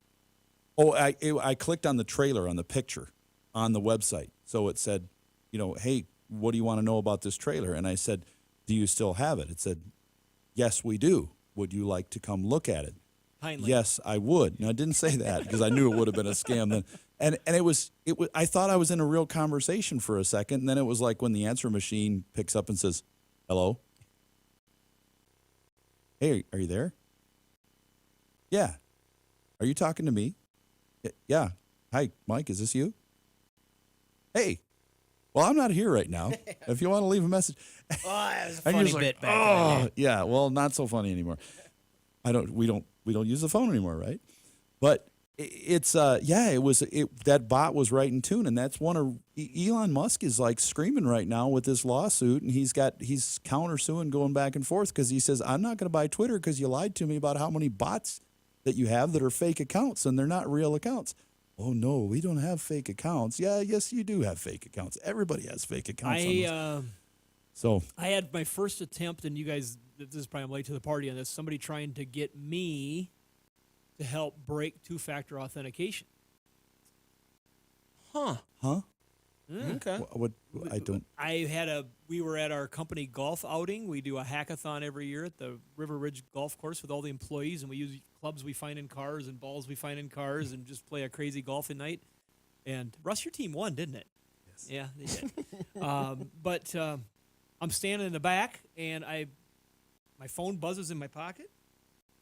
I clicked on the trailer on the picture on the website. So it said, hey, what do you want to know about this trailer? And I said, do you still have it? It said, yes, we do. Would you like to come look at it? Kindly. Yes, I would. Now, I didn't say that because I knew it would have been a scam then. And it was, I thought I was in a real conversation for a second. And then it was like when the answer machine picks up and says, hello? Hey, are you there? Yeah. Are you talking to me? Yeah. Hi, Mike, is this you? Hey. Well, I'm not here right now. If you want to leave a message. Oh, that was a And funny you're bit just back in the day. yeah. Well, not so funny anymore. We don't use the phone anymore, right? But it's that bot was right in tune, and that's one of Elon Musk is like screaming right now with this lawsuit, and he's countersuing, going back and forth because he says, I'm not going to buy Twitter because you lied to me about how many bots that you have that are fake accounts and they're not real accounts. Oh no, we don't have fake accounts. Yeah, yes, you do have fake accounts. Everybody has fake accounts. So I had my first attempt, and you guys, this is probably I'm late to the party on this. Somebody trying to get me to help break two-factor authentication. Huh. Okay. I don't. We were at our company golf outing. We do a hackathon every year at the River Ridge Golf Course with all the employees, and we use clubs we find in cars and balls we find in cars and just play a crazy golfing night. And Russ, your team won, didn't it? Yes. Yeah, they did. But I'm standing in the back, and my phone buzzes in my pocket,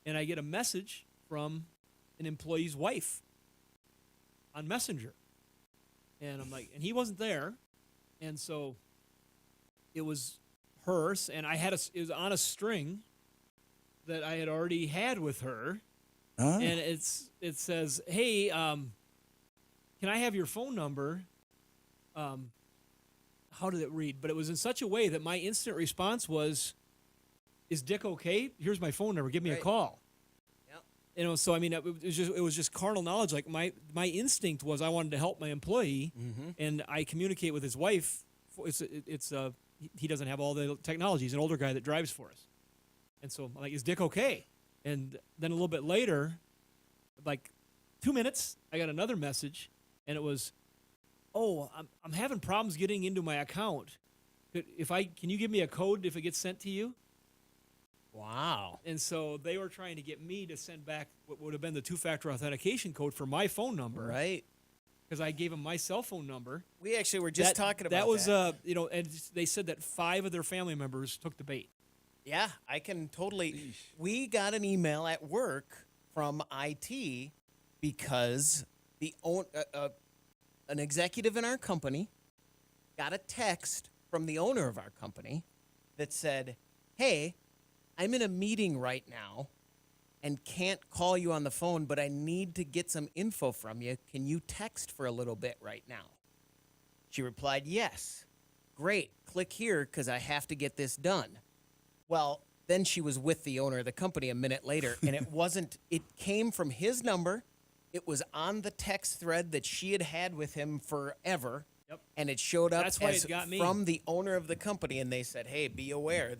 and I get a message from an employee's wife on Messenger. And I'm like, and he wasn't there, and so it was hers, and it was on a string that I had already had with her, and it says, hey, can I have your phone number? How did it read? But it was in such a way that my instant response was, is Dick okay? Here's my phone number. Give me a call. So I mean, it was just carnal knowledge. Like my instinct was I wanted to help my employee, and I communicate with his wife. He doesn't have all the technology. He's an older guy that drives for us, and so I'm like, is Dick okay? And then a little bit later, like 2 minutes, I got another message, and it was, oh, I'm having problems getting into my account. Can you give me a code if it gets sent to you? Wow. And so they were trying to get me to send back what would have been the two-factor authentication code for my phone number. Right. Because I gave them my cell phone number. We actually were just talking about that. That was, and they said that 5 of their family members took the bait. Yeah, I can totally. We got an email at work from IT because an executive in our company got a text from the owner of our company that said, hey, I'm in a meeting right now and can't call you on the phone, but I need to get some info from you. Can you text for a little bit right now? She replied, yes. Great. Click here because I have to get this done. Well, then she was with the owner of the company a minute later, and it came from his number. It was on the text thread that she had had with him forever. Yep. And it showed up That's why it got me. From the owner of the company, and they said, hey, be aware.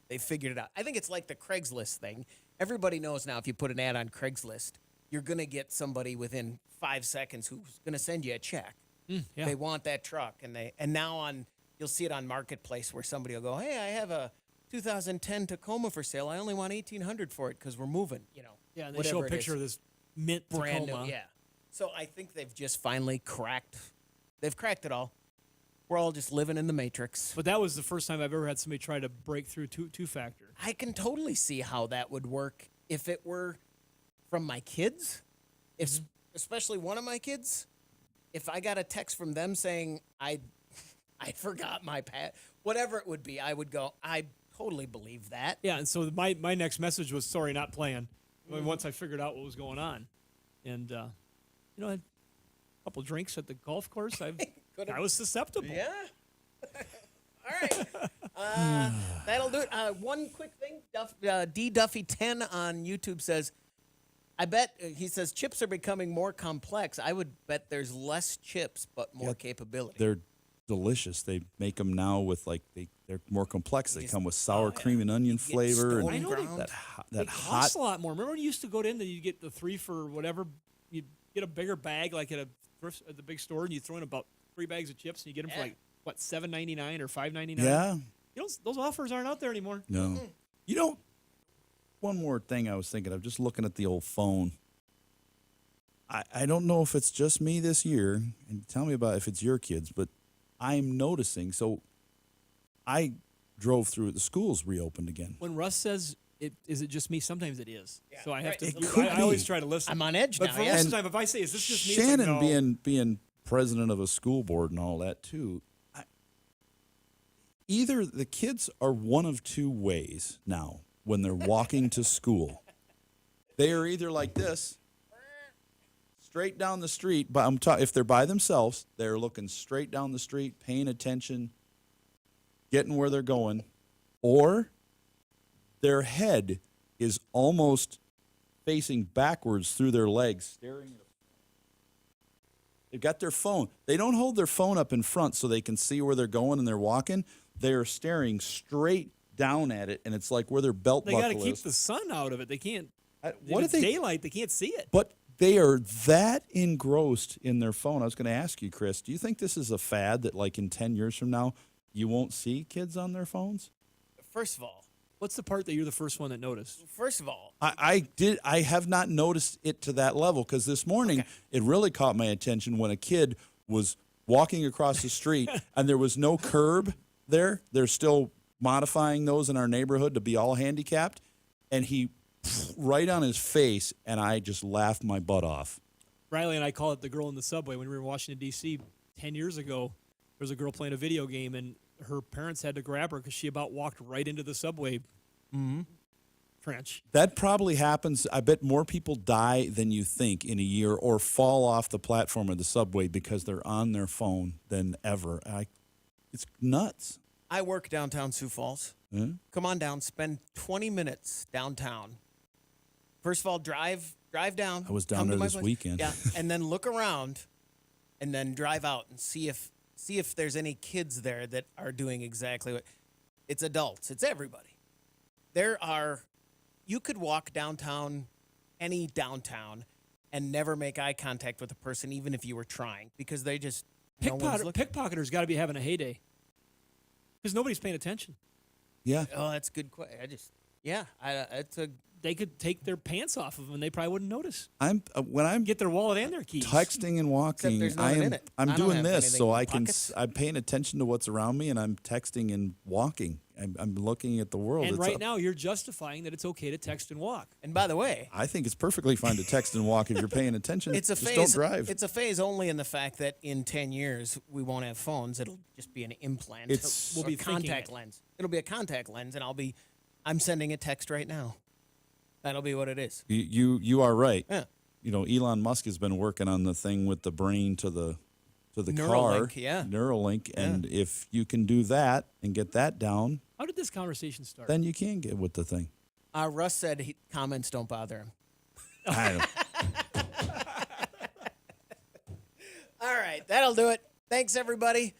They figured it out. I think it's like the Craigslist thing. Everybody knows now if you put an ad on Craigslist, you're going to get somebody within 5 seconds who's going to send you a check. Yeah. They want that truck. And now you'll see it on Marketplace where somebody will go, hey, I have a 2010 Tacoma for sale. I only want $1,800 for it because we're moving, Yeah, and they show a picture of this mint brand Tacoma. new. Yeah. So I think they've just finally cracked it all. We're all just living in the Matrix. But that was the first time I've ever had somebody try to break through two-factor. I can totally see how that would work if it were from my kids, especially one of my kids. If I got a text from them saying I forgot my whatever it would be, I would go, I totally believe that. Yeah, and so my next message was, sorry, not playing. I mean, once I figured out what was going on. And, I had a couple drinks at the golf course. I was susceptible. Yeah. All right. That'll do it. One quick thing. D Duffy 10 on YouTube says, I bet, he says, chips are becoming more complex. I would bet there's less chips, but more capability. They're delicious. They make them now with they're more complex. They come with sour cream and onion flavor. And I know that costs a lot more. Remember when you used to go in and you get the 3 for whatever, you'd get a bigger bag like at the big store, and you throw in about 3 bags of chips, and you get them for like $7.99 or $5.99. Yeah. Those offers aren't out there anymore. No. One more thing I was thinking of, just looking at the old phone. I don't know if it's just me this year, and tell me about if it's your kids, but I'm noticing. So I drove through it. The schools reopened again. When Russ says, is it just me? Sometimes it is. Yeah. So I have to. I always try to listen. I'm on edge but now. for most of the time, if I say, "Is this just me?" Shannon it's like, no. being president of a school board and all that too. Either the kids are one of 2 ways now when they're walking to school. They are either like this, straight down the street. But if they're by themselves, they're looking straight down the street, paying attention, getting where they're going, or their head is almost facing backwards through their legs, staring at a They've got their phone. They don't hold their phone up in front so they can see where they're going and they're walking. they are staring straight down at it, and it's like where their belt They buckle got to keep is. the sun out of it. They can't. What if if they? daylight? They can't see it. But they are that engrossed in their phone. I was going to ask you, Chris, do you think this is a fad that, like, in 10 years from now, you won't see kids on their phones? First of all, what's the part that you're the first one that noticed? First of all, I have not noticed it to that level, because this morning it really caught my attention when a kid was walking across the street and there was no curb there. They're still modifying those in our neighborhood to be all handicapped, and he right on his face, and I just laughed my butt off. Riley and I call it the girl in the subway. When we were in Washington, D.C. 10 years ago, there was a girl playing a video game, and her parents had to grab her because she about walked right into the subway trench. That probably happens. I bet more people die than you think in a year, or fall off the platform of the subway because they're on their phone than ever. It's nuts. I work downtown Sioux Falls. Come on down, spend 20 minutes downtown. First of all, drive down. I was down come to there my this place. weekend. Yeah, and then look around, and then drive out and see if there's any kids there that are doing exactly what. It's adults. It's everybody. You could walk downtown, any downtown, and never make eye contact with a person, even if you were trying, because they just no one's looking. Pickpocketers got to be having a heyday because nobody's paying attention. Yeah. Oh, that's a good question. They could take their pants off of them, and they probably wouldn't notice. When I'm get their wallet and their keys. Texting and walking, there's nothing in it. I'm I don't doing have this anything so in I can. pockets. I'm paying attention to what's around me, and I'm texting and walking. I'm looking at the world. And It's right up- now, you're justifying that it's okay to text and walk. And by the way, I think it's perfectly fine to text and walk if you're paying attention. it's a Just phase. don't drive. It's a phase only in the fact that in 10 years we won't have phones. It'll just be an implant. We'll or be a thinking contact it. lens. It'll be a contact lens, and I'm sending a text right now. That'll be what it is. You are right. Yeah. You know, Elon Musk has been working on the thing with the brain to the car, Neuralink, yeah. Neuralink, and if you can do that and get that down, How did this conversation start? then you can get with the thing. Russ said comments don't bother him. I don't- All right, that'll do it. Thanks, everybody.